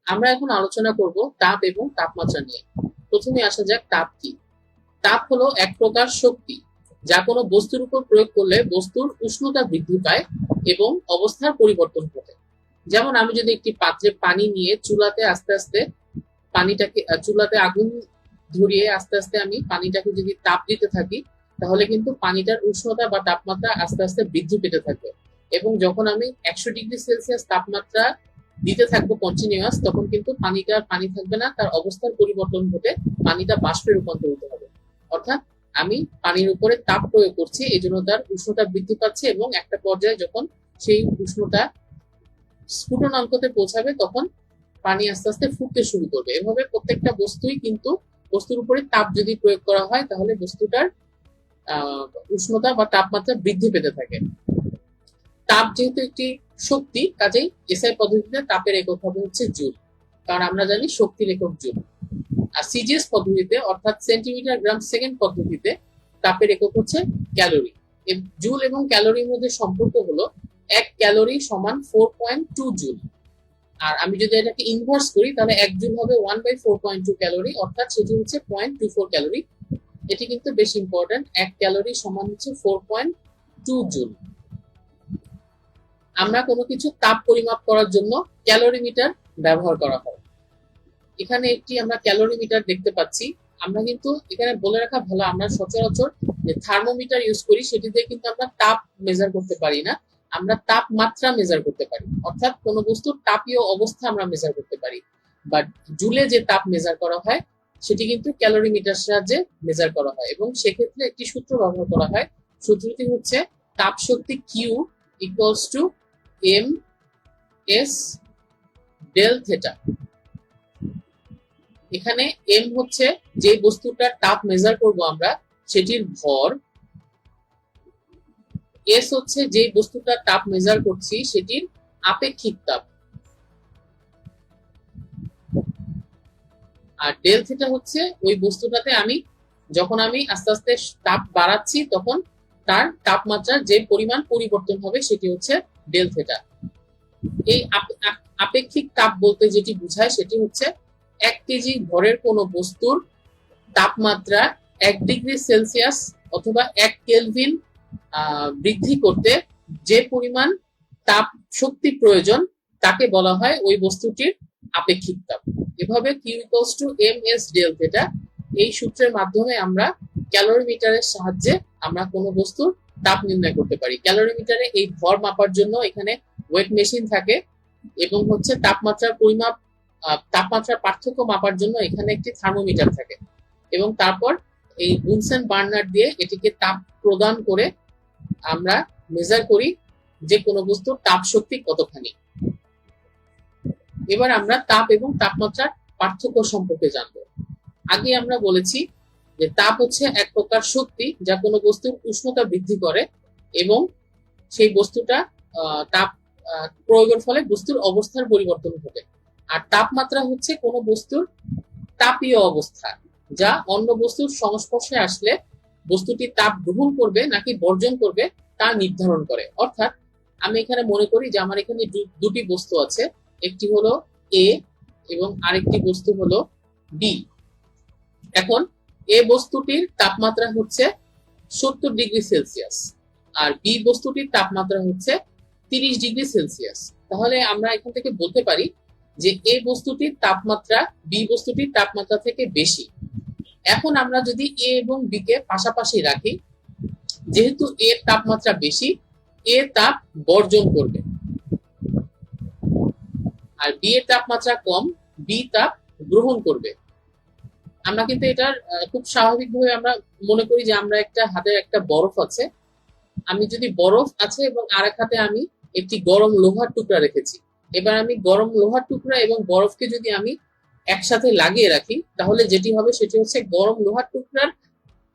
আমরা এখন আলোচনা করব তাপ এবং তাপমাত্রা নিয়ে। প্রথমে আসা যাক তাপ কি। তাপ হলো এক প্রকার শক্তি যা কোনো বস্তুর উপর প্রয়োগ করলে বস্তুর উষ্ণতা বৃদ্ধি পায় এবং অবস্থার পরিবর্তন ঘটে। যেমন আমি যদি একটি পাত্রে পানি নিয়ে চুলাতে আস্তে আস্তে পানিটাকে চুলাতে আগুন ধরিয়ে আস্তে আস্তে আমি পানিটাকে যদি তাপ দিতে থাকি, তাহলে কিন্তু পানিটার উষ্ণতা বা তাপমাত্রা আস্তে আস্তে বৃদ্ধি পেতে থাকবে। এবং যখন আমি 100 ডিগ্রি সেলসিয়াস তাপমাত্রা দিতে থাকবো কন্টিনিউয়াস, তখন কিন্তু পানিটা পানি থাকবে না, তার অবস্থার পরিবর্তন ঘটে পানিটা বাষ্পে রূপান্তরিত হবে। অর্থাৎ আমি পানির উপরে তাপ প্রয়োগ করছি, এই জন্য তার উষ্ণতা বৃদ্ধি পাচ্ছে এবং একটা পর্যায়ে যখন সেই উষ্ণতা স্ফুটনাঙ্কতে পৌঁছাবে, তখন পানি আস্তে আস্তে ফুটতে শুরু করবে। এভাবে প্রত্যেকটা বস্তুই কিন্তু বস্তুর উপরে তাপ যদি প্রয়োগ করা হয়, তাহলে বস্তুটার উষ্ণতা বা তাপমাত্রা বৃদ্ধি পেতে থাকে। তাপ যেহেতু একটি শক্তি, কাজেই এসআই পদ্ধতিতে তাপের একক হবে হচ্ছে জুল, কারণ আমরা জানি শক্তির একক জুল। আর সিজিএস পদ্ধতিতে অর্থাৎ সেন্টিমিটার গ্রাম সেকেন্ড পদ্ধতিতে তাপের একক হচ্ছে ক্যালোরি। জুল এবং ক্যালোরির মধ্যে সম্পর্ক হলো 1 ক্যালোরি সমান 4.2 জুল। আর আমি যদি এটাকে ইনভার্স করি, তাহলে 1 জুল হবে 1/4.2 ক্যালোরি, অর্থাৎ সেটি হচ্ছে 0.24 ক্যালোরি। এটি কিন্তু বেশ ইম্পর্টেন্ট, 1 ক্যালোরি সমান হচ্ছে 4.2 জুল। আমরা কোনো কিছু তাপ পরিমাপ করার জন্য ক্যালোরিমিটার ব্যবহার করা হয়। এখানে একটি আমরা ক্যালোরিমিটার দেখতে পাচ্ছি। আমরা কিন্তু এখানে বলে রাখা ভালো, আমরা সচরাচর যে থার্মোমিটার ইউজ করি সেটি দিয়ে কিন্তু আমরা তাপ মেজার করতে পারি না, আমরা তাপমাত্রা মেজার করতে পারি। অর্থাৎ কোনো বস্তুর তাপীয় অবস্থা আমরা মেজার করতে পারি। বাট জুলে যে তাপ মেজার করা হয় সেটি কিন্তু ক্যালোরিমিটার সাহায্যে মেজার করা হয়, এবং সেক্ষেত্রে একটি সূত্র ব্যবহার করা হয়। সূত্রটি হচ্ছে তাপ শক্তি Q equals to M S del theta. এখানে এম হচ্ছে যে বস্তুটার তাপ মেজার করব আমরা সেটির ভর, এস হচ্ছে যে বস্তুটার তাপ মেজার করছি সেটির আপেক্ষিক তাপ, আর ডেল থিটা হচ্ছে ওই বস্তুটাতে আমি যখন আমি আস্তে আস্তে তাপ বাড়াচ্ছি তখন তার তাপমাত্রার যে পরিমাণ পরিবর্তন হবে সেটি হচ্ছে ডেল থিটা। এই আপেক্ষিক তাপ বলতে যেটি বোঝায় সেটি হচ্ছে 1 কেজি ভরের কোনো বস্তুর তাপমাত্রা 1 ডিগ্রি সেলসিয়াস অথবা 1 কেলভিন বৃদ্ধি করতে যে পরিমাণ তাপ শক্তি প্রয়োজন তাকে বলা হয় ওই বস্তুটির আপেক্ষিক তাপ। এভাবে Q equals to M S del theta, এই সূত্রের মাধ্যমে আমরা ক্যালোরিমিটারের সাহায্যে আমরা কোনো বস্তুর তাপ নির্ণয় করতে পারি। ক্যালোরিমিটারে এই ভর মাপার জন্য এখানে ওয়েট মেশিন থাকে, এবং হচ্ছে তাপমাত্রার পরিমাপ তাপমাত্রার পার্থক্য মাপার জন্য এখানে একটি থার্মোমিটার থাকে, এবং তারপর এই বুনসেন বার্নার দিয়ে এটিকে তাপ প্রদান করে আমরা মেজার করি যে কোনো বস্তুর তাপ শক্তি কতখানি। এবার আমরা তাপ এবং তাপমাত্রার পার্থক্য সম্পর্কে জানবো। আগে আমরা বলেছি যে তাপ হচ্ছে এক প্রকার শক্তি যা কোনো বস্তুর উষ্ণতা বৃদ্ধি করে এবং সেই বস্তুটা তাপ প্রয়োগের ফলে বস্তুর অবস্থার পরিবর্তন ঘটে। আর তাপমাত্রা হচ্ছে কোনো বস্তুর তাপীয় অবস্থা, যা অন্য বস্তুর সংস্পর্শে আসলে বস্তুটি তাপ গ্রহণ করবে নাকি বর্জন করবে তা নির্ধারণ করে। অর্থাৎ আমি এখানে মনে করি যে আমার এখানে দুটি বস্তু আছে, একটি হলো এ এবং আরেকটি বস্তু হলো বি। এখন এ বস্তুটির তাপমাত্রা হচ্ছে 70 ডিগ্রি সেলসিয়াস আর বি বস্তুটির তাপমাত্রা হচ্ছে 30 ডিগ্রি সেলসিয়াস। তাহলে আমরা এখান থেকে বলতে পারি যে এ বস্তুটির তাপমাত্রা বি বস্তুটির তাপমাত্রা থেকে বেশি। এখন আমরা যদি এ এবং বি কে পাশাপাশি রাখি, যেহেতু এর তাপমাত্রা বেশি, এ তাপ বর্জন করবে, আর বি এর তাপমাত্রা কম, বি তাপ গ্রহণ করবে। আমরা কিন্তু এটার খুব স্বাভাবিকভাবে আমরা মনে করি যে আমরা একটা হাতে একটা বরফ আছে, আমি যদি বরফ আছে এবং আরেক হাতে আমি একটি গরম লোহার টুকরা রেখেছি, এবার আমি গরম লোহার টুকরা এবং বরফকে যদি আমি একসাথে লাগিয়ে রাখি, তাহলে যেটি হবে সেটি হচ্ছে গরম লোহার টুকরার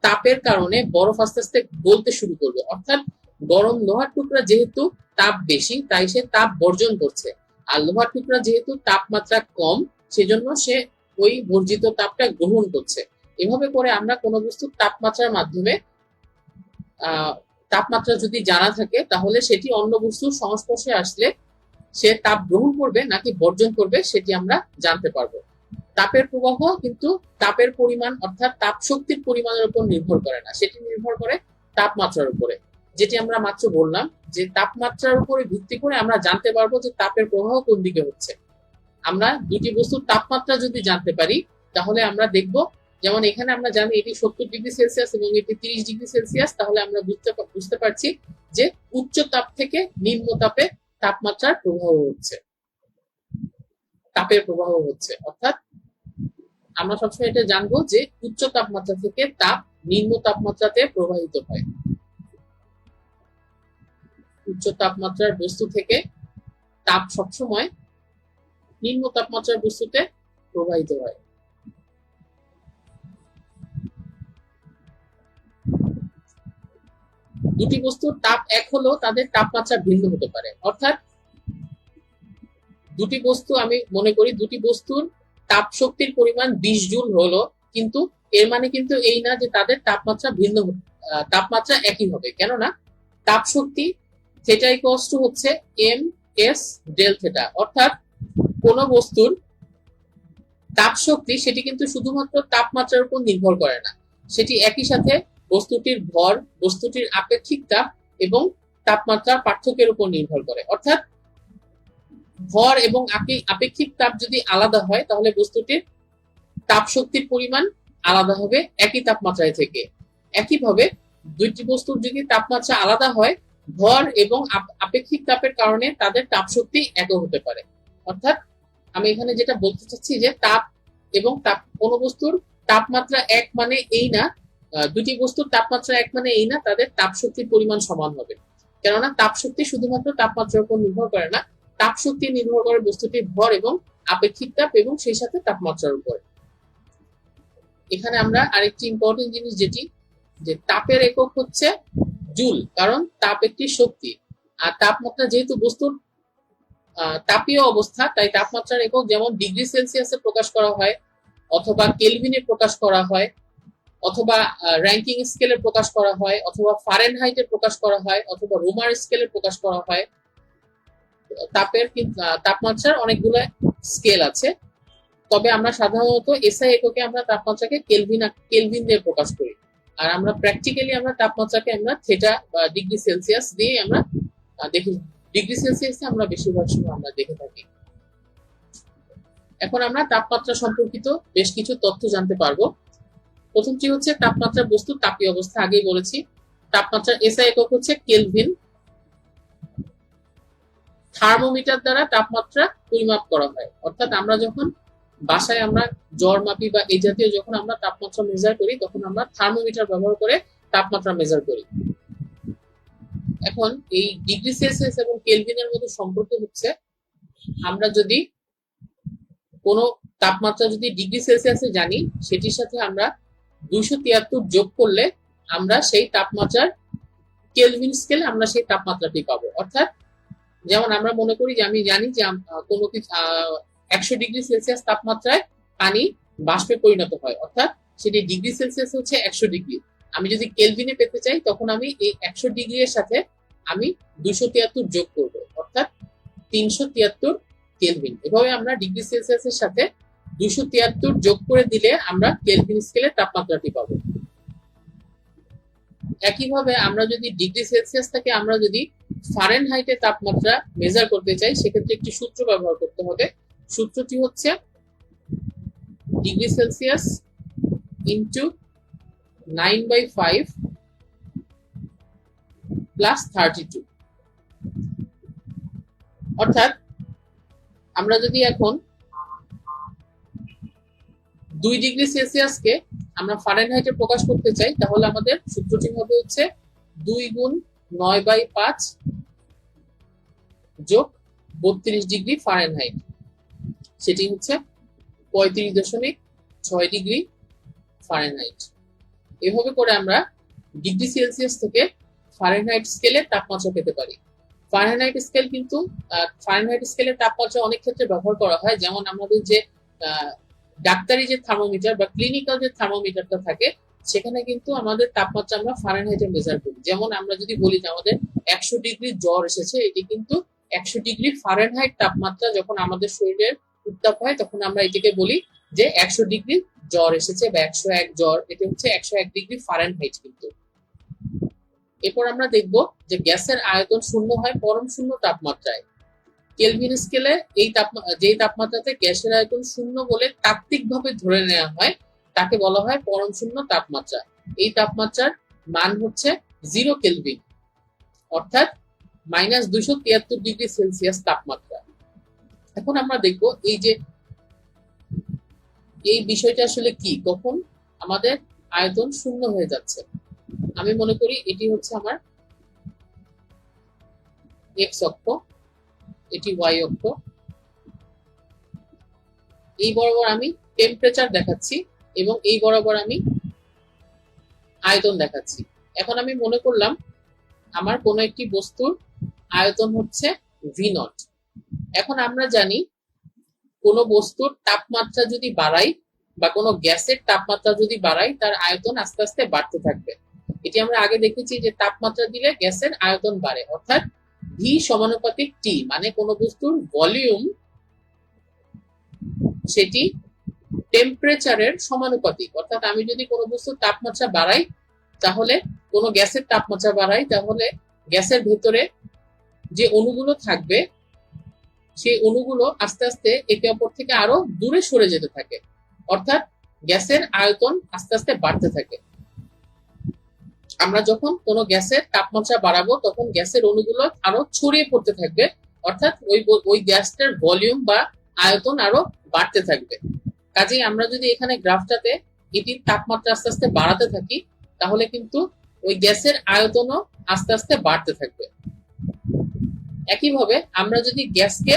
তাপের কারণে বরফ আস্তে আস্তে গলতে শুরু করবে। অর্থাৎ গরম লোহার টুকরা যেহেতু তাপ বেশি তাই সে তাপ বর্জন করছে, আর লোহার টুকরা যেহেতু তাপমাত্রা কম সেজন্য সে ওই বর্জিত তাপটা গ্রহণ করছে। এভাবে করে আমরা কোনো বস্তুর তাপমাত্রার মাধ্যমে তাপমাত্রা যদি জানা থাকে, তাহলে সেটি অন্য বস্তুর সংস্পর্শে আসলে সে তাপ গ্রহণ করবে নাকি বর্জন করবে সেটি আমরা জানতে পারবো। তাপের প্রবাহ কিন্তু তাপের পরিমাণ অর্থাৎ তাপ শক্তির পরিমাণের উপর নির্ভর করে না, সেটি নির্ভর করে তাপমাত্রার উপরে। যেটি আমরা মাত্র বললাম যে তাপমাত্রার উপরে ভিত্তি করে আমরা জানতে পারবো যে তাপের প্রবাহ কোন দিকে হচ্ছে। আমরা দুটি বস্তুর তাপমাত্রা যদি জানতে পারি তাহলে আমরা দেখব, যেমন এখানে আমরা জানি এটি 70°C এবং এটি 30°C, তাহলে আমরা বুঝতে পারছি যে উচ্চ তাপ থেকে নিম্ন তাপে তাপমাত্রার প্রবাহ হচ্ছে, তাপের প্রবাহ হচ্ছে। অর্থাৎ আমরা সবসময় এটা জানবো যে উচ্চ তাপমাত্রা থেকে তাপ নিম্ন তাপমাত্রাতে প্রবাহিত হয়। উচ্চ তাপমাত্রার বস্তু থেকে তাপ সবসময় নিম্ন তাপমাত্রার বস্তুতে প্রবাহিত হয়। দুটি বস্তুর তাপ এক হলেও তাদের তাপমাত্রা ভিন্ন হতে পারে। অর্থাৎ দুটি বস্তু, আমি মনে করি দুটি বস্তুর তাপ শক্তির পরিমাণ 20 জুল হলো, কিন্তু এর মানে কিন্তু এই না যে তাদের তাপমাত্রা ভিন্ন, তাপমাত্রা একই হবে। কেননা তাপ শক্তি থিটা ইকুয়ালস টু হচ্ছে এম এস ডেল থিটা। অর্থাৎ কোন বস্তুর তাপ শক্তি সেটি কিন্তু শুধুমাত্র তাপমাত্রার উপর নির্ভর করে না, সেটি একই সাথে বস্তুটির ভর, বস্তুটির আপেক্ষিক তাপ এবং তাপমাত্রার পার্থক্যের উপর নির্ভর করে। অর্থাৎ ভর এবং আপেক্ষিক তাপ যদি আলাদা হয় তাহলে বস্তুটির তাপ শক্তির পরিমাণ আলাদা হবে একই তাপমাত্রায় থেকে। একইভাবে দুইটি বস্তুর যদি তাপমাত্রা আলাদা হয়, ভর এবং আপেক্ষিক তাপের কারণে তাদের তাপ শক্তি একও হতে পারে। অর্থাৎ আমি এখানে যেটা বলতে চাচ্ছি যে তাপ এবং তাপ, কোন বস্তুর তাপমাত্রা এক মানে এই না, দুটি বস্তুর তাপমাত্রা এক মানে এই না তাদের তাপ শক্তির পরিমাণ সমান হবে। কেননা তাপ শক্তি শুধুমাত্র তাপমাত্রার উপর নির্ভর করে না, তাপ শক্তি নির্ভর করে বস্তুটির ভর এবং আপেক্ষিক তাপ এবং সেই সাথে তাপমাত্রার উপর। এখানে আমরা আরেকটি ইম্পর্টেন্ট জিনিস, যেটি যে তাপের একক হচ্ছে জুল, কারণ তাপ একটি শক্তি। আর তাপমাত্রা যেহেতু বস্তুর তাপীয় অবস্থা, তাই তাপমাত্রার একক যেমন ডিগ্রি সেলসিয়াসে প্রকাশ করা হয়, অথবা কেলভিনে প্রকাশ করা হয়, অথবা র্যাঙ্কিং স্কেলে প্রকাশ করা হয়, অথবা ফারেনহাইটে প্রকাশ করা হয়, অথবা রোমার স্কেলে প্রকাশ করা হয়। তাপের তাপমাত্রার অনেকগুলো স্কেল আছে, তবে আমরা সাধারণত এসআই এককে আমরা তাপমাত্রাকে কেলভিন দিয়ে প্রকাশ করি। আর আমরা প্র্যাকটিক্যালি আমরা তাপমাত্রাকে আমরা থিটা বা ডিগ্রি সেলসিয়াস দিয়ে আমরা দেখি, ডিগ্রি সেলসিয়াসে আমরা বেশিরভাগ সময় আমরা দেখে থাকি। এখন আমরা তাপমাত্রা সম্পর্কিত বেশ কিছু তথ্য জানতে পারবো। প্রথমটি হচ্ছে তাপমাত্রা বস্তুর তাপীয় অবস্থা, আগেই বলেছি। তাপমাত্রার এসআই একক হচ্ছে কেলভিন। থার্মোমিটার দ্বারা তাপমাত্রা পরিমাপ করা হয়। অর্থাৎ আমরা যখন বাসায় আমরা জ্বর মাপি বা এই জাতীয় যখন আমরা তাপমাত্রা মেজার করি, তখন আমরা থার্মোমিটার ব্যবহার করে তাপমাত্রা মেজার করি। এখন এই ডিগ্রি সেলসিয়াস এবং কেলভিনের মধ্যে সম্পর্ক হচ্ছে, আমরা যদি কোনো তাপমাত্রা যদি ডিগ্রি সেলসিয়াসে জানি, সেটির সাথে আমরা 273 যোগ করলে আমরা সেই তাপমাত্রার কেলভিন স্কেলে আমরা সেই তাপমাত্রাটি পাবো। অর্থাৎ যেমন আমরা মনে করি যে আমি জানি যে কোনো 100 ডিগ্রি সেলসিয়াস তাপমাত্রায় পানি বাষ্পে পরিণত হয়, অর্থাৎ সেটি ডিগ্রি সেলসিয়াস হচ্ছে 100 ডিগ্রি। আমি যদি কেলভিনে পেতে চাই তখন আমি এই 100 ডিগ্রি এর সাথে আমি 273 যোগ করব, অর্থাৎ 373 কেলভিন। এভাবে আমরা ডিগ্রি সেলসিয়াসের সাথে 273 যোগ করে দিলে আমরা কেলভিন স্কেলে তাপমাত্রাটি পাবো। একইভাবে আমরা যদি ডিগ্রি সেলসিয়াস থেকে আমরা যদি ফারেনহাইটে তাপমাত্রা মেজার করতে চাই, সেক্ষেত্রে একটি সূত্র ব্যবহার করতে হবে। সূত্রটি হচ্ছে ডিগ্রি সেলসিয়াস ইন্টু 9/5 প্লাস 32। অর্থাৎ আমরা যদি এখন 2 ডিগ্রি সেলসিয়াসকে আমরা ফারেনহাইটে প্রকাশ করতে চাই, তাহলে আমাদের সূত্রটি হবে হচ্ছে 2 গুণ 9/5 যোগ 32 ডিগ্রি ফারেনহাইট, সেটি হচ্ছে 35.6 ডিগ্রি ফারেনহাইট। এভাবে করে আমরা ডিগ্রি সেলসিয়াস থেকে ফারেনহাইট স্কেলে তাপমাত্রা পেতে পারি। ফারেনহাইট স্কেল কিন্তু ফারেনহাইট স্কেলের তাপমাত্রা অনেক ক্ষেত্রে ব্যবহার করা হয়, যেমন আমাদের যে ডাক্তারি যে থার্মোমিটার বা ক্লিনিক্যাল যে থার্মোমিটারটা থাকে, সেখানে কিন্তু আমাদের তাপমাত্রা আমরা ফারেনহাইটে মেজার করি। যেমন আমরা যদি বলি যে আমাদের 100 ডিগ্রি জ্বর এসেছে, এটি কিন্তু 100 ডিগ্রি ফারেনহাইট তাপমাত্রা যখন আমাদের শরীরের উত্তাপ হয় তখন আমরা এটাকে বলি যে 100 ডিগ্রি জ্বর এসেছে বা 101 জ্বর, এটা হচ্ছে 101 ডিগ্রি ফারেনহাইট। কিন্তু এরপর আমরা দেখব যে গ্যাসের আয়তন শূন্য হয় পরম শূন্য তাপমাত্রায়। কেলভিন স্কেলে যেই তাপমাত্রাতে গ্যাসের আয়তন শূন্য বলে তাত্ত্বিকভাবে ধরে নেওয়া হয় তাকে বলা হয় পরম শূন্য তাপমাত্রা। এই তাপমাত্রার মান হচ্ছে 0 কেলভিন, অর্থাৎ -273 ডিগ্রি সেলসিয়াস তাপমাত্রা। এখন আমরা দেখব এই বিষয়টা আসলে কি, কখন আমাদের আয়তন শূন্য হয়ে যাচ্ছে। আমি মনে করি এটি হচ্ছে আমার এক্স অক্ষ, এটি ওয়াই অক্ষ। এই বরাবর আমি টেম্পারেচার দেখাচ্ছি এবং এই বরাবর আমি আয়তন দেখাচ্ছি। এখন আমি মনে করলাম আমার কোন একটি বস্তুর আয়তন হচ্ছে V0। এখন আমরা জানি কোন বস্তুর তাপমাত্রা যদি বাড়াই বা কোন গ্যাসের তাপমাত্রা যদি বাড়াই তার আয়তন আস্তে আস্তে বাড়তে থাকবে। এটি আমরা আগে দেখেছি যে তাপমাত্রা দিলে গ্যাসের আয়তন বাড়ে, অর্থাৎ V সমানুপাতিক T, মানে কোন বস্তুর ভলিউম সেটি টেম্পারেচারের সমানুপাতিক। অর্থাৎ আমি যদি কোনো বস্তুর তাপমাত্রা বাড়াই, তাহলে কোনো গ্যাসের তাপমাত্রা বাড়াই, তাহলে গ্যাসের ভেতরে যে অণুগুলো থাকবে সেই অণুগুলো আস্তে আস্তে একে অপর থেকে আরো দূরে সরে যেতে থাকে, অর্থাৎ গ্যাসের আয়তন আস্তে আস্তে বাড়তে থাকে। আমরা যখন কোনো গ্যাসের তাপমাত্রা বাড়াবো তখন গ্যাসের অণুগুলো আরো ছড়িয়ে পড়তে থাকবে, অর্থাৎ ওই গ্যাসটার ভলিউম বা আয়তন আরো বাড়তে থাকবে। কাজেই আমরা যদি এখানে গ্রাফটাতে এটির তাপমাত্রা আস্তে আস্তে বাড়াতে থাকি তাহলে কিন্তু ওই গ্যাসের আয়তনও আস্তে আস্তে বাড়তে থাকবে। একইভাবে আমরা যদি গ্যাসকে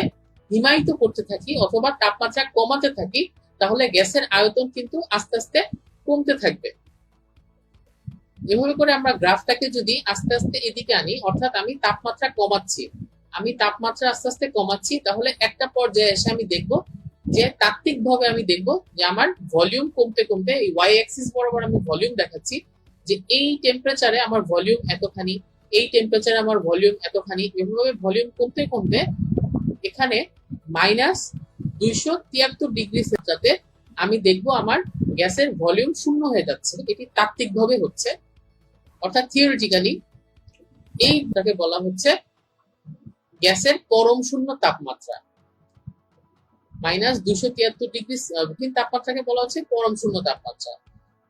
হিমায়িত করতে থাকি অথবা তাপমাত্রা কমাতে থাকি তাহলে গ্যাসের আয়তন কিন্তু আস্তে আস্তে কমতে থাকবে। এভাবে করে আমরা গ্রাফটাকে যদি আস্তে আস্তে এদিকে আনি, অর্থাৎ আমি তাপমাত্রা আস্তে আস্তে কমাচ্ছি, তাহলে একটা পর্যায়ে এসে আমি দেখব যে তাত্ত্বিকভাবে আমি দেখব যে আমার ভলিউম কমতে কমতে, এই ওয়াই অ্যাক্সিস বরাবর আমি ভলিউম দেখাচ্ছি যে এই টেম্পারেচারে আমার ভলিউম এতখানি, এই টেম্পারেচারে আমার ভলিউম এতখানি, এভাবে ভলিউম কমতে কমতে এখানে -273 ডিগ্রি সেলসিয়াসে আমি দেখব আমার গ্যাসের ভলিউম শূন্য হয়ে যাচ্ছে। এটি তাত্ত্বিকভাবে হচ্ছে, অর্থাৎ থিওরিটিক্যালি এইটাকে বলা হচ্ছে গ্যাসের পরম শূন্য তাপমাত্রা। -273 ডিগ্রি তাপমাত্রাকে বলা হচ্ছে পরম শূন্য তাপমাত্রা।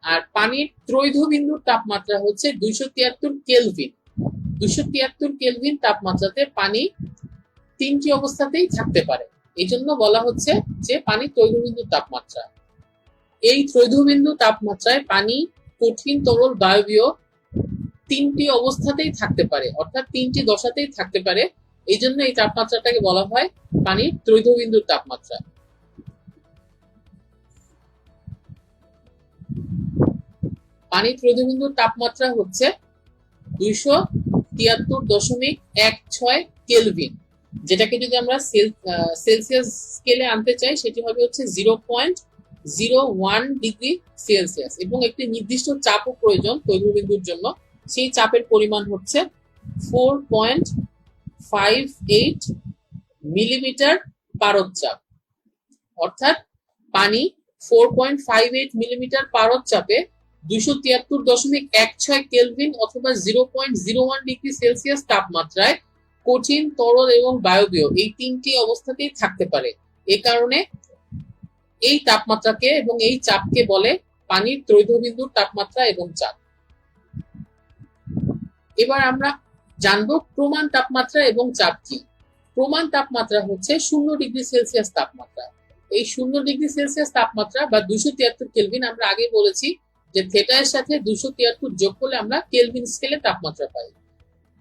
আর পানির ত্রৈধ বিন্দুর তাপমাত্রা হচ্ছে 273 কেলভিন। 273 কেলভিন তাপমাত্রাতে পানি তিনটি অবস্থাতেই থাকতে পারে, এই জন্য বলা হচ্ছে যে পানি ত্রৈধ বিন্দুর তাপমাত্রা। এই ত্রৈধ বিন্দু তাপমাত্রায় পানি, কঠিন, তরল, বায়বীয় তিনটি অবস্থাতেই থাকতে পারে, অর্থাৎ তিনটি দশাতেই থাকতে পারে। এই জন্য এই তাপমাত্রাটাকে বলা হয় পানির ত্রৈধ বিন্দুর তাপমাত্রা। পানির ত্রৈধ বিন্দুর তাপমাত্রা হচ্ছে 273.16 কেলভিন, যেটাকে যদি আমরা সেলসিয়াস স্কেলে আনতে চাই সেটি হবে হচ্ছে 0.01 ডিগ্রি সেলসিয়াস, এবং একটি নির্দিষ্ট চাপও প্রয়োজন ত্রৈধ বিন্দুর জন্য। সেই চাপের পরিমাণ হচ্ছে 4.58 মিলিমিটার পারদ-চাপ। অর্থাৎ পানি 4.58 মিলিমিটার পারদ-চাপে 273.16 কেলভিন অথবা 0.01 ডিগ্রি সেলসিয়াস তাপমাত্রায় কঠিন, তরল এবং বায়বীয় এই তিনটি অবস্থাতেই থাকতে পারে। এ কারণে এই তাপমাত্রাকে এবং এই চাপকে বলে পানির ত্রৈধ বিন্দুর তাপমাত্রা এবং চাপ। এবার আমরা জানবো প্রমাণ তাপমাত্রা এবং চাপ কি। প্রমাণ তাপমাত্রা হচ্ছে 0 ডিগ্রি সেলসিয়াস তাপমাত্রা। এই 0 ডিগ্রি সেলসিয়াস তাপমাত্রা বা 273 কেলভিন, আমরা আগে বলেছি যে থেটা এর সাথে 273 যোগ করলে আমরা কেলভিন স্কেলে তাপমাত্রা পাই।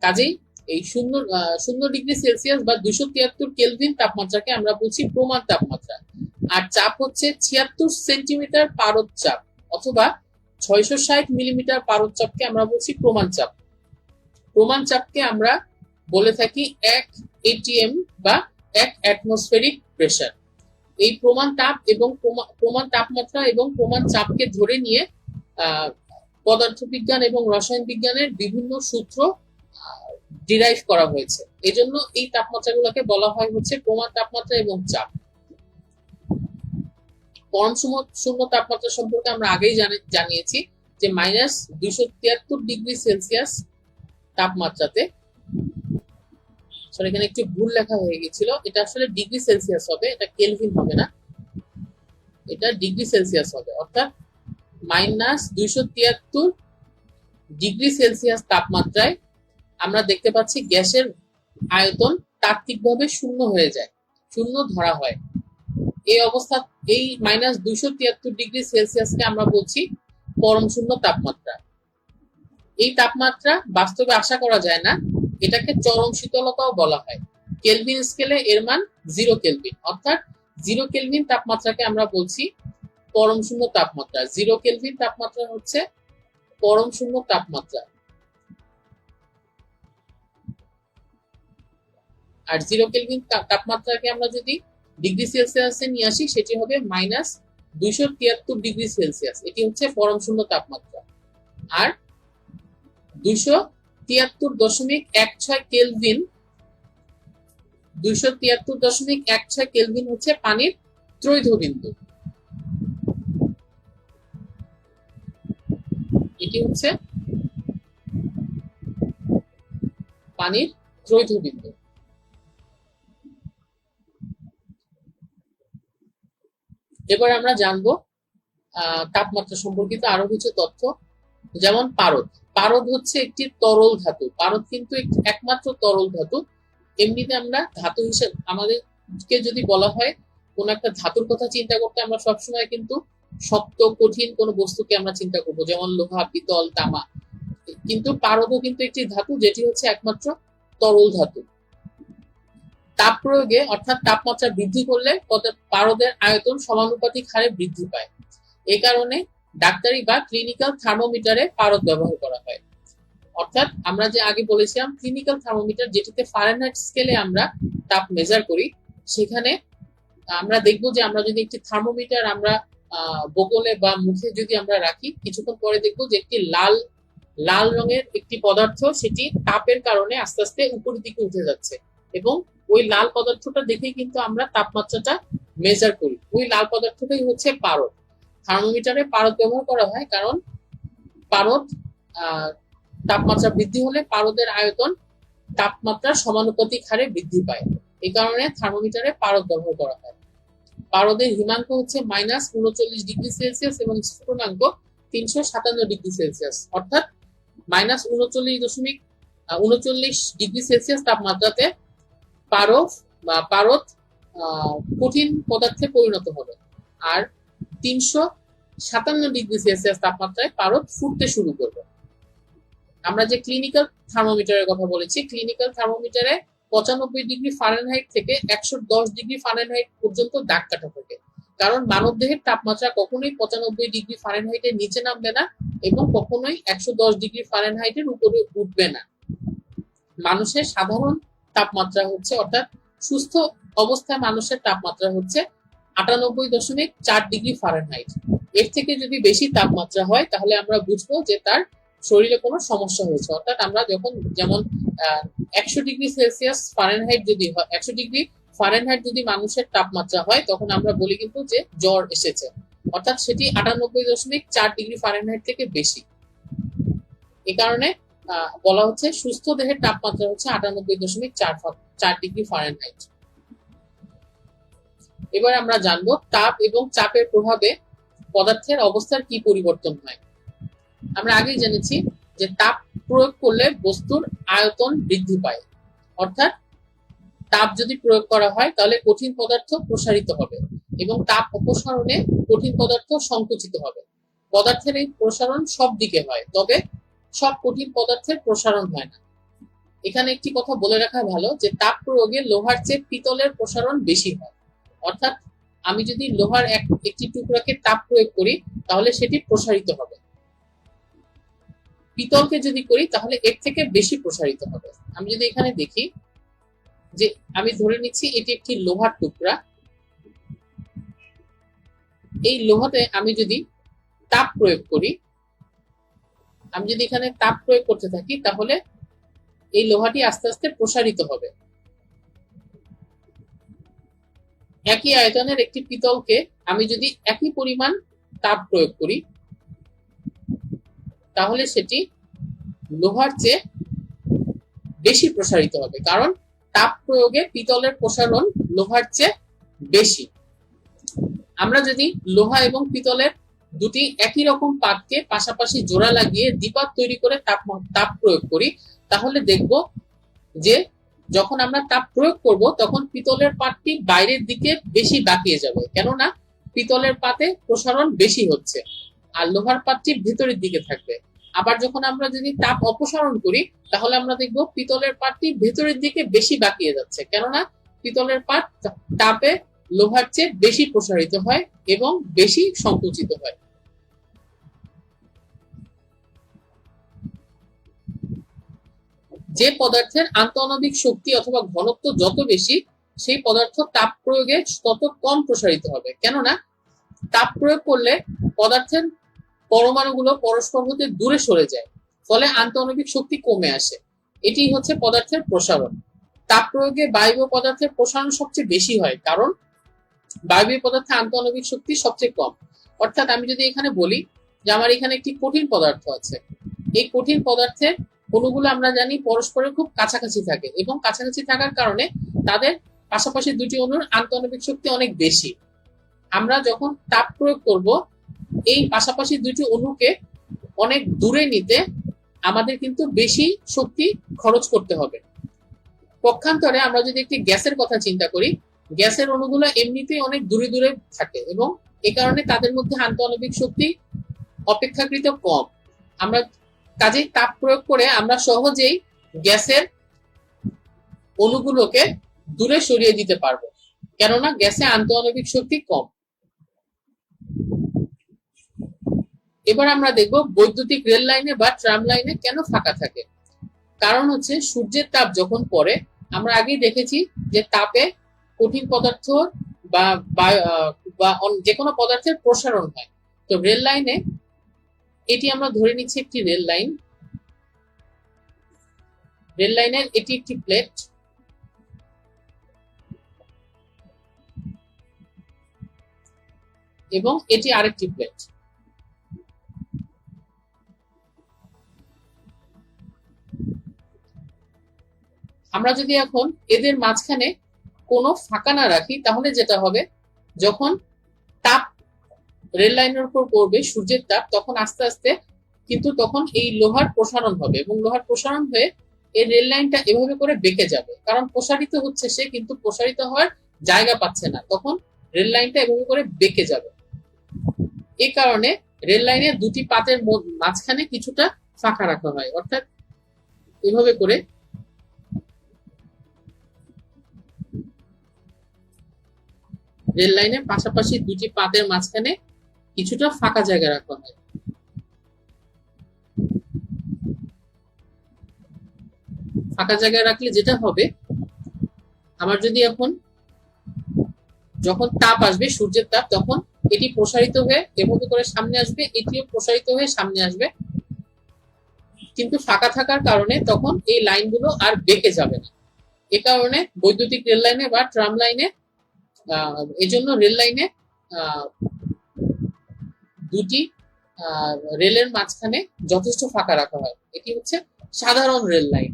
কাজেই এই 0 ডিগ্রি সেলসিয়াস বা 273 কেলভিন তাপমাত্রাকে আমরা বলছি প্রমাণ তাপমাত্রা। আর চাপ হচ্ছে 76 সেন্টিমিটার পারদ চাপ অথবা 660 মিলিমিটার পারদ চাপকে আমরা বলছি প্রমাণ চাপ। প্রমাণ চাপকে আমরা বলে থাকি 1 এটিএম বা 1 অ্যাটমসফেরিক প্রেসার। এই প্রমাণ তাপ এবং প্রমাণ তাপমাত্রা এবং প্রমাণ চাপকে ধরে নিয়ে পদার্থবিজ্ঞান এবং রসায়ন বিজ্ঞানের বিভিন্ন সূত্র ডিরাইভ করা হয়েছে। এজন্য এই তাপমাত্রাগুলোকে বলা হয় হচ্ছে প্রমাণ তাপমাত্রা এবং চাপ। পরম শূন্য তাপমাত্রা সম্পর্কে আমরা আগেই জানিয়েছি যে -273°C তাপমাত্রাতে, এখানে একটু ভুল লেখা হয়ে গেছিল, এটা আসলে ডিগ্রি সেলসিয়াস হবে, এটা কেলভিন হবে না, এটা ডিগ্রি সেলসিয়াস হবে। অর্থাৎ -273°C তাপমাত্রায় আমরা দেখতে পাচ্ছি গ্যাসের আয়তন তাত্ত্বিকভাবে শূন্য হয়ে যায়, শূন্য ধরা হয়। এই অবস্থা, এই -273°C আমরা বলছি পরম শূন্য তাপমাত্রা। এই তাপমাত্রা বাস্তবে আশা করা যায় না, এটাকে চরম শীতলতাও বলা হয়। কেলভিন স্কেলে এর মান 0 কেলভিন, অর্থাৎ 0 কেলভিন তাপমাত্রাকে আমরা বলছি পরম শূন্য তাপমাত্রা। 0 কেলভিন তাপমাত্রা হচ্ছে পরম শূন্য তাপমাত্রা। আর 0 কেলভিন তাপমাত্রাকে আমরা যদি ডিগ্রি সেলসিয়াসে নিয়ে আসি, সেটি হবে -273°C। এটি হচ্ছে পরম শূন্য তাপমাত্রা। আর 273.16 কেলভিন, 273.16 কেলভিন হচ্ছে পানির ত্রৈধ বিন্দু। এটি হচ্ছে পানির ত্রৈধ বিন্দু। এবার আমরা জানবো তাপমাত্রা সম্পর্কিত আরো কিছু তথ্য, যেমন পারদ। পারদ হচ্ছে একটি তরল ধাতু। পারদ কিন্তু একমাত্র তরল ধাতু। এমনিতে আমরা ধাতু হিসেবে, আমাদেরকে যদি বলা হয় কোন একটা ধাতুর কথা চিন্তা করতে, আমরা সবসময় কিন্তু শক্ত কঠিন কোন বস্তুকে আমরা চিন্তা করব, যেমন লোহা, পিতল, তামা। কিন্তু পারদও কিন্তু একটি ধাতু, যেটি হচ্ছে একমাত্র তরল ধাতু। তাপ প্রয়োগে অর্থাৎ তাপমাত্রা বৃদ্ধি করলে পারদের আয়তন সমানুপাতিক হারে বৃদ্ধি পায়। এই কারণে ডাক্তারি বা ক্লিনিক্যাল থার্মোমিটারে পারদ ব্যবহার করা হয়। অর্থাৎ আমরা যে আগে বলেছিলাম ক্লিনিক্যাল থার্মোমিটার, যেটিতে ফারেনহাইট স্কেলে আমরা তাপ মেজার করি, সেখানে আমরা দেখব যে আমরা যদি একটি থার্মোমিটার আমরা বগলে বা মুখে যদি আমরা রাখি, কিছুক্ষণ পরে দেখব যে একটি লাল লাল রঙের একটি পদার্থ, সেটি তাপের কারণে আস্তে আস্তে উপরের দিকে উঠে যাচ্ছে, এবং ওই লাল পদার্থটা দেখেই কিন্তু আমরা তাপমাত্রাটা মেজার করি। ওই লাল পদার্থটাই হচ্ছে পারদ। থার্মোমিটারে পারদ ব্যবহার করা হয় কারণ পারদ তাপমাত্রা বৃদ্ধি হলে পারদের আয়তন তাপমাত্রার সমানুপাতিক হারে বৃদ্ধি পায়। এই কারণে থার্মোমিটারে পারদ ব্যবহার করা হয়। পারদের হিমাঙ্ক হচ্ছে -39°C এবং স্ফুটনাঙ্ক 357°C, অর্থাৎ -39.39°C তাপমাত্রাতে পারদ কঠিন পদার্থে পরিণত হবে, আর 357°C তাপমাত্রায় পারদ ফুটতে শুরু করবে। আমরা যে ক্লিনিক্যাল থার্মোমিটারের কথা বলেছি, ক্লিনিক্যাল থার্মোমিটারে 95°F থেকে 110°F পর্যন্ত দাগ কাটা থাকে, কারণ মানব দেহের তাপমাত্রা কখনোই 95°F এর নিচে নামবে না এবং কখনোই 110°F এর উপরে উঠবে না। মানুষের সাধারণ তাপমাত্রা হচ্ছে, অর্থাৎ সুস্থ অবস্থায় মানুষের তাপমাত্রা হচ্ছে 98.4°F। এর থেকে যদি বেশি তাপমাত্রা হয়, তাহলে আমরা বুঝবো যে তার শরীরে কোনো সমস্যা হয়েছে। অর্থাৎ আমরা যেমন 100°C যদি হয়, 100°F যদি মানুষের তাপমাত্রা হয়, তখন আমরা বলি কিন্তু যে জ্বর এসেছে, অর্থাৎ সেটি 98.4°F থেকে বেশি। এই কারণে বলা হচ্ছে সুস্থ দেহের তাপমাত্রা হচ্ছে 98.4°F। এবার আমরা জানবো তাপ এবং চাপের প্রভাবে পদার্থের অবস্থার কি পরিবর্তন হয়। আমরা আগেই জেনেছি যে তাপ প্রয়োগ করলে বস্তুর আয়তন বৃদ্ধি পায়, অর্থাৎ তাপ যদি প্রয়োগ করা হয় তাহলে কঠিন পদার্থ প্রসারিত হবে এবং তাপ অপসারণে কঠিন পদার্থ সংকুচিত হবে। পদার্থের এই প্রসারণ সব দিকে হয়, তবে সব কঠিন পদার্থের প্রসারণ হয় না। এখানে একটি কথা বলে রাখা ভালো যে তাপ প্রয়োগে লোহার চেয়ে পিতলের প্রসারণ বেশি হয়। অর্থাৎ আমি যদি লোহার একটি টুকরাকে তাপ প্রয়োগ করি, তাহলে সেটি প্রসারিত হবে। পিতলকে যদি করি, তাহলে এর থেকে বেশি প্রসারিত হবে। আমি যদি এখানে দেখি যে আমি ধরে নিচ্ছি এটি একটি লোহার টুকরা, এই লোহাতে আমি যদি তাপ প্রয়োগ করি, আমি যদি এখানে তাপ প্রয়োগ করতে থাকি, তাহলে এই লোহাটি আস্তে আস্তে প্রসারিত হবে। একই আয়তনের একটি পিতলকে আমি যদি একই পরিমাণ তাপ প্রয়োগ করি তাহলে সেটি লোহার চেয়ে বেশি প্রসারিত হবে, কারণ তাপ প্রয়োগে পিতলের প্রসারণ লোহার চেয়ে বেশি। আমরা যদি লোহা এবং পিতলের দুটি একই রকম পাতকে পাশাপাশি জোড়া লাগিয়ে দ্বিপাত তৈরি করে তাপ প্রয়োগ করি তাহলে দেখব যে যখন আমরা তাপ প্রয়োগ করব তখন পিতলের পাতটি বাইরের দিকে বেশি বাঁকিয়ে যাবে, কেননা পিতলের পাতে প্রসারণ বেশি হচ্ছে, আর লোহার পাতটি ভেতরের দিকে থাকবে। আবার যখন আমরা যদি তাপ অপসারণ করি তাহলে আমরা দেখব পিতলের পাতটি ভেতরের দিকে বেশি বাঁকিয়ে যাচ্ছে, কেননা পিতলের পাত তাপে লোহার চেয়ে বেশি প্রসারিত হয় এবং বেশি সংকুচিত হয়। যে পদার্থের আন্তঃআণবিক শক্তি অথবা ঘনত্ব যত বেশি সেই পদার্থ তাপ প্রয়োগে তত কম প্রসারিত হবে, কেননা তাপ প্রয়োগ করলে পদার্থের পরমাণুগুলো পরস্পর হতে দূরে সরে যায়, ফলে আন্তঃআণবিক শক্তি কমে আসে। এটি হচ্ছে পদার্থের প্রসারণ। তাপ প্রয়োগে বায়বীয় পদার্থের প্রসারণ সবচেয়ে বেশি হয়, কারণ বায়বীয় পদার্থে আন্তঃআণবিক শক্তি সবচেয়ে কম। অর্থাৎ আমি যদি এখানে বলি যে আমার এখানে একটি কঠিন পদার্থ আছে, এই কঠিন পদার্থের অণুগুলো আমরা জানি পরস্পরের খুব কাছাকাছি থাকে এবং কাছাকাছি থাকার কারণে তাদের পাশাপাশি দুটি অণুর আন্তঃআণবিক শক্তি অনেক বেশি। আমরা যখন তাপ প্রয়োগ করব এই পাশাপাশি দুটি অণুকে অনেক দূরে নিতে আমাদের কিন্তু বেশি শক্তি খরচ করতে হবে। পক্ষান্তরে আমরা যদি একটি গ্যাসের কথা চিন্তা করি, গ্যাসের অণুগুলো এমনিতেই অনেক দূরে দূরে থাকে এবং এ কারণে তাদের মধ্যে আন্তঃআণবিক শক্তি অপেক্ষাকৃত কম। আমরা কাজেই তাপ প্রয়োগ করে আমরা সহজেই গ্যাসের অণুগুলোকে দূরে সরিয়ে দিতে পারবো, কেননা গ্যাসে আন্তঃআণবিক শক্তি কম। এবার আমরা দেখব বৈদ্যুতিক রেল লাইনে বা ট্রাম লাইনে কেন ফাঁকা থাকে। কারণ হচ্ছে সূর্যের তাপ যখন পড়ে, আমরা আগেই দেখেছি যে তাপে কঠিন পদার্থ বা যে কোনো পদার্থের প্রসারণ হয়। তো রেল লাইনে, এটি আমরা ধরে নিচ্ছি একটি রেল লাইন, রেল লাইনের এটি একটি প্লেট এবং এটি আরেকটি প্লেট। আমরা যদি এখন এদের মাঝখানে কোনো ফাঁকা না রাখি তাহলে যেটা হবে, যখন তাপ রেল লাইনের উপর পড়বে সূর্যের তাপ, তখন আস্তে আস্তে কিন্তু তখন এই লোহার প্রসারণ হবে এবং লোহার প্রসারণ হয়ে এই রেল লাইনটা এভাবে করে বেঁকে যাবে, কারণ প্রসারিত হচ্ছে সে, কিন্তু প্রসারিত হওয়ার জায়গা পাচ্ছে না, তখন রেল লাইনটা এভাবে করে বেঁকে যাবে। এই কারণে রেল লাইনের দুটি পাতের মাঝখানে কিছুটা ফাঁকা রাখা হয়, অর্থাৎ এভাবে করে রেল লাইনের পাশাপাশি দুটি পাতের মাঝখানে কিছুটা ফাঁকা জায়গা রাখা হয়। ফাঁকা জায়গায় রাখলে যেটা হবে, আমার যদি এখন যখন তাপ আসবে সূর্যের তাপ, তখন এটি প্রসারিত হয়ে এভাবে করে সামনে আসবে, এটিও প্রসারিত হয়ে সামনে আসবে, কিন্তু ফাঁকা থাকার কারণে তখন এই লাইনগুলো আর বেঁকে যাবে না। এ কারণে বৈদ্যুতিক রেল লাইনে বা ট্রাম লাইনে, এজন্য রেল লাইনে দুটি রেলের মাঝখানে যথেষ্ট ফাঁকা রাখা হয়। এটি হচ্ছে সাধারণ রেল লাইন।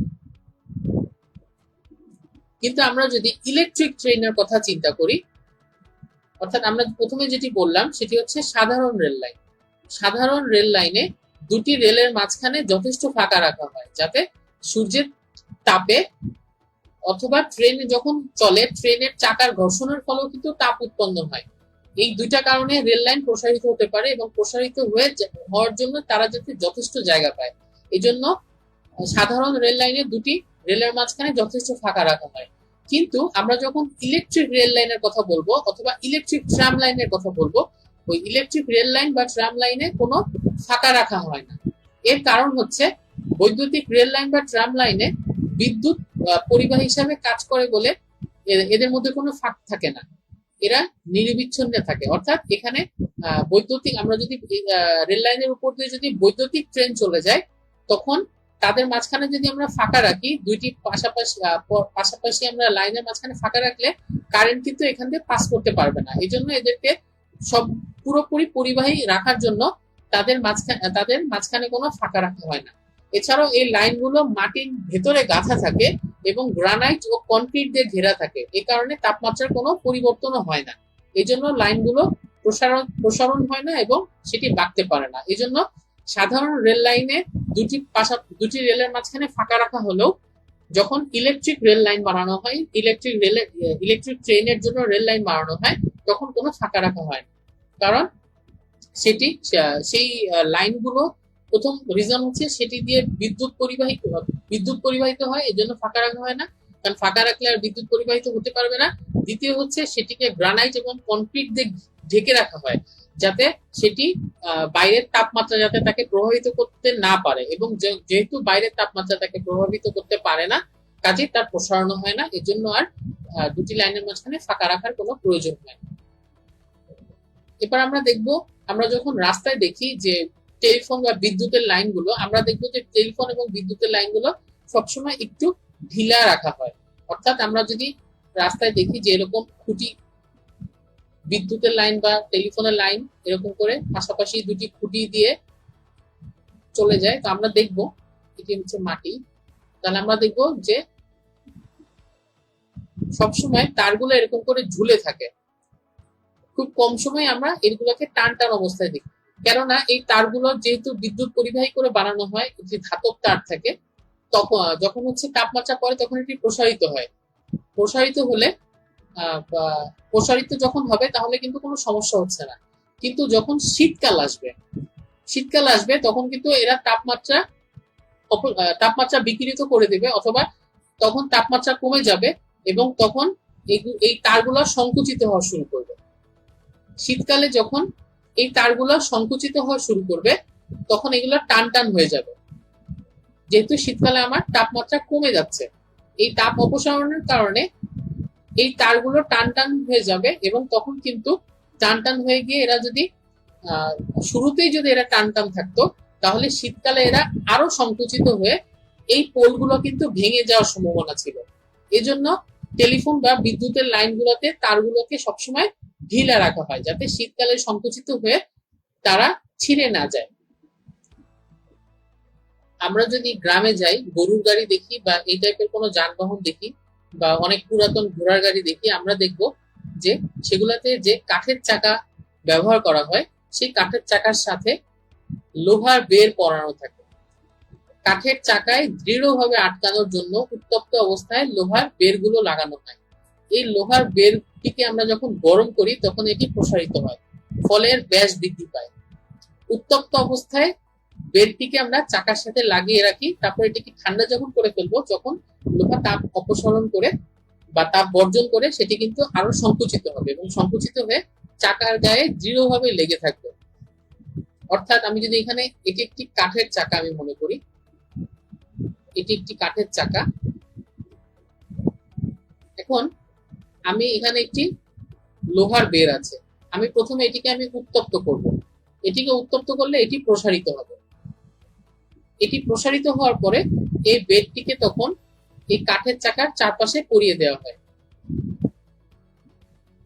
কিন্তু আমরা যদি ইলেকট্রিক ট্রেনের কথা চিন্তা করি, অর্থাৎ আমরা প্রথমে যেটি বললাম সেটি হচ্ছে সাধারণ রেল লাইন। সাধারণ রেল লাইনে দুটি রেলের মাঝখানে যথেষ্ট ফাঁকা রাখা হয়, যাতে সূর্যের তাপে অথবা ট্রেন যখন চলে ট্রেনের চাকার ঘর্ষণের ফলেও কিন্তু তাপ উৎপন্ন হয়। এই দুইটা কারণে রেল লাইন প্রসারিত হতে পারে এবং প্রসারিত হওয়ার জন্য তারা যাতে যথেষ্ট জায়গা পায়, এই জন্য সাধারণ রেল লাইনে দুটি রেলের মাঝখানে যথেষ্ট ফাঁকা রাখা হয়। কিন্তু আমরা যখন ইলেকট্রিক রেল লাইনের কথা বলবো অথবা ইলেকট্রিক ট্রাম লাইনের কথা বলবো, ওই ইলেকট্রিক রেল লাইন বা ট্রাম লাইনে কোনো ফাঁকা রাখা হয় না। এর কারণ হচ্ছে বৈদ্যুতিক রেল লাইন বা ট্রাম লাইনে বিদ্যুৎ পরিবাহী হিসাবে কাজ করে বলে এদের মধ্যে কোনো ফাঁক থাকে না, এরা নিরবিচ্ছিন্ন থাকে। অর্থাৎ এখানে বৈদ্যুতিক, আমরা যদি রেল লাইনের উপর দিয়ে যদি বৈদ্যুতিক ট্রেন চলে যায় তখন তাদের মাঝখানে যদি আমরা ফাঁকা রাখি, দুইটি পাশাপাশি আমরা লাইনের মাঝখানে ফাঁকা রাখলে কারেন্ট কিন্তু এখান দিয়ে পাস করতে পারবে না। এই জন্য এদেরকে সব পুরোপুরি পরিবাহী রাখার জন্য তাদের মাঝখানে কোনো ফাঁকা রাখা হয় না। এছাড়াও এই লাইনগুলো মাটির ভেতরে গাঁথা থাকে এবং গ্রানাইট ও কনক্রিট দিয়ে ঘেরা থাকে। এই কারণে তাপমাত্রার কোনো পরিবর্তনও হয় না। এই জন্য লাইনগুলো প্রসারণ হয় না এবং সেটি বাঁকতে পারে না। এই জন্য সাধারণ রেল লাইনে দুটি রেলের মাঝখানে ফাঁকা রাখা হলেও যখন ইলেকট্রিক রেল লাইন বানানো হয়, ইলেকট্রিক ট্রেনের জন্য রেল লাইন বানানো হয়, তখন কোনো ফাঁকা রাখা হয় না। কারণ সেই লাইনগুলো, প্রথম রিজন হচ্ছে সেটি দিয়ে বিদ্যুৎ পরিবাহিত হয়, এই জন্য ফাঁকা রাখা হয় না, কারণ ফাঁকা রাখলে আর বিদ্যুৎ পরিবাহিত হতে পারবে না। দ্বিতীয় হচ্ছে সেটিকে গ্রানাইট এবং কনক্রিট দিয়ে ঢেকে রাখা হয়, যাতে সেটি বাইরের তাপমাত্রা যাতে তাকে প্রভাবিত করতে না পারে, এবং যেহেতু বাইরের তাপমাত্রা তাকে প্রভাবিত করতে পারে না, কাজেই তার প্রসারণ হয় না। এজন্য আর দুটি লাইনের মাঝখানে ফাঁকা রাখার কোনো প্রয়োজন হয় না। এবার আমরা যখন রাস্তায় দেখি যে টেলিফোন বা বিদ্যুতের লাইনগুলো, আমরা দেখবো যে টেলিফোন এবং বিদ্যুতের লাইনগুলো সবসময় একটু ঢিলা রাখা হয়। অর্থাৎ আমরা যদি রাস্তায় দেখি যে এরকম খুঁটি, বিদ্যুতের লাইন বা টেলিফোনের লাইন এরকম করে পাশাপাশি দুটি খুঁটি দিয়ে চলে যায়, তো আমরা দেখবো এটি হচ্ছে মাটি, তাহলে আমরা দেখবো যে সবসময় তারগুলো এরকম করে ঝুলে থাকে। খুব কম সময় আমরা এগুলোকে টান টান অবস্থায় দেখি, কেননা এই তারগুলো যেহেতু বিদ্যুৎ পরিবাহী করে বানানো হয়, যে ধাতব তার থাকে, তখন যখন হচ্ছে তাপমাত্রা পড়ে তখন এটি প্রসারিত হয়। প্রসারিত যখন হবে তাহলে কিন্তু কোনো সমস্যা হচ্ছে না। কিন্তু যখন শীতকাল আসবে তখন কিন্তু এরা তাপমাত্রা বিকিরিত করে দেবে, অথবা তখন তাপমাত্রা কমে যাবে এবং তখন এই তারগুলো সংকুচিত হওয়া শুরু করবে। শীতকালে যখন এই তারগুলো সংকুচিত হওয়া শুরু করবে তখন এগুলো টান টান হয়ে যাবে, যেহেতু শীতকালে আমার তাপমাত্রা কমে যাচ্ছে। এই তাপ অপসারণের কারণে এই তারগুলো টান টান হয়ে যাবে, এবং তখন কিন্তু টান টান হয়ে গিয়ে এরা যদি শুরুতেই যদি এরা টান টান থাকতো, তাহলে শীতকালে এরা আরো সংকুচিত হয়ে এই পোলগুলো কিন্তু ভেঙে যাওয়ার সম্ভাবনা ছিল। এজন্য টেলিফোন বা বিদ্যুতের লাইনগুলোতে তারগুলোকে সবসময় ঢিলা রাখা হয়, যাতে শীতকালে সংকুচিত হয়ে তারা ছিঁড়ে না যায়। আমরা যদি গ্রামে যাই, গরুর গাড়ি দেখি বা এই টাইপের কোনো যানবাহন দেখি বা অনেক পুরাতন ঘোড়ার গাড়ি দেখি, আমরা দেখব যে সেগুলাতে যে কাঠের চাকা ব্যবহার করা হয়, সেই কাঠের চাকার সাথে লোহার বের পরানো থাকে। কাঠের চাকায় দৃঢ়ভাবে আটকানোর জন্য উত্তপ্ত অবস্থায় লোহার বেরগুলো লাগানো হয়। এই লোহার বেরটিকে আমরা যখন গরম করি তখন এটি প্রসারিত হয়, ফলে এর ব্যাস বৃদ্ধি পায়। উত্তপ্ত অবস্থায় বেরটিকে আমরা চাকার সাথে লাগিয়ে রাখি, তারপর এটিকে ঠান্ডা যখন করে ফেলবো, যখন লোহা তাপ অপসারণ করে বা তাপ বর্জন করে সেটি কিন্তু আরো সংকুচিত হবে এবং সংকুচিত হয়ে চাকার গায়ে দৃঢ়ভাবে লেগে থাকবে। অর্থাৎ আমি যদি এখানে এটি একটি কাঠের চাকা আমি মনে করি, এটি একটি কাঠের চাকা। এখন আমি এখানে একটি লোহার বের আছে, আমি প্রথমে এটিকে উত্তপ্ত করব। এটিকে উত্তপ্ত করলে এটি প্রসারিত হবে। এটি প্রসারিত হওয়ার পরে এই বেরটিকে তখন এই কাঠের চাকার চারপাশে পরিয়ে দেওয়া হয়,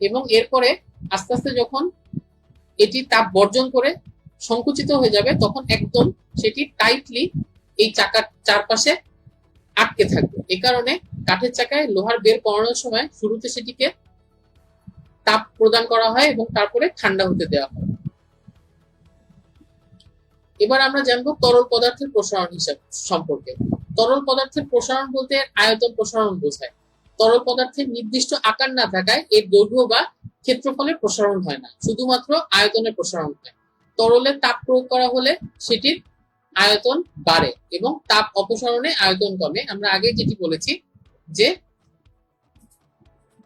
এবং এরপরে আস্তে আস্তে যখন এটি তাপ বর্জন করে সংকুচিত হয়ে যাবে, তখন একদম সেটি টাইটলি এই চাকার চারপাশে আটকে থাকবে। এ কারণে কাঠের চাকায় লোহার বের পরানোর সময় শুরুতে সেটিকে তাপ প্রদান করা হয় এবং তারপরে ঠান্ডা হতে দেওয়া হয়। এবার আমরা জানবো তরল পদার্থের প্রসারণ সম্পর্কে। তরল পদার্থের প্রসারণ বলতে আয়তন প্রসারণ বোঝায়। তরল পদার্থের নির্দিষ্ট আকার না থাকায় এর দৈর্ঘ্য বা ক্ষেত্রফলের প্রসারণ হয় না, শুধুমাত্র আয়তনের প্রসারণ হয়। তরলে তাপ প্রয়োগ করা হলে সেটির আয়তন বাড়ে এবং তাপ অপসারণে আয়তন কমে। আমরা আগে যেটি বলেছি যে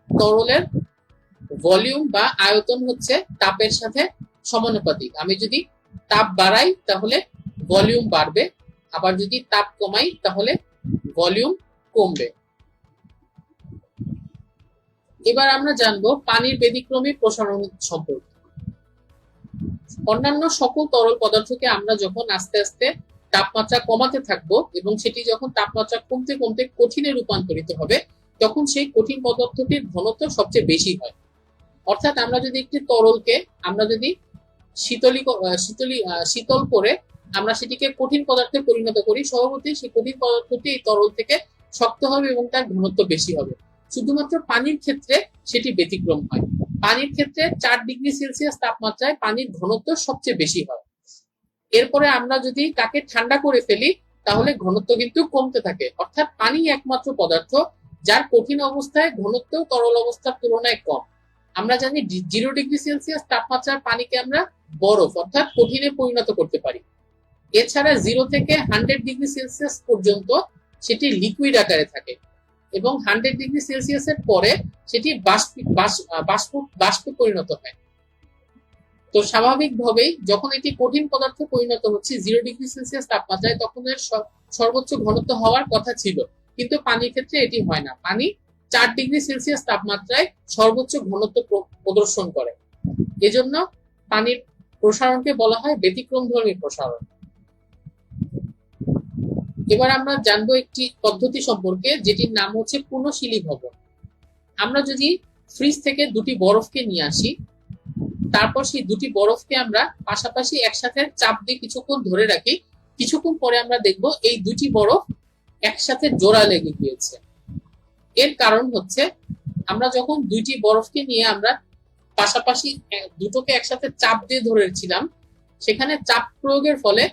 তরলের ভলিউম বা আয়তন হচ্ছে তাপের সাথে সমানুপাতিক। আমি যদি তাপ বাড়াই তাহলে ভলিউম বাড়বে, আবার যদি তাপ কমাই তাহলে ভলিউম কমবে। এবার আমরা জানবো পানির ব্যতিক্রমী প্রসারণ সম্পর্কে। অন্যান্য সকল তরল পদার্থকে আমরা যখন আস্তে আস্তে তাপমাত্রা কমাতে থাকবো এবং সেটি যখন তাপমাত্রা কমতে কমতে কঠিনে রূপান্তরিত হবে, তখন সেই কঠিন পদার্থটির ঘনত্ব সবচেয়ে বেশি হয়। অর্থাৎ আমরা যদি একটি তরলকে আমরা যদি শীতল করে আমরা সেটিকে কঠিন পদার্থে পরিণত করি, স্বভাবতই সেই কঠিন পদার্থটি এই তরল থেকে শক্ত হবে এবং তার ঘনত্ব বেশি হবে। শুধুমাত্র পানির ক্ষেত্রে সেটি ব্যতিক্রম হয়। পানির ক্ষেত্রে 4°C তাপমাত্রায় পানির ঘনত্ব সবচেয়ে বেশি হয়। এরপরে আমরা যদি তাকে ঠান্ডা করে ফেলি তাহলে ঘনত্ব কিন্তু কমতে থাকে। অর্থাৎ পানি একমাত্র পদার্থ যার কঠিন অবস্থায় ঘনত্ব তরল অবস্থার তুলনায় কম। আমরা জানি 0°C তাপমাত্রার পানিকে আমরা বরফ অর্থাৎ কঠিনে পরিণত করতে পারি। এছাড়া 0 থেকে 100°C পর্যন্ত সেটি লিকুইড আকারে থাকে এবং 100°C এর পরে সেটি বাষ্পে পরিণত হয়। তো স্বাভাবিকভাবেই যখন এটি কঠিন পদার্থে পরিণত হচ্ছে 0°C তাপমাত্রায়, তখন এর সর্বোচ্চ ঘনত্ব হওয়ার কথা ছিল, কিন্তু পানির ক্ষেত্রে এটি হয় না। পানি 4°C তাপমাত্রায় সর্বোচ্চ ঘনত্ব প্রদর্শন করে। এজন্য পানির প্রসারণকে বলা হয় ব্যতিক্রমধর্মী প্রসারণ। এবার আমরা জানবো একটি পদ্ধতি সম্পর্কে, যেটির নাম হচ্ছে পুনঃশীলীভবন। আমরা যদি ফ্রিজ থেকে দুটি বরফকে নিয়ে আসি, তারপর সেই দুটি বরফকে আমরা পাশাপাশি একসাথে চাপ দিয়ে কিছুক্ষণ ধরে রাখি, কিছুক্ষণ পরে আমরা দেখব এই দুটি বরফ একসাথে জোড়া লেগে গিয়েছে। এর কারণ হচ্ছে আমরা যখন দুইটি বরফকে নিয়ে আমরা পাশাপাশি দুটোকে একসাথে চাপ দিয়ে ধরেছিলাম, সেখানে চাপ প্রয়োগের ফলে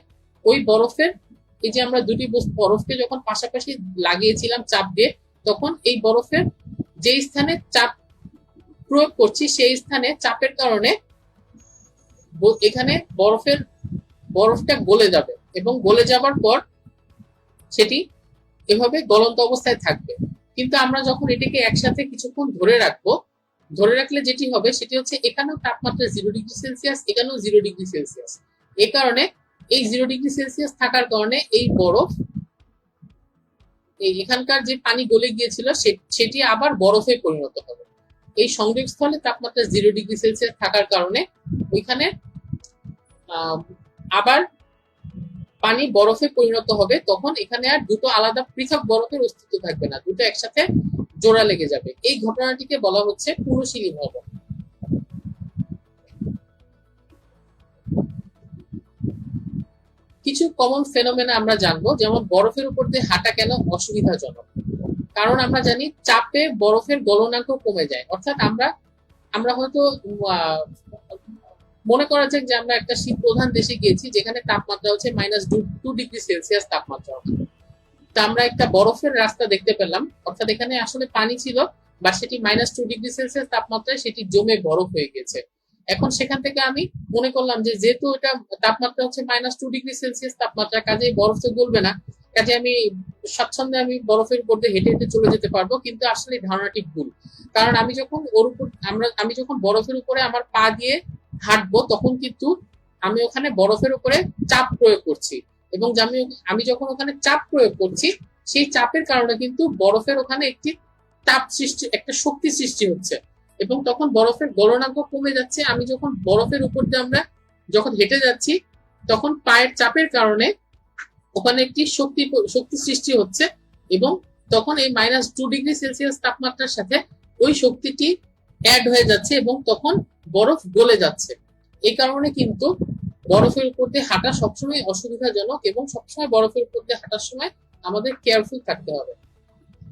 ওই বরফের এই যে আমরা দুটি বরফকে যখন পাশাপাশি লাগিয়েছিলাম চাপ দিয়ে, তখন এই বরফের যে স্থানে চাপ প্রয়োগ করছি সেই স্থানে চাপের কারণে এখানে বরফটা গলে যাবে এবং গলে যাবার পর সেটি এভাবে গলন্ত অবস্থায় থাকবে। কিন্তু আমরা যখন এটিকে একসাথে কিছুক্ষণ ধরে রাখলে যেটি হবে সেটি হচ্ছে এখানেও তাপমাত্রা 0°C, এখানেও 0°C। এই কারণে এই 0°C থাকার কারণে এই বরফ এখানকার যে পানি গলে গিয়েছিল সেটি আবার বরফে পরিণত হবে। এই সংযোগস্থলে তাপমাত্রা 0°C থাকার কারণে ওইখানে আবার পানি বরফে পরিণত হবে। তখন এখানে আর দুটো আলাদা পৃথক বরফের অস্তিত্ব থাকবে না, দুটো একসাথে জোড়া লেগে যাবে। এই ঘটনাটিকে বলা হচ্ছে পুনঃশীলীভবন। কিছু কমন ফেনোমেনা আমরা জানবো, যেমন বরফের উপর দিয়ে হাঁটা কেন অসুবিধাজনক। কারণ আমরা জানি চাপে বরফের গলনাঙ্ক কমে যায়। অর্থাৎ আমরা হয়তো মনে করা যাক যে আমরা একটা শীত প্রধান দেশে গিয়েছি যেখানে তাপমাত্রা হচ্ছে -2°C তাপমাত্রা। তা আমরা একটা বরফের রাস্তা দেখতে পেলাম, অর্থাৎ এখানে আসলে পানি ছিল বা সেটি -2°C তাপমাত্রায় সেটি জমে বরফ হয়ে গেছে। এখন সেখান থেকে আমি মনে করলাম যে যেহেতু এটা তাপমাত্রা হচ্ছে -2°C তাপমাত্রা, কাজে বরফ তো গলবে না, কাজে আমি স্বাচ্ছন্দ্যে আমি বরফের উপর দিয়ে হেঁটে হেঁটে চলে যেতে পারবো। কিন্তু আসলে ধারণাটি ভুল। কারণ আমি যখন বরফের উপরে আমার পা দিয়ে হাঁটবো তখন কিন্তু আমি ওখানে বরফের উপরে চাপ প্রয়োগ করছি, এবং আমি যখন ওখানে চাপ প্রয়োগ করছি সেই চাপের কারণে কিন্তু বরফের ওখানে একটা শক্তি সৃষ্টি হচ্ছে এবং তখন বরফের গলনাঙ্ক কমে যাচ্ছে। আমি যখন বরফের উপর দিয়ে আমরা যখন হেঁটে যাচ্ছি তখন পায়ের চাপের কারণে ওখানে একটি শক্তি সৃষ্টি হচ্ছে এবং তখন এই -2°C তাপমাত্রার সাথে ওই শক্তিটি অ্যাড হয়ে যাচ্ছে এবং তখন বরফ গলে যাচ্ছে। এই কারণে কিন্তু বরফের উপর দিয়ে হাঁটা সবসময় অসুবিধাজনক এবং সবসময় বরফের উপর দিয়ে হাঁটার সময় আমাদের কেয়ারফুল থাকতে হবে।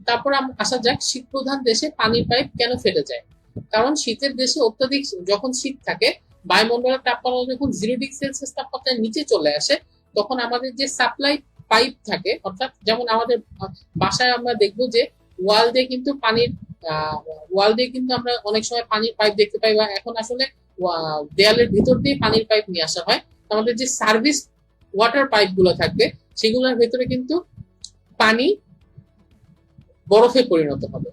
তারপর আসা যাক শীত প্রধান দেশে পানির পাইপ কেন ফেটে যায়। কারণ শীতের দেশে অত্যাধিক যখন শীত থাকে, বায়ুমণ্ডলের তাপমাত্রা যখন 0°C তাপমাত্রার নিচে চলে আসে, তখন আমাদের যে সাপ্লাই পাইপ থাকে, অর্থাৎ যেমন আমাদের বাসায় আমরা দেখবো যে ওয়াল দিয়ে কিন্তু আমরা অনেক সময় পানির পাইপ দেখতে পাই, বা এখন আসলে দেয়ালের ভিতর দিয়ে পানির পাইপ নিয়ে আসা হয়। আমাদের যে সার্ভিস ওয়াটার পাইপ গুলো থাকবে সেগুলোর ভেতরে কিন্তু পানি বরফে পরিণত হবে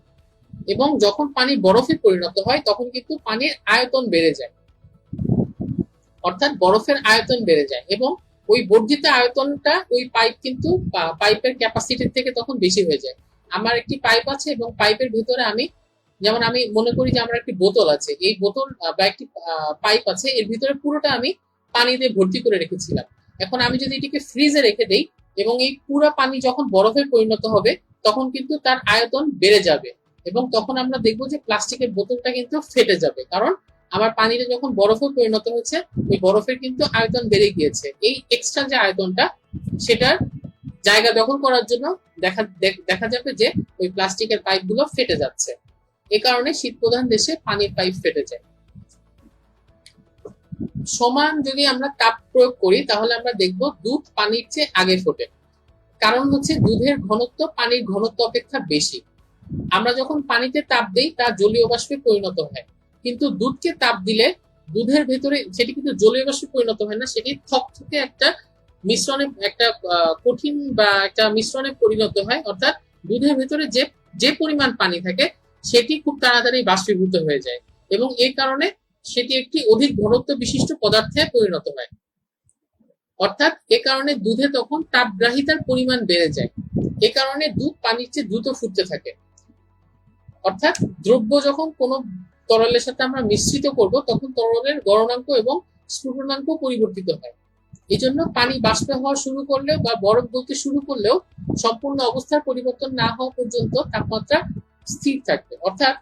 এবং যখন পানি বরফে পরিণত হয় তখন কিন্তু পানির আয়তন বেড়ে যায়, অর্থাৎ বরফের আয়তন বেড়ে যায় এবং ওই বর্ধিত আয়তনটা ওই পাইপের ক্যাপাসিটির থেকে তখন বেশি হয়ে যায়। আমার একটি পাইপ আছে এবং পাইপের ভিতরে আমি মনে করি যে আমার একটি বোতল আছে, এই বোতল বা একটি পাইপ আছে, এর ভিতরে পুরোটা আমি পানি দিয়ে ভর্তি করে রেখেছিলাম। এখন আমি যদি এটিকে ফ্রিজে রেখে দেই এবং এই পুরো পানি যখন বরফে পরিণত হবে তখন কিন্তু তার আয়তন বেড়ে যাবে এবং তখন আমরা দেখবো যে প্লাস্টিকের বোতলটা কিন্তু ফেটে যাবে, কারণ আমার পানিটা যখন বরফে পরিণত হচ্ছে ওই বরফের কিন্তু আয়তন বেড়ে গিয়েছে। এই এক্সট্রা যে আয়তনটা সেটার জায়গা দখল করার জন্য দেখা যাবে যে ওই প্লাস্টিকের পাইপগুলো ফেটে যাচ্ছে। এ কারণে শীত প্রধান দেশে পানির পাইপ ফেটে যায়। সমান যদি আমরা তাপ প্রয়োগ করি তাহলে আমরা দেখব দুধ পানির চেয়ে আগে ফোটে। কারণ হচ্ছে দুধের ঘনত্ব পানির ঘনত্ব অপেক্ষা বেশি। আমরা যখন পানিতে তাপ দিই তা জলীয় বাষ্পে পরিণত হয়, কিন্তু দুধকে তাপ দিলে দুধের ভেতরে সেটি কিন্তু জলীয় বাষ্পে পরিণত হয় না, সেটি থকথকে একটা মিশ্রণে একটা কঠিন বা একটা মিশ্রণে পরিণত হয়। অর্থাৎ দুধের ভেতরে যে যে পরিমাণ পানি থাকে সেটি খুব তাড়াতাড়ি বাষ্পীভূত হয়ে যায় এবং এই কারণে সেটি একটি অধিক ঘনত্ব বিশিষ্ট পদার্থে পরিণত হয়। অর্থাৎ এ কারণে দুধে তখন তাপগ্রাহিতার পরিমাণ বেড়ে যায়। এ কারণে দুধ পানির চেয়ে দ্রুত ফুটতে থাকে। অর্থাৎ দ্রব্য যখন কোনো তরলের সাথে আমরা মিশ্রিত করব তখন তরলের গলনাঙ্ক এবং স্ফুটনাঙ্ক পরিবর্তিত হয়। এই জন্য পানি বাষ্প হওয়া শুরু করলেও বা বরফ গলতে শুরু করলেও সম্পূর্ণ অবস্থার পরিবর্তন না হওয়া পর্যন্ত তাপমাত্রা স্থির থাকবে। অর্থাৎ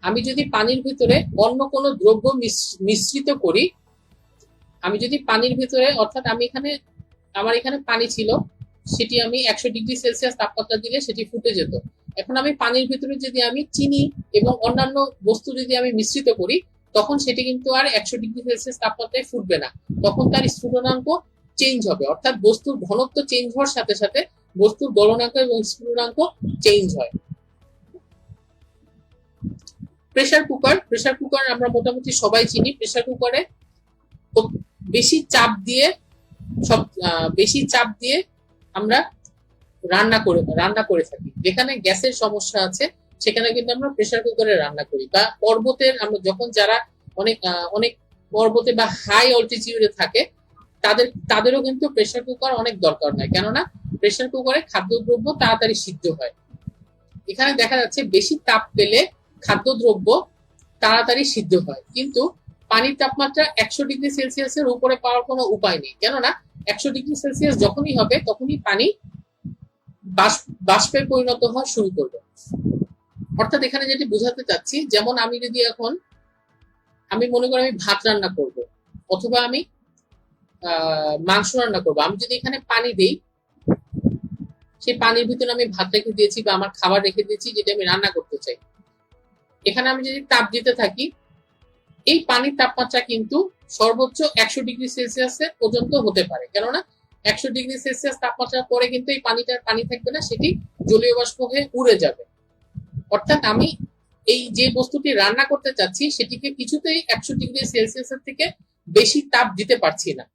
আমি যদি পানির ভিতরে অন্য কোনো দ্রব্য মিশ্রিত করি, আমি যদি পানির ভিতরে অর্থাৎ আমার এখানে পানি ছিল, সেটি আমি 100°C তাপমাত্রা দিলে সেটি ফুটে যেত। এখন আমি পানির ভিতরে যদি আমি চিনি এবং অন্যান্য বস্তু যদি আমি মিশ্রিত করি তখন সেটি কিন্তু আর 100°C তাপমাত্রায় ফুটবে না, তখন তার স্ফুটনাঙ্ক চেঞ্জ হবে। অর্থাৎ বস্তুর ঘনত্ব চেঞ্জ হওয়ার সাথে সাথে বস্তুর গলনাঙ্ক এবং স্ফুটনাঙ্ক চেঞ্জ হয়। প্রেসার কুকার আমরা মোটামুটি সবাই চিনি। প্রেসার কুকারে বেশি চাপ দিয়ে আমরা রান্না করে থাকি। যেখানে গ্যাসের সমস্যা আছে সেখানে কিন্তু আমরা প্রেসার কুকারে রান্না করি। বা পর্বতের আমরা যখন যারা অনেক অনেক পর্বতে বা হাই অল্টিটিউডে থাকে তাদেরও কিন্তু প্রেসার কুকার অনেক দরকার হয়, কেননা প্রেসার কুকারে খাদ্যদ্রব্য তাড়াতাড়ি সিদ্ধ হয়। এখানে দেখা যাচ্ছে বেশি তাপ পেলে খাদ্যদ্রব্য তাড়াতাড়ি সিদ্ধ হয়, কিন্তু পানির তাপমাত্রা 100°C এর উপরে পাওয়ার কোনো উপায় নেই, কেননা 100°C যখনই হবে তখনই পানি বাষ্পে পরিণত হওয়া শুরু করবে। অর্থাৎ এখানে যেটি বোঝাতে চাচ্ছি, যেমন আমি মনে করি আমি ভাত রান্না করব অথবা আমি মাংস রান্না করব, আমি যদি এখানে পানি দিই, সেই পানির ভিতরে আমি ভাত রেখে দিয়েছি বা আমার খাবার রেখে দিয়েছি যেটা আমি রান্না করতে চাই, এখানে আমি যদি তাপ দিতে থাকি এই পানির তাপমাত্রা কিন্তু সর্বোচ্চ 100°C পর্যন্ত হতে পারে, কেননা 100°C তাপমাত্রার পরে কিন্তু এই পানি থাকবে না, সেটি জলীয় বাষ্প হয়ে উড়ে যাবে। অর্থাৎ আমি এই যে বস্তুটি রান্না করতে চাচ্ছি সেটিকে কিছুতেই 100°C থেকে বেশি তাপ দিতে পারছি না,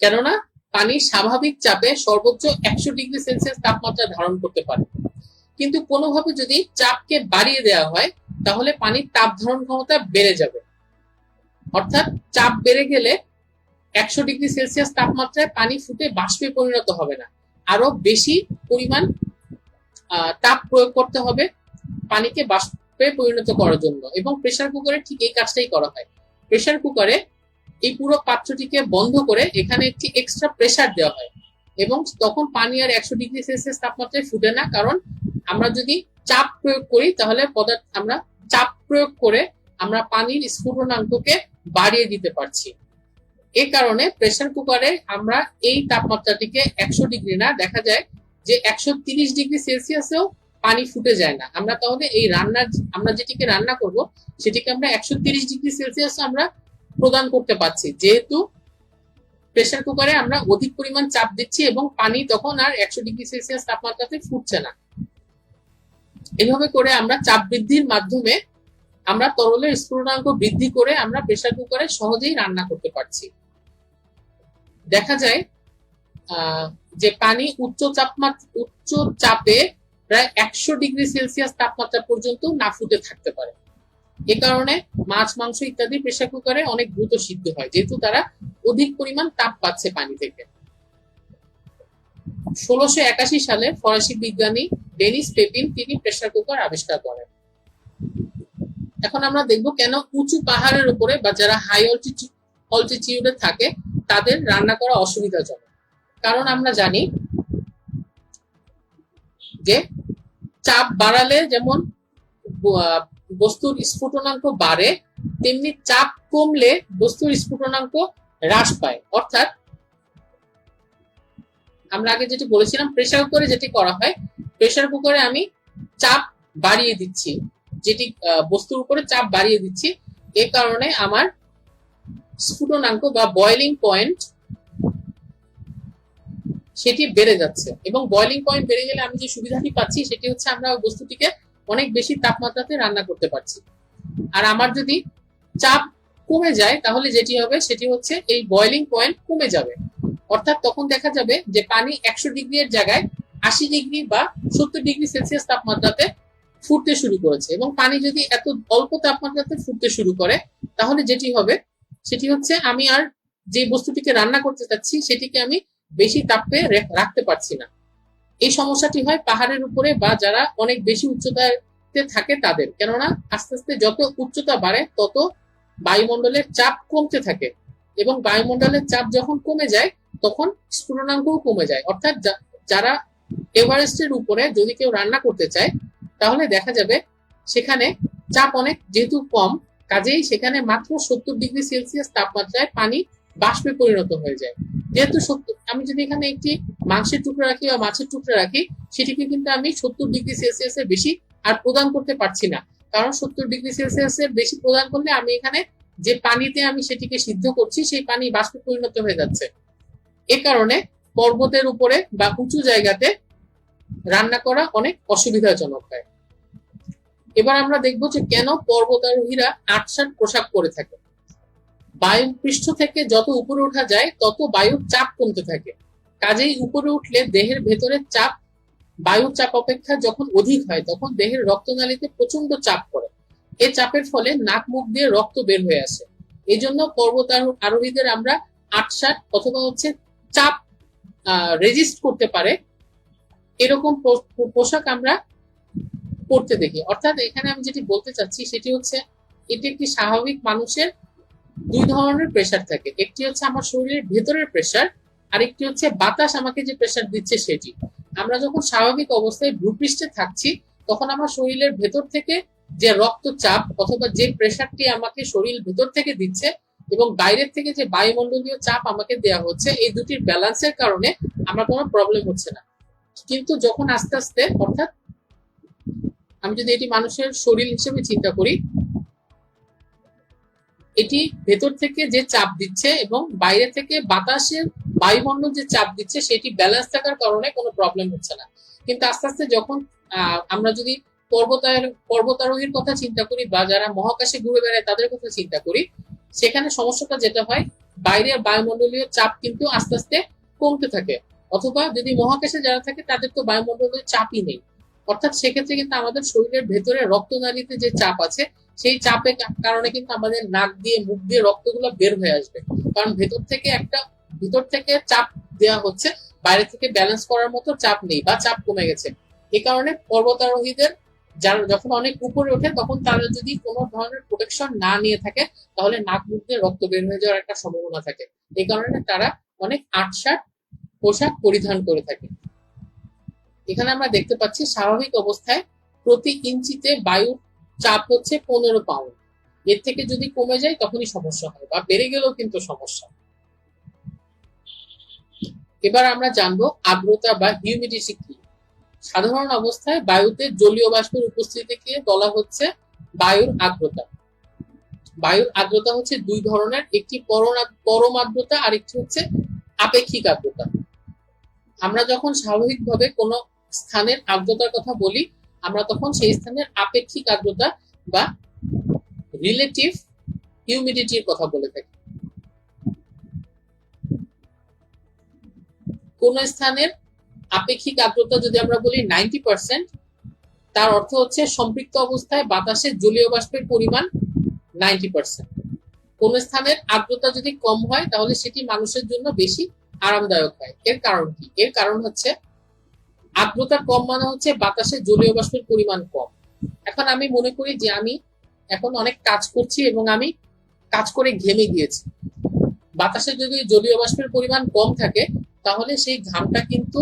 কেননা পানি স্বাভাবিক চাপে সর্বোচ্চ 100°C তাপমাত্রা ধারণ করতে পারে। কিন্তু কোনোভাবে যদি চাপকে বাড়িয়ে দেওয়া হয় তাহলে পানির তাপ ধারণ ক্ষমতা বেড়ে যাবে। অর্থাৎ চাপ বেড়ে গেলে 100°C তাপমাত্রায় পানি ফুটে বাষ্পে পরিণত হবে না, আরো বেশি পরিমাণ তাপ প্রয়োগ করতে হবে পানিকে বাষ্পে পরিণত করার জন্য। এবং প্রেসার কুকারে ঠিক এই কাজটাই করা হয়। প্রেসার কুকারে এই পুরো পাত্রটিকে বন্ধ করে এখানে একটি এক্সট্রা প্রেসার দেওয়া হয় এবং তখন পানি আর 100°C তাপমাত্রায় ফুটে না, কারণ আমরা যদি চাপ প্রয়োগ করি তাহলে আমরা চাপ প্রয়োগ করে আমরা পানির স্ফুটনাঙ্ককে বাড়িয়ে দিতে পারছি। এই কারণে প্রেসার কুকারে আমরা এই তাপমাত্রাটিকে 100° না, দেখা যায় যে 130°C পানি ফুটে যায় না। আমরা তাহলে এই আমরা যেটিকে রান্না করব সেটিকে আমরা 130°C আমরা প্রদান করতে পারছি, যেহেতু প্রেসার কুকারে আমরা অধিক পরিমাণ চাপ দিচ্ছি এবং পানি তখন আর 100°C তাপমাত্রাতে ফুটছে না। এভাবে করে আমরা চাপ বৃদ্ধির মাধ্যমে আমরা তরলের স্ফুটনাঙ্ক বৃদ্ধি করে আমরা প্রেসার কুকারে সহজেই রান্না করতে পারছি। দেখা যায় যে পানি উচ্চ চাপে প্রায় 100°C তাপমাত্রা পর্যন্ত না ফুটে থাকতে পারে। এ কারণে মাছ, মাংস ইত্যাদি প্রেসার কুকারে অনেক দ্রুত সিদ্ধ হয়, যেহেতু তারা অধিক পরিমাণ তাপ পাচ্ছে পানি থেকে। 1681 সালে ফরাসি বিজ্ঞানী ডেনিস পেপিন তিনি প্রেসার কুকার আবিষ্কার করেন। এখন আমরা দেখব কেন উঁচু পাহাড়ের উপরে বা যারা হাই অল্টিটিউডে থাকে তাদের রান্না করা অসুবিধাজনক। কারণ আমরা জানি যে চাপ বাড়ালে যেমন বস্তুর স্ফুটনাঙ্ক বাড়ে, তেমনি চাপ কমলে বস্তুর স্ফুটনাঙ্ক হ্রাস পায়। অর্থাৎ আমরা আগে যেটি বলেছিলাম, প্রেসার কুকারে যেটি করা হয়, প্রেসার কুকারে আমি চাপ বাড়িয়ে দিচ্ছি, যেটি বস্তুর উপরে চাপ বাড়িয়ে দিচ্ছি, এ কারণে আমার স্ফুটনাঙ্ক বা বয়লিং পয়েন্ট সেটি বেড়ে যাচ্ছে। এবং বয়লিং পয়েন্ট বেড়ে গেলে আমি যে সুবিধাটি পাচ্ছি সেটি হচ্ছে আমরা বস্তুটিকে অনেক বেশি তাপমাত্রাতে রান্না করতে পারছি। আর আমার যদি চাপ কমে যায় তাহলে যেটি হবে সেটি হচ্ছে এই বয়লিং পয়েন্ট কমে যাবে। অর্থাৎ তখন দেখা যাবে যে পানি 100 ডিগ্রি এর জায়গায় 80 ডিগ্রি বা 70 ডিগ্রি সেলসিয়াস তাপমাত্রাতে ফুটতে শুরু করেছে। এবং পানি যদি এত অল্প তাপমাত্রাতে ফুটতে শুরু করে তাহলে যেটি হবে সেটি হচ্ছে আমি আর যে বস্তুটিকে রান্না করতে চাচ্ছি সেটিকে আমি বেশি তাপে রাখতে পারছি না। এই সমস্যাটি হয় পাহাড়ের উপরে বা যারা অনেক বেশি উচ্চতাতে থাকে তাদের। কেননা আস্তে আস্তে যত উচ্চতা বাড়ে তত বায়ুমণ্ডলের চাপ কমতে থাকে, এবং বায়ুমণ্ডলের চাপ যখন কমে যায় তখন স্ফুটনাঙ্কও কমে যায়। অর্থাৎ যারা এভারেস্টের উপরে যদি কেউ রান্না করতে চায় তাহলে দেখা যাবে সেখানে চাপ অনেক যেহেতু কম, কাজেই সেখানে মাত্র 70 ডিগ্রি সেলসিয়াস তাপমাত্রায় পানি বাষ্পে পরিণত হয়ে যায়। যেহেতু আমি যদি এখানে একটি মাংসের টুকরা রাখি বা মাছের টুকরা রাখি, সেটিকে কিন্তু আমি 70 ডিগ্রি সেলসিয়াসের বেশি আর প্রদান করতে পারছি না। কারণ 70 ডিগ্রি সেলসিয়াসের বেশি প্রদান করলে আমি এখানে যে পানিতে আমি সেটিকে সিদ্ধ করছি সেই পানি বাষ্পে পরিণত হয়ে যাচ্ছে। এ কারণে পর্বতের উপরে বা উঁচু জায়গাতে রান্না করা অনেক অসুবিধাজনক হয়। এবার আমরা দেখবো যে কেন পর্বতারোহীরা আটসাট পোশাক পরে থাকে। বায়ু পৃষ্ঠ থেকে যত উপরে ওঠা যায় তত বায়ুর চাপ কমতে থাকে। কাজেই উপরে উঠলে দেহের ভেতরের চাপ বায়ুর চাপ অপেক্ষা যখন অধিক হয় তখন দেহের রক্তনালীতে প্রচন্ড চাপ পড়ে। এ চাপের ফলে নাক মুখ দিয়ে রক্ত বের হয়ে আসে। এই জন্য পর্বতারোহীদের আমরা আটসাট অথবা হচ্ছে চাপ রেজিস্ট করতে পারে এরকম পোশাক আমরা পরতে দেখি। অর্থাৎ এখানে আমি যেটি বলতে চাচ্ছি সেটি হচ্ছে এটি একটি স্বাভাবিক মানুষের দুই ধরনের প্রেসার থাকে। একটি হচ্ছে আমার শরীরের ভেতরের প্রেসার, আরেকটি হচ্ছে বাতাস আমাকে যে প্রেসার দিচ্ছে সেটি। আমরা যখন স্বাভাবিক অবস্থায় ভূপৃষ্ঠে থাকছি তখন আমার শরীরের ভেতর থেকে যে রক্তচাপ অথবা যে প্রেসারটি আমাকে শরীর ভেতর থেকে দিচ্ছে এবং বাইরের থেকে যে বায়ুমণ্ডলীয় চাপ আমাকে দেওয়া হচ্ছে, এই দুটির ব্যালেন্সের কারণে আমার কোনো প্রবলেম হচ্ছে না। কিন্তু যখন আস্তে আস্তে, অর্থাৎ আমি যদি এটি মানুষের শরীর হিসেবে চিন্তা করি, এটি ভেতর থেকে যে চাপ দিচ্ছে এবং বাইরে থেকে বাতাসের বায়ুমণ্ডল যে চাপ দিচ্ছে সেটি ব্যালেন্স থাকার কারণে কোনো প্রবলেম হচ্ছে না। কিন্তু আস্তে আস্তে যখন আমরা যদি পর্বতারোহীর কথা চিন্তা করি বা যারা মহাকাশে ঘুরে বেড়ায় তাদের কথা চিন্তা করি, সেখানে সমস্যাটা যেটা হয় বাইরের বায়ুমণ্ডলীয় চাপ কিন্তু আস্তে আস্তে কমতে থাকে। অথবা যদি মহাকাশে যারা থাকে তাদের তো বায়ুমণ্ডলীয় চাপই নেই। অর্থাৎ সেক্ষেত্রে কিন্তু আমাদের শরীরের ভেতরে রক্তনালীতে যে চাপ আছে সেই চাপের কারণে কিন্তু আমাদের নাক দিয়ে মুখ দিয়ে রক্তগুলো বের হয়ে আসবে। কারণ ভিতর থেকে চাপ দেওয়া হচ্ছে, বাইরে থেকে ব্যালেন্স করার মতো চাপ নেই বা চাপ কমে গেছে। এই কারণে পর্বতারোহীদের যারা যখন অনেক উপরে ওঠে তখন তারা যদি কোনো ধরনের প্রোটেকশন না নিয়ে থাকে তাহলে নাক মুখ দিয়ে রক্ত বের হয়ে যাওয়ার একটা সম্ভাবনা থাকে। এই কারণে তারা অনেক আটসাট পোশাক পরিধান করে থাকে। এখানে আমরা দেখতে পাচ্ছি স্বাভাবিক অবস্থায় প্রতি ইঞ্চিতে বায়ুর চাপ হচ্ছে 15 পাউন্ড। এর থেকে যদি কমে যায় তখনই সমস্যা হয়, বা বেড়ে গেলেও কিন্তু সমস্যা। এবার আমরা জানবো আর্দ্রতা বা হিউমিডিটি কি। সাধারণ অবস্থায় বায়ুতে জলীয় বাষ্পের উপস্থিতিকে বলা হচ্ছে বায়ুর আর্দ্রতা। বায়ুর আর্দ্রতা হচ্ছে দুই ধরনের, একটি পরম আর্দ্রতা আর একটি হচ্ছে আপেক্ষিক আর্দ্রতা। আমরা যখন স্বাভাবিকভাবে কোনো স্থানের আর্দ্রতার কথা বলি আমরা তখন সেই স্থানের আপেক্ষিক আর্দ্রতা বা রিলেটিভ হিউমিডিটির কথা বলে থাকি। কোন স্থানের আপেক্ষিক আর্দ্রতা যদি আমরা বলি 90%, তার অর্থ হচ্ছে সম্পৃক্ত অবস্থায় বাতাসের জলীয় বাষ্পের পরিমাণ 90%। কোন স্থানের আর্দ্রতা যদি কম হয় তাহলে সেটি মানুষের জন্য বেশি আরামদায়ক হয়। এর কারণ কি? এর কারণ হচ্ছে আর্দ্রতা কম মানে হচ্ছে বাতাসে জলীয় বাষ্পের পরিমাণ কম। এখন আমি মনে করি যে আমি এখন অনেক কাজ করছি এবং আমি কাজ করে ঘেমে গিয়েছি। বাতাসে যদি জলীয় বাষ্পের পরিমাণ কম থাকে তাহলে সেই ঘামটা কিন্তু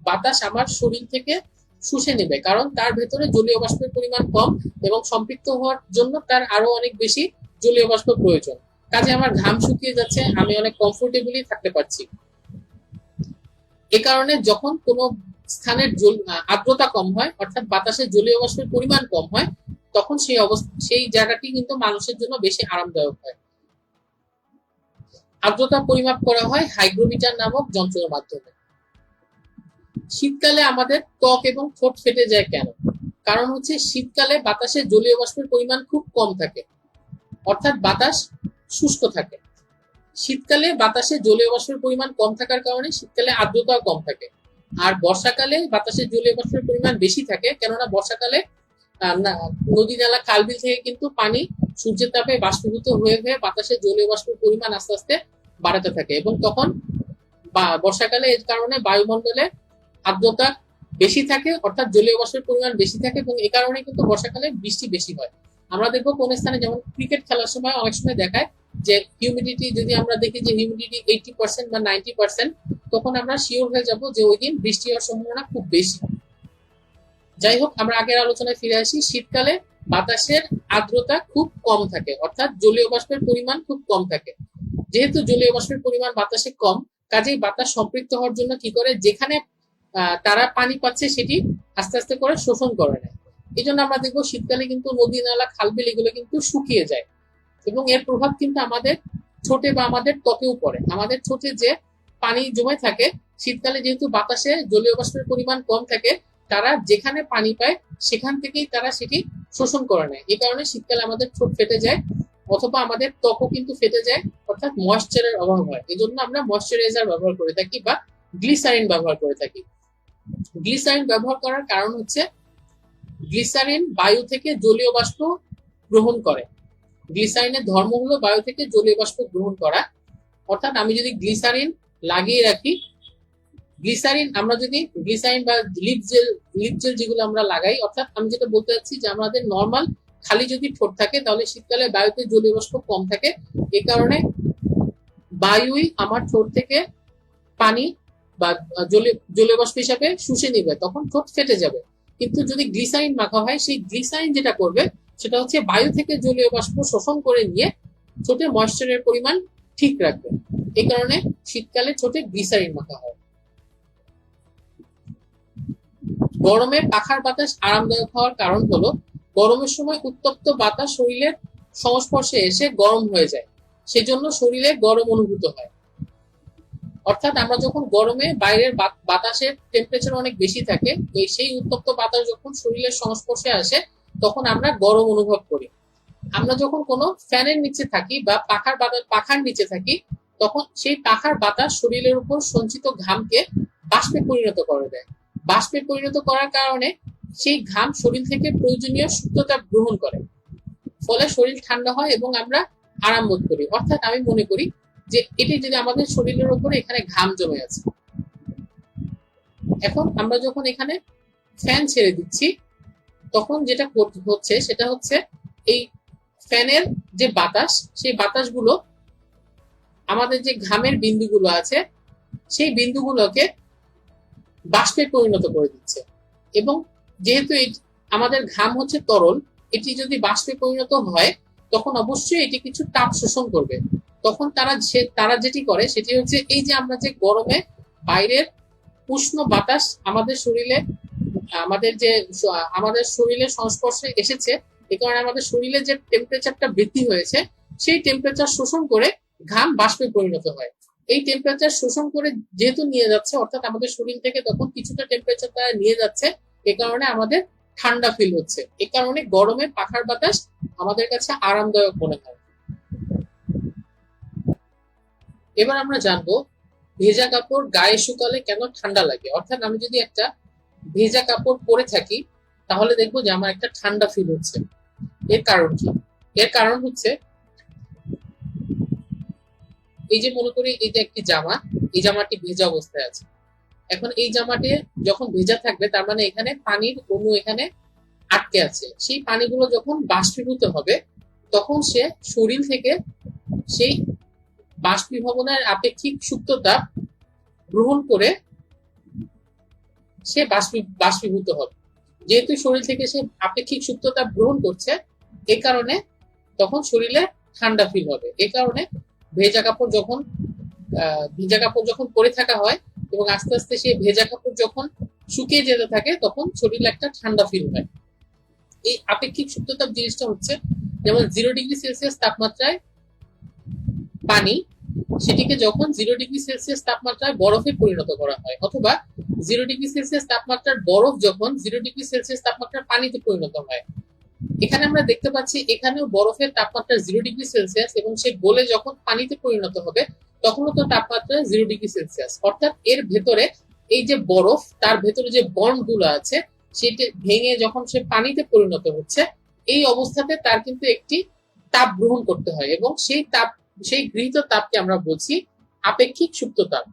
বাতাস আমার শরীর থেকে শুষে নেবে, কারণ তার ভেতরে জলীয় বাষ্পের পরিমাণ কম এবং সম্পৃক্ত হওয়ার জন্য তার আরো অনেক বেশি জলীয় বাষ্প প্রয়োজন। কাজে আমার ঘাম শুকিয়ে যাচ্ছে, আমি অনেক কমফোর্টেবলি থাকতে পারছি। এ কারণে যখন কোনো স্থানের আর্দ্রতা কম হয়, অর্থাৎ বাতাসে জলীয় বাষ্পের পরিমাণ কম হয়, তখন সেই জায়গাটি কিন্তু মানুষের জন্য বেশি আরামদায়ক হয়। আর্দ্রতা পরিমাপ করা হয় হাইগ্রোমিটার নামক যন্ত্রের মাধ্যমে। শীতকালে আমাদের ত্বক এবং ঠোঁট ফেটে যায় কেন? কারণ হচ্ছে শীতকালে বাতাসে জলীয় বাষ্পের পরিমাণ খুব কম থাকে, অর্থাৎ বাতাস শুষ্ক থাকে। শীতকালে বাতাসে জলীয় বাষ্পের পরিমাণ কম থাকার কারণে শীতকালে আর্দ্রতাও কম থাকে। আর বর্ষাকালে বাতাসে জলীয় বাষ্পের পরিমাণ বেশি থাকে, কেননা বর্ষাকালে নদী নালা খালবিল থেকে কিন্তু পানি সূর্যের তাপে বাষ্পীভূত হয়ে হয়ে বাতাসে জলীয় বাষ্পের পরিমাণ আস্তে আস্তে বাড়াতে থাকে এবং তখন বর্ষাকালে এর কারণে বায়ুমণ্ডলে আর্দ্রতা বেশি থাকে, অর্থাৎ জলীয় বাষ্পের পরিমাণ বেশি থাকে এবং এই কারণে কিন্তু বর্ষাকালে বৃষ্টি বেশি হয়। আমরা দেখবো কোন স্থানে, যেমন ক্রিকেট খেলার সময় অনেক সময় দেখায় যে হিউমিডিটি, যদি আমরা দেখি যে হিউমিডিটি 80% বা 90%, তখন আমরা শিওর হয়ে যাব যে ওই দিন বৃষ্টি হওয়ার সম্ভাবনা খুব বেশি। যাই হোক, আমরা আগের আলোচনায় ফিরে আসি। শীতকালে বাতাসের আর্দ্রতা খুব কম থাকে, অর্থাৎ জলীয় বাষ্পের পরিমাণ খুব কম থাকে। যেহেতু জলীয় বাষ্পের পরিমাণ বাতাসে কম, কাজেই বাতাস সম্পৃক্ত হওয়ার জন্য কি করে, যেখানে তারা পানি পাচ্ছে সেটি আস্তে আস্তে করে শোষণ করে নেয়। এই জন্য আমরা দেখবো শীতকালে কিন্তু নদী নালা খালবিল এগুলো কিন্তু শুকিয়ে যায় এবং এর প্রভাব কিন্তু আমাদের ঠোঁটে বা আমাদের ত্বকেও পড়ে। আমাদের ঠোঁটে যে পানি জমে থাকে, শীতকালে যেহেতু বাতাসে জলীয় বাষ্পের পরিমাণ কম থাকে, তারা যেখানে পানি পায় সেখান থেকেই তারা সেটি শোষণ করে নেয়। এই কারণে শীতকালে আমাদের ঠোঁট ফেটে যায় অথবা আমাদের ত্বকও কিন্তু ফেটে যায়, অর্থাৎ ময়েশ্চারের অভাব হয়। এই জন্য আমরা ময়েশ্চারাইজার ব্যবহার করে থাকি বা গ্লিসারিন ব্যবহার করে থাকি। গ্লিসারিন ব্যবহার করার কারণ হচ্ছে গ্লিসারিন বায়ু থেকে জলীয় বাষ্প গ্রহণ করে। গ্লিসারিনের ধর্ম হলো বায়ু থেকে জলীয় বাষ্প গ্রহণ করা। অর্থাৎ আমি যদি গ্লিসারিন লাগিয়ে রাখি, আমরা যদি গ্লিসারিন বা লিপ জেল যেগুলো আমরা লাগাই, অর্থাৎ আমি যেটা বলতে চাচ্ছি যে আমাদের নর্মাল খালি যদি ঠোঁট থাকে তাহলে শীতকালে বায়ুতে জলীয় বাষ্প কম থাকে, এই কারণে বায়ুই আমার ঠোঁট থেকে পানি বা জলীয় বাষ্প হিসাবে শুষে নিবে, তখন ঠোঁট ফেটে যাবে। কিন্তু যদি গ্লিসারিন মাখা হয়, সেই গ্লিসারিন যেটা করবে সেটা হচ্ছে বায়ু থেকে জলীয় বাষ্প শোষণ করে নিয়ে ঠোঁটে ময়েশ্চারের পরিমাণ ঠিক রাখবে। এই কারণে শীতকালে ঠোঁটে গ্লিসারিন মাখা হয়। গরমে পাখার বাতাস আরামদায়ক হওয়ার কারণ হলো গরমের সময় উত্তপ্ত বাতাস শরীরের সংস্পর্শে এসে গরম হয়ে যায়, সেজন্য শরীরে গরম অনুভূত হয়। অর্থাৎ আমরা যখন গরমে বাইরের বাতাসের টেম্পারেচার অনেক বেশি থাকে, সেই উত্তপ্ত বাতাস যখন শরীরের সংস্পর্শে আসে তখন আমরা গরম অনুভব করি। আমরা যখন কোনো ফ্যানের নিচে থাকি বা পাখার নিচে থাকি, তখন সেই পাখার বাতাস শরীরের উপর সঞ্চিত ঘামকে বাষ্পে পরিণত করে দেয়। বাষ্পে পরিণত করার কারণে সেই ঘাম শরীর থেকে প্রয়োজনীয় শুদ্ধতা গ্রহণ করে, ফলে শরীর ঠান্ডা হয় এবং আমরা আরাম বোধ করি। অর্থাৎ আমি মনে করি যে এটি যদি আমাদের শরীরের উপরে এখানে ঘাম জমে আছে, এখন আমরা যখন এখানে ফ্যান ছেড়ে দিচ্ছি তখন যেটা হচ্ছে সেটা হচ্ছে এই ফ্যানের যে বাতাস, সেই বাতাসগুলো আমাদের যে ঘামের বিন্দুগুলো আছে সেই বিন্দুগুলোকে বাষ্পে পরিণত করে দিচ্ছে। এবং যেহেতু আমাদের ঘাম হচ্ছে তরল, এটি যদি বাষ্পে পরিণত হয় তখন অবশ্যই এটি কিছু তাপ শোষণ করবে। তখন তারা যেটি করে সেটি হচ্ছে, এই যে আমরা যে গরমে বাইরের উষ্ণ বাতাস আমাদের শরীরের সংস্পর্শে এসেছে, এ কারণে আমাদের শরীরে যে টেম্পারেচারটা বৃদ্ধি হয়েছে সেই টেম্পারেচার শোষণ করে ঘাম বাষ্পে পরিণত হয়। এই টেম্পারেচার শোষণ করে যেহেতু নিয়ে যাচ্ছে, অর্থাৎ আমাদের শরীর থেকে তখন কিছুটা টেম্পারেচার তারা নিয়ে যাচ্ছে, এ কারণে আমাদের ঠান্ডা ফিল হচ্ছে। এ কারণে গরমে পাখার বাতাস আমাদের কাছে আরামদায়ক মনে হয়। এবার আমরা জানবো ভেজা কাপড় গায়ে শুকালে কেন ঠান্ডা লাগে। অর্থাৎ আমি যদি একটা ভেজা কাপড় পরে থাকি তাহলে দেখবো যে আমার একটা ঠান্ডা ফিল হচ্ছে। এর কারণ কি? এর কারণ হচ্ছে, এই যে মনে করি এই যে একটি জামা, এই জামাটি ভেজা অবস্থায় আছে। এখন এই জামাটি যখন ভেজা থাকবে তার মানে এখানে পানির অণু এখানে আটকে আছে। সেই পানিগুলো যখন বাষ্পীভূত হবে তখন সে শরীর থেকে সেই বাষ্পীভবনের আপেক্ষিক সুপ্ত তাপ গ্রহণ করে সে বাষ্পীভূত হবে। যেহেতু শরীর থেকে সে আপেক্ষিক সুপ্ত তাপ গ্রহণ করছে, এ কারণে তখন শরীরে ঠান্ডা ফিল হবে। এ কারণে ভেজা কাপড় যখন পরে থাকা হয় এবং আস্তে আস্তে সেই ভেজা কাপড় যখন শুকিয়ে যেতে থাকে, তখন শরীরে একটা ঠান্ডা ফিল হয়। এই আপেক্ষিক সুপ্ততাপ জিনিসটা হচ্ছে, যেমন 0°C তাপমাত্রায় পানি, সেটিকে যখন 0°C তাপমাত্রায় বরফে পরিণত করা হয়, অথবা 0°C তাপমাত্রার বরফ যখন 0°C তাপমাত্রার পানিতে পরিণত হয়। এখানে আমরা দেখতে পাচ্ছি এখানেও বরফের তাপমাত্রা 0°C, এবং সে গলে যখন পানিতে পরিণত হবে তখনও তো তাপমাত্রা 0°C। অর্থাৎ এর ভেতরে এই যে বরফ, তার ভেতরে যে বন্ড গুলো আছে সেটি ভেঙে যখন সে পানিতে পরিণত হচ্ছে, এই অবস্থাতে তার কিন্তু একটি তাপ গ্রহণ করতে হয়, এবং সেই গৃহীত তাপকে আমরা বলছি আপেক্ষিক সুপ্ত তাপ।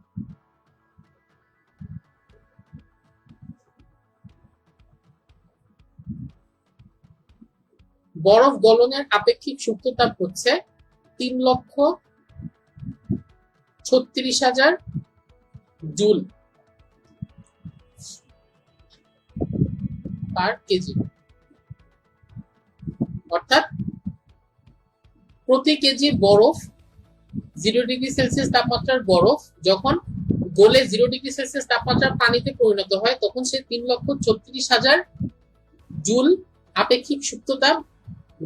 বরফ গলনের আপেক্ষিক সুপ্ত তাপ হচ্ছে 3,36,000 জুল পার কেজি। অর্থাৎ প্রতি কেজি বরফ, 0°C তাপমাত্রার বরফ যখন গলে 0°C তাপমাত্রার পানিতে পরিণত হয়, তখন সে 3,36,000 জুল আপেক্ষিক সুপ্ত তাপ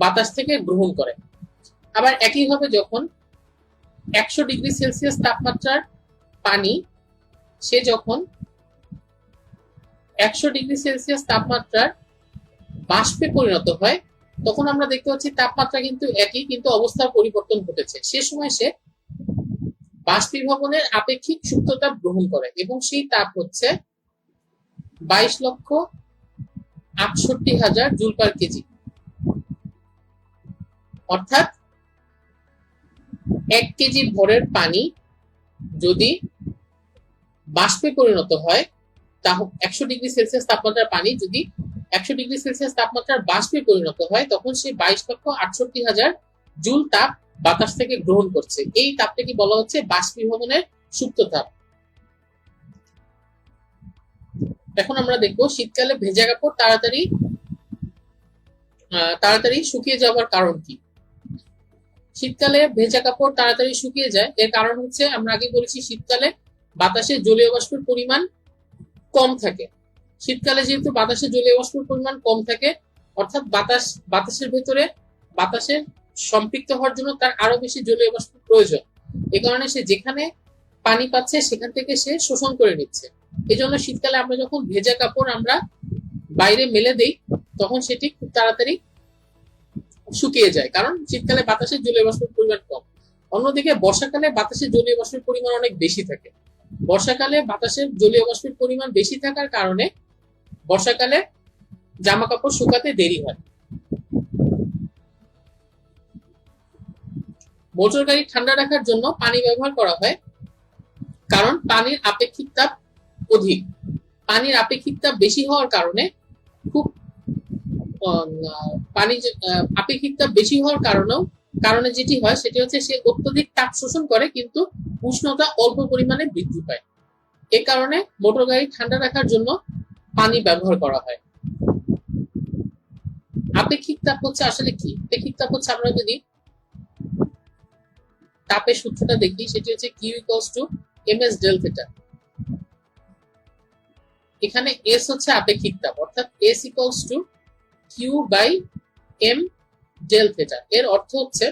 বাতাস থেকে গ্রহণ করে। আবার একইভাবে যখন 100°C তাপমাত্রার পানি, সে যখন 100°C তাপমাত্রার বাষ্পে পরিণত হয়, তখন আমরা দেখতে পাচ্ছি তাপমাত্রা কিন্তু একই, কিন্তু অবস্থার পরিবর্তন ঘটেছে। সে সময় সে বাষ্পীভবনের আপেক্ষিক সুপ্ত তাপ গ্রহণ করে, এবং সেই তাপ হচ্ছে 22,68,000 জুল পার কেজি। অর্থাৎ 1 কেজি ভরের পানি যদি বাষ্পে পরিণত হয়, তা 100°C তাপমাত্রার পানি যদি 100°C তাপমাত্রার বাষ্পে পরিণত হয়, তখন সে 22,68,000 জুল তাপ বাতাস থেকে গ্রহণ করছে। এই তাপটাকে বলা হচ্ছে বাষ্পীভবনের সুপ্ত তাপ। এখন আমরা দেখব শীতকালে ভেজা কাপড় তাড়াতাড়ি শুকিয়ে যাওয়ার কারণ কি। শীতকালে ভেজা কাপড় তাড়াতাড়ি শুকিয়ে যায়, এর কারণ হচ্ছে আমরা আগে বলেছি শীতকালে বাতাসে জলীয় বাষ্পের পরিমাণ কম থাকে। শীতকালে যেহেতু বাতাসে জলীয় বাষ্পের পরিমাণ কম থাকে, অর্থাৎ বাতাসের ভেতরে বাতাসের সম্পৃক্ত হওয়ার জন্য তার আরো বেশি জলীয় বাষ্পের প্রয়োজন। এ কারণে সে যেখানে পানি পাচ্ছে সেখান থেকে সে শোষণ করে নিচ্ছে। এই জন্য শীতকালে আমরা যখন ভেজা কাপড় আমরা বাইরে মেলে দেই, তখন সেটি খুব তাড়াতাড়ি শুকিয়ে যায়, কারণ শীতকালে বাতাসের জলীয় বাষ্পের পরিমাণ কম। অন্যদিকে বর্ষাকালে বাতাসের জলীয় বাষ্পের পরিমাণ অনেক বেশি থাকে। বর্ষাকালে বাতাসের জলীয় বাষ্পের পরিমাণ বেশি থাকার কারণে বর্ষাকালে জামা কাপড় শুকাতে দেরি হয়। মোটর গাড়ি ঠান্ডা রাখার জন্য পানি ব্যবহার করা হয়, কারণ পানির আপেক্ষিক তাপ অধিক। পানির আপেক্ষিক তাপ বেশি হওয়ার কারণে আপেক্ষিক তাপ বেশি হওয়ার কারণে যেটি হয় সেটি হচ্ছে সে অত্যধিক তাপ শোষণ করে, কিন্তু উষ্ণতা অল্প পরিমাণে বৃদ্ধি পায়। এ কারণে মোটর গাড়ি ঠান্ডা রাখার জন্য পানি ব্যবহার করা হয়। আপেক্ষিক তাপ হচ্ছে আসলে কি? আপেক্ষিক তাপ হচ্ছে, আমরা যদি তাপের সূত্রটা দেখি, সেটি হচ্ছে Q = ms del theta। এখানে S হচ্ছে আপেক্ষিক তাপ, অর্থাৎ S = Q/m del theta। এর অর্থ হচ্ছে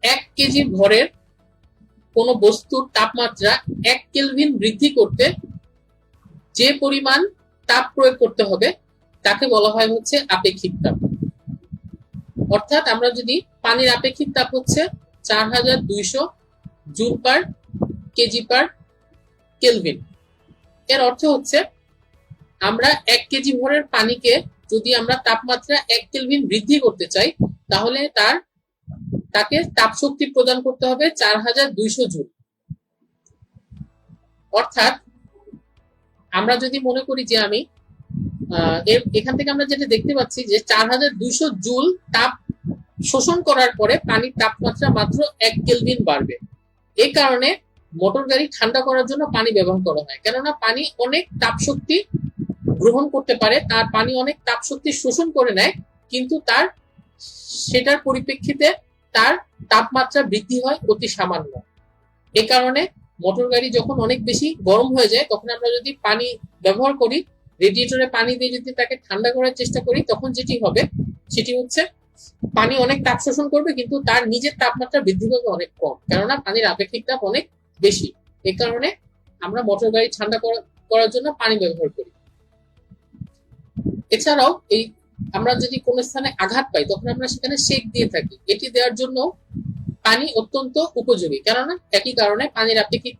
1 কেজি ভরের কোন বস্তুর তাপমাত্রা 1 কেলভিন বৃদ্ধি করতে যে পরিমাণ তাপ প্রয়োগ করতে হবে তাকে বলা হয় হচ্ছে আপেক্ষিক তাপ। অর্থাৎ আমরা যদি পানির আপেক্ষিক তাপ হচ্ছে 4200 joule per KG per kelvin, এর অর্থ হচ্ছে আমরা 1 কেজি ভরের পানিকে যদি আমরা তাপমাত্রা 1 কেলভিন বৃদ্ধি করতে চাই, তাহলে তাকে তাপ শক্তি প্রদান করতে হবে 4200 জুল। অর্থাৎ আমরা যদি মনে করি যে আমি এখান থেকে আমরা যেটা দেখতে পাচ্ছি যে 4200 জুল তাপ শোষণ করার পরে পানির তাপমাত্রা মাত্র 1 কেলভিন বাড়বে। এই কারণে মোটর গাড়ি ঠান্ডা করার জন্য পানি ব্যবহার করা হয়, কেননা পানি অনেক তাপ শক্তি গ্রহণ করতে পারে, তার পানি অনেক তাপ শক্তি শোষণ করে নেয়, কিন্তু সেটার পরিপ্রেক্ষিতে তার তাপমাত্রা বৃদ্ধি হয় অতি সামান্য। এ কারণে মোটর গাড়ি যখন অনেক বেশি গরম হয়ে যায়, তখন আমরা যদি পানি ব্যবহার করি, রেডিয়েটরে পানি দিয়ে যদি তাকে ঠান্ডা করার চেষ্টা করি, তখন যেটি হবে সেটি হচ্ছে পানি অনেক তাপ শোষণ করবে, কিন্তু তার নিজের তাপমাত্রা বৃদ্ধি পাবে অনেক কম, কেননা পানির আপেক্ষিক তাপ অনেক বেশি। এ কারণে আমরা মোটর গাড়ি ঠান্ডা করার জন্য পানি ব্যবহার করি। এছাড়াও আমরা যদি কোনো স্থানে আঘাত পাই, তখন আমরা সেখানে সেক দিয়ে থাকি। এটি দেওয়ার জন্য পানি অত্যন্ত উপযোগী, কেননা একই কারণে পানির আপেক্ষিক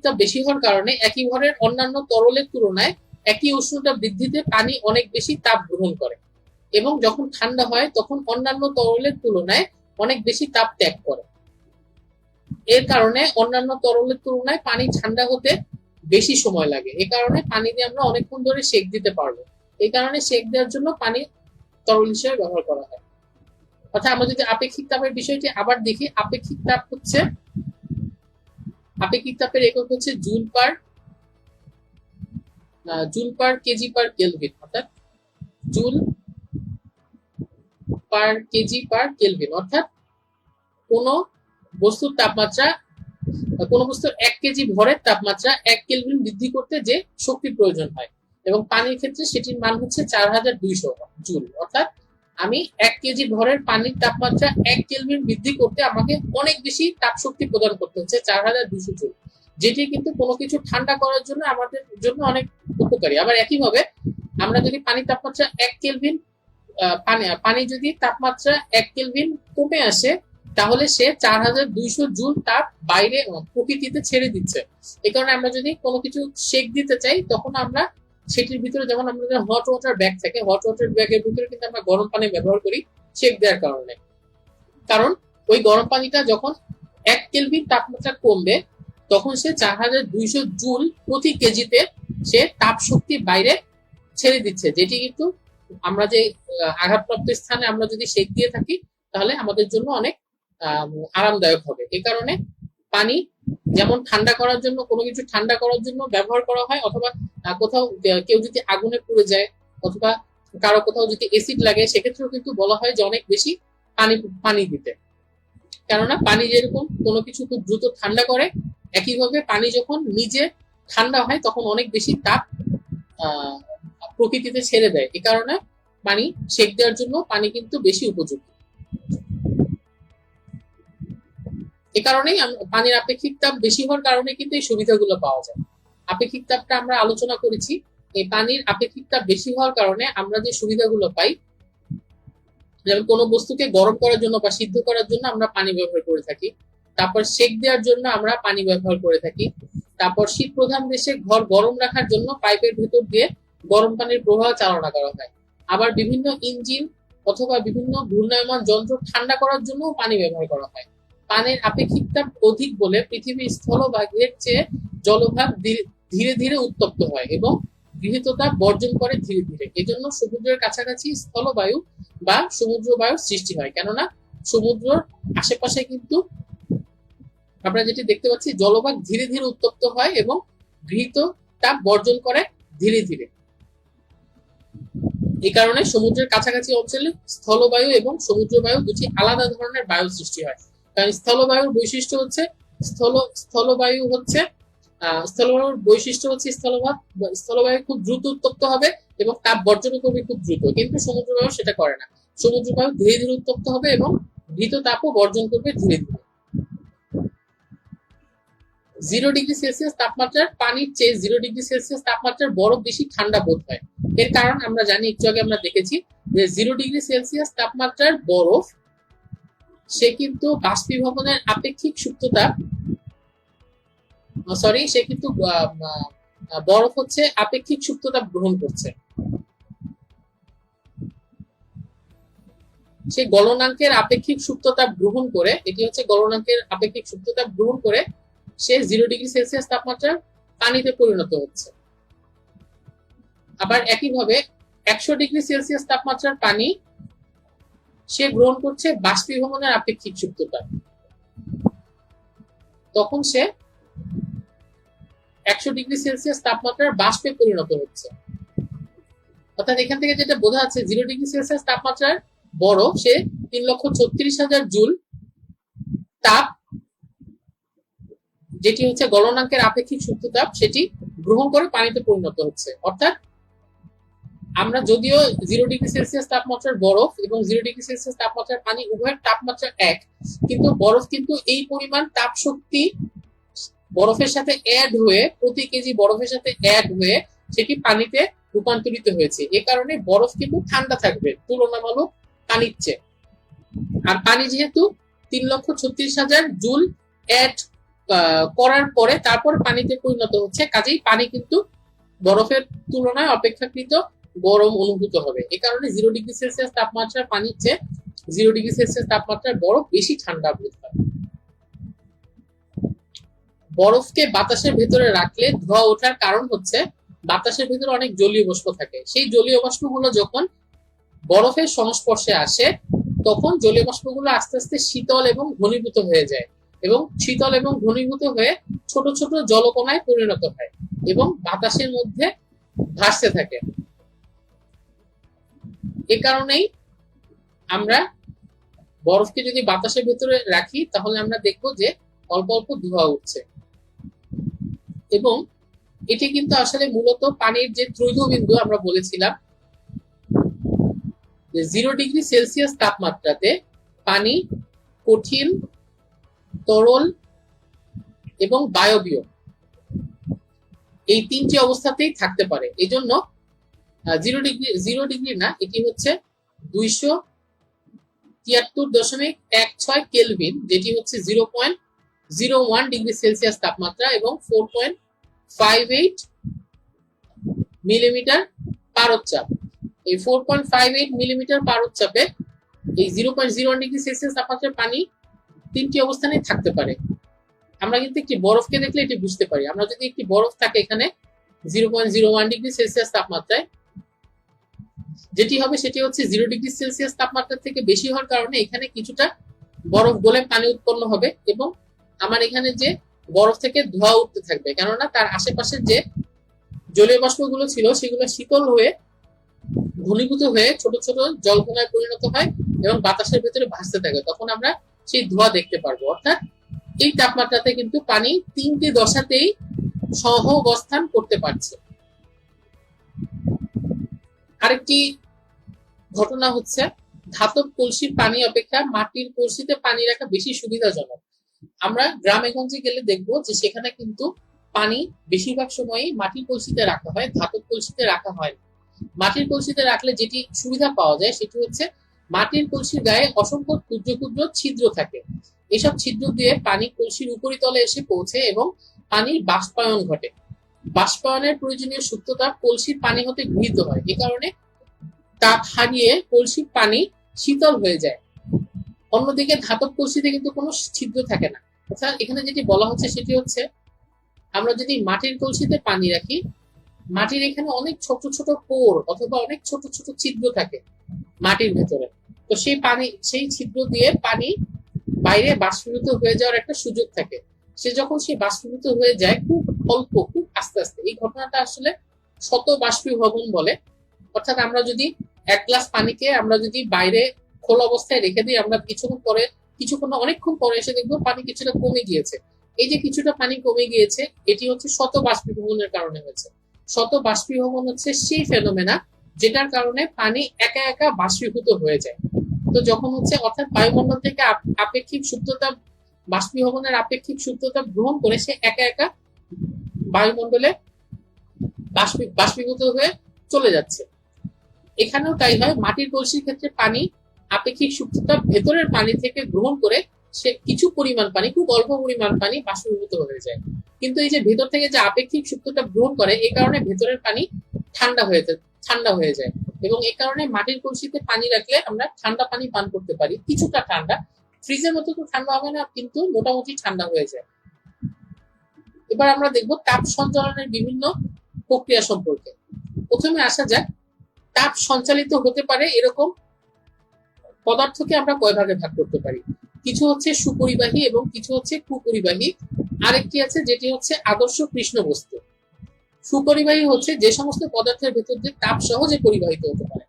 তাপ বেশি হওয়ার কারণে একই ভরের অন্যান্য তরলের তুলনায় একই উষ্ণতা বৃদ্ধিতে পানি অনেক বেশি তাপ গ্রহণ করে, এবং যখন ঠান্ডা হয় তখন অন্যান্য তরলের তুলনায় অনেক বেশি তাপ ত্যাগ করে। এর কারণে অন্যান্য তরলের তুলনায় পানি ঠান্ডা হতে বেশি সময় লাগে। এই কারণে পানি দিয়ে আমরা অনেকক্ষণ ধরে সেক দিতে পারবো। এই কারণে সেক দেওয়ার জন্য পানি তরল হিসেবে ব্যবহার করা হয়। অর্থাৎ আমরা যদি আপেক্ষিক তাপের বিষয়টি আবার দেখি, আপেক্ষিক তাপের একক হচ্ছে joule per KG per kelvin, অর্থাৎ joule per KG per kelvin. অর্থাৎ কোন বস্তুর 1 কেজি ভরের তাপমাত্রা 1 কেলভিন বৃদ্ধি করতে যে শক্তির প্রয়োজন হয়, এবং পানির ক্ষেত্রে সেটির মান হচ্ছে 4200 জুল। অর্থাৎ আমি 1 কেজি ভরের পানির তাপমাত্রা 1 কেলভিন বৃদ্ধি করতে আমাকে অনেক বেশি তাপ শক্তি প্রদান করতে হচ্ছে 4200 জুল, যেটি কিন্তু কোনো কিছু ঠান্ডা করার জন্য আমাদের জন্য অনেক উপকারী। আবার একইভাবে আমরা যদি পানির তাপমাত্রা 1 কেলভিন পানি যদি তাপমাত্রা 1 কেলভিন কমে আসে, তাহলে সে 4200 জুল তাপ বাইরে প্রকৃতিতে ছেড়ে দিচ্ছে। এই কারণে আমরা যদি কোনো কিছু সেক দিতে চাই, তখন আমরা সেটির ভিতরে, যেমন আমাদের হট ওয়াটার ব্যাগ থাকে, হট ওয়াটার ব্যাগের ভিতরে কিন্তু আমরা গরম পানি ব্যবহার করি সেক দেওয়ার কারণে। কারণ ওই গরম পানিটা যখন 1 কেলভিন তাপমাত্রা কমবে, তখন সে 4200 জুল প্রতি কেজিতে সে তাপ শক্তি বাইরে ছেড়ে দিচ্ছে, যেটি কিন্তু আমরা যে আঘাতপ্রাপ্ত স্থানে আমরা যদি সেক দিয়ে থাকি, তাহলে আমাদের জন্য অনেক আরামদায়ক হবে। এই কারণে পানি যেমন ঠান্ডা করার জন্য, কোনো কিছু ঠান্ডা করার জন্য ব্যবহার করা হয়, অথবা কোথাও কেউ যদি আগুনে পুড়ে যায়, অথবা কারো কোথাও যদি এসিড লাগে, সেক্ষেত্রেও কিন্তু বলা হয় যে অনেক বেশি পানি দিতে। কেননা পানি যেরকম কোনো কিছু খুব দ্রুত ঠান্ডা করে, একইভাবে পানি যখন নিজে ঠান্ডা হয় তখন অনেক বেশি তাপ প্রকৃতিতে ছেড়ে দেয়। এই কারণে পানি সেক দেওয়ার জন্য পানি কিন্তু বেশি উপযোগী। এই কারণেই পানির আপেক্ষিক তাপ বেশি হওয়ার কারণে কিন্তু এই সুবিধাগুলো পাওয়া যায়। আপেক্ষিক তাপটা আমরা আলোচনা করেছি। এই পানির আপেক্ষিক তাপ বেশি হওয়ার কারণে আমরা যে সুবিধাগুলো পাই, যেমন কোনো বস্তুকে গরম করার জন্য বা সিদ্ধ করার জন্য আমরা পানি ব্যবহার করে থাকি, তারপর সেক দেওয়ার জন্য আমরা পানি ব্যবহার করে থাকি, তারপর শীত প্রধান দেশে ঘর গরম রাখার জন্য পাইপের ভেতর দিয়ে গরম পানির প্রবাহ চালনা করা হয়। আবার বিভিন্ন ইঞ্জিন অথবা বিভিন্ন ঘূর্ণায়মান যন্ত্র ঠান্ডা করার জন্য পানি ব্যবহার করা হয়। পানির আপেক্ষিক তাপ অধিক বলে পৃথিবীর স্থলভাগের চেয়ে জলভাগ ধীরে ধীরে উত্তপ্ত হয় এবং গৃহীত তাপ বর্জন করে ধীরে ধীরে। এজন্য সমুদ্রের কাছাকাছি স্থলবায়ু বা সমুদ্র বায়ুর সৃষ্টি হয়, কেননা সমুদ্রের আশেপাশে কিন্তু আমরা যেটি দেখতে পাচ্ছি, জলভাগ ধীরে ধীরে উত্তপ্ত হয় এবং গৃহীত তাপ বর্জন করে ধীরে ধীরে। এই কারণে সমুদ্রের কাছাকাছি অঞ্চলে স্থলবায়ু এবং সমুদ্র বায়ু দুটি আলাদা ধরনের বায়ু সৃষ্টি হয়। কারণ স্থলবায়ুর বৈশিষ্ট্য হচ্ছে স্থলবায়ু খুব দ্রুত উত্তপ্ত হবে এবং তাপ বর্জন করবে খুব দ্রুত, কিন্তু সমুদ্র বায়ু সেটা করে না। সমুদ্র বায়ু ধীরে ধীরে উত্তপ্ত হবে এবং গৃহীত তাপও বর্জন করবে ধীরে ধীরে। 0 ডিগ্রি সেলসিয়াস তাপমাত্রার পানির চেয়ে 0 ডিগ্রি সেলসিয়াস তাপমাত্রার বরফ বেশি ঠান্ডা বোধ হয়। এর কারণ আমরা জানি, একটু আগে আমরা দেখেছি যে 0 ডিগ্রি সেলসিয়াস তাপমাত্রার বরফ সে কিন্তু বাষ্পীভবনের আপেক্ষিক সুপ্ততা বরফ হচ্ছে আপেক্ষিক সুপ্ততাপ গ্রহণ করছে। সে গলনাঙ্কের আপেক্ষিক সুপ্ততাপ গ্রহণ করে, এটি হচ্ছে গলনাঙ্কের আপেক্ষিক সুপ্ততাপ গ্রহণ করে সে 0 ডিগ্রি সেলসিয়াস তাপমাত্রার পানিতে পরিণত হচ্ছে। আবার একইভাবে 100°C তাপমাত্রার পানি সে গ্রহণ করছে বাষ্পীভবনের আপেক্ষিক সুপ্ততা, তখন সে 100°C তাপমাত্রার বাষ্পে পরিণত হচ্ছে। অর্থাৎ এখান থেকে যেটা বোঝা যাচ্ছে 0°C তাপমাত্রার বরফ সে 3,36,000 জুল তাপ, যেটি হচ্ছে গলনাঙ্কের আপেক্ষিক সুপ্ততাপ, সেটি গ্রহণ করে পানিতে পরিণত হচ্ছে। অর্থাৎ আমরা যদিও 0°C তাপমাত্রার বরফ এবং 0°C তাপমাত্রার পানি উভয়ের তাপমাত্রা এক, কিন্তু বরফ কিন্তু এই পরিমাণ তাপ শক্তি বরফের সাথে অ্যাড হয়ে, প্রতি কেজি বরফের সাথে অ্যাড হয়ে সেটি পানিতে রূপান্তরিত হয়েছে। এ কারণে বরফ কিন্তু ঠান্ডা থাকবে তুলনামূলক পানির চেয়ে। আর পানি যেহেতু 3,36,000 জুল অ্যাড করার পরে তারপর পানিতে পরিণত হচ্ছে, কাজেই পানি কিন্তু বরফের তুলনায় অপেক্ষাকৃত গরম অনুভূত হবে। এ কারণে 0°C তাপমাত্রার পানির চেয়ে 0°C তাপমাত্রার বরফ বেশি ঠান্ডা বোধ হয়। বরফকে বাতাসের ভেতরে রাখলে ধোঁয়া ওঠার কারণ হচ্ছে বাতাসের ভেতরে অনেক জলীয় বাষ্প থাকে। সেই জলীয় বাষ্পগুলো যখন বরফের সংস্পর্শে আসে তখন জলীয় বাষ্পগুলো আস্তে আস্তে শীতল এবং ঘনীভূত হয়ে যায়, এবং শীতল এবং ঘনীভূত হয়ে ছোট ছোট জলকণায় পরিণত হয় এবং বাতাসের মধ্যে ভাসতে থাকে। এ কারণেই আমরা বরফকে যদি বাতাসের ভেতরে রাখি তাহলে আমরা দেখব যে অল্প অল্প ধোঁয়া উঠছে। এবং এটি কিন্তু আসলে মূলত পানির যে ত্রৈধবিন্দু আমরা বলেছিলাম যে 0°C তাপমাত্রাতে পানি কঠিন, তরল এবং বায়বীয় এই তিনটি অবস্থাতেই থাকতে পারে। এই জন্য 0° না, এটি হচ্ছে 273.16 কেলভিন, যেটি হচ্ছে 0.01°C তাপমাত্রা এবং 4.58 মিলিমিটার পারদচাপ। এই 4.58 মিলিমিটার পারদচাপে এই 0.01°C তাপমাত্রার পানি তিনটি অবস্থানে থাকতে পারে। আমরা কিন্তু একটি বরফকে দেখলে এটি বুঝতে পারি। আমরা যদি একটি বরফ থাকে এখানে 0.01°C তাপমাত্রায়, যেটি হবে সেটি হচ্ছে 0°C তাপমাত্রা থেকে বেশি হওয়ার কারণে এখানে কিছুটা বরফ গলে পানি উৎপন্ন হবে এবং আমার এখানে যে বরফ থেকে ধোঁয়া উঠতে থাকবে, কেননা তার আশেপাশে যে জলীয় বাষ্পগুলো ছিল সেগুলো শীতল হয়ে ঘনীভূত হয়ে ছোট ছোট জলকণায় পরিণত হয় এবং বাতাসের ভেতরে ভাসতে থাকে, তখন আমরা সেই ধোঁয়া দেখতে পারবো। অর্থাৎ এই তাপমাত্রাতে কিন্তু পানি তিনটি দশাতেই সহ অবস্থান করতে পারছে। আরেকটি ঘটনা হচ্ছে ধাতব কলসির পানি অপেক্ষা মাটির কলসিতে পানি রাখা বেশি সুবিধাজনক। আমরা গ্রামে গঞ্জে গেলে দেখবো যে সেখানে কিন্তু পানি বেশিরভাগ সময়ই মাটির কলসিতে রাখা হয়, ধাতব কলসিতে রাখা হয় না। মাটির কলসিতে রাখলে যেটি সুবিধা পাওয়া যায় সেটি হচ্ছে মাটির কলসির গায়ে অসংখ্য ক্ষুদ্র ক্ষুদ্র ছিদ্র থাকে। এসব ছিদ্র দিয়ে পানি কলসির উপরিতলে এসে পৌঁছে এবং পানির বাষ্পায়ন ঘটে। বাষ্পায়নের প্রয়োজনীয় সুপ্ততাপ কলসির পানি হতে গৃহীত হয়। এ কারণে তাপ হারিয়ে কলসির পানি শীতল হয়ে যায়। অন্যদিকে ধাতব কলসিতে কিন্তু কোনো ছিদ্র থাকে না। অর্থাৎ এখানে যেটি বলা হচ্ছে সেটি হচ্ছে আমরা যদি মাটির কলসিতে পানি রাখি, মাটির এখানে অনেক ছোট ছোট পোর অথবা অনেক ছোট ছোট ছিদ্র থাকে মাটির ভেতরে, তো সেই পানি, সেই ছিদ্র দিয়ে পানি বাইরে বাষ্পীভূত হয়ে যাওয়ার একটা সুযোগ থাকে। সে যখন সে বাষ্পীভূত হয়ে যায় খুব অল্প, খুব আস্তে আস্তে, এই ঘটনাটা আসলে শত বাষ্পীভবন বলে। অর্থাৎ আমরা যদি এক গ্লাস পানিকে আমরা যদি বাইরে খোলা অবস্থায় রেখে দিই, আমরা কিছুক্ষণ অনেকক্ষণ পরে এসে দেখবো পানি কিছুটা কমে গিয়েছে। এই যে কিছুটা পানি কমে গিয়েছে এটি হচ্ছে শত বাষ্পীভবনের কারণে হয়েছে। শত বাষ্পীভবন হচ্ছে সেই ফেনোমেনা যেটার কারণে পানি একা একা বাষ্পীভূত হয়ে যায়। তো যখন হচ্ছে অর্থাৎ বায়ুমণ্ডল থেকে আপেক্ষিক সুপ্ততাপ, বাষ্পীভবনের আপেক্ষিক সুপ্ততাপ গ্রহণ করে সে একা একা বায়ুমণ্ডলে বাষ্পীভূত হয়ে চলে যাচ্ছে। এখানেও তাই হয়। মাটির কলসির ক্ষেত্রে পানি আপেক্ষিক সুপ্ততাপ ভেতরের পানি থেকে গ্রহণ করে সে কিছু পরিমাণ পানি, খুব অল্প পরিমাণ পানি বাষ্পীভূত হয়ে যায়। কিন্তু এই যে ভেতর থেকে যে আপেক্ষিক সুপ্ততাপ গ্রহণ করে এই কারণে ভেতরের পানি ঠান্ডা হয়ে যায় এবং এই কারণে মাটির কলসিতে পানি রাখলে আমরা ঠান্ডা পানি পান করতে পারি, কিছুটা ঠান্ডা, ফ্রিজের মতো তো ঠান্ডা হবে না কিন্তু মোটামুটি ঠান্ডা হয়ে যায়। এবার আমরা দেখব তাপ সঞ্চালনের বিভিন্ন প্রক্রিয়া সম্পর্কে। প্রথমে আসা যাক, তাপ সঞ্চালিত হতে পারে এরকম পদার্থকে আমরা কয় ভাগে ভাগ করতে পারি। কিছু হচ্ছে সুপরিবাহী এবং কিছু হচ্ছে কুপরিবাহী, আরেকটি আছে যেটি হচ্ছে আদর্শ কৃষ্ণ বস্তু। সুপরিবাহী হচ্ছে যে সমস্ত পদার্থের ভেতর দিয়ে তাপ সহজে পরিবাহিত হতে পারে।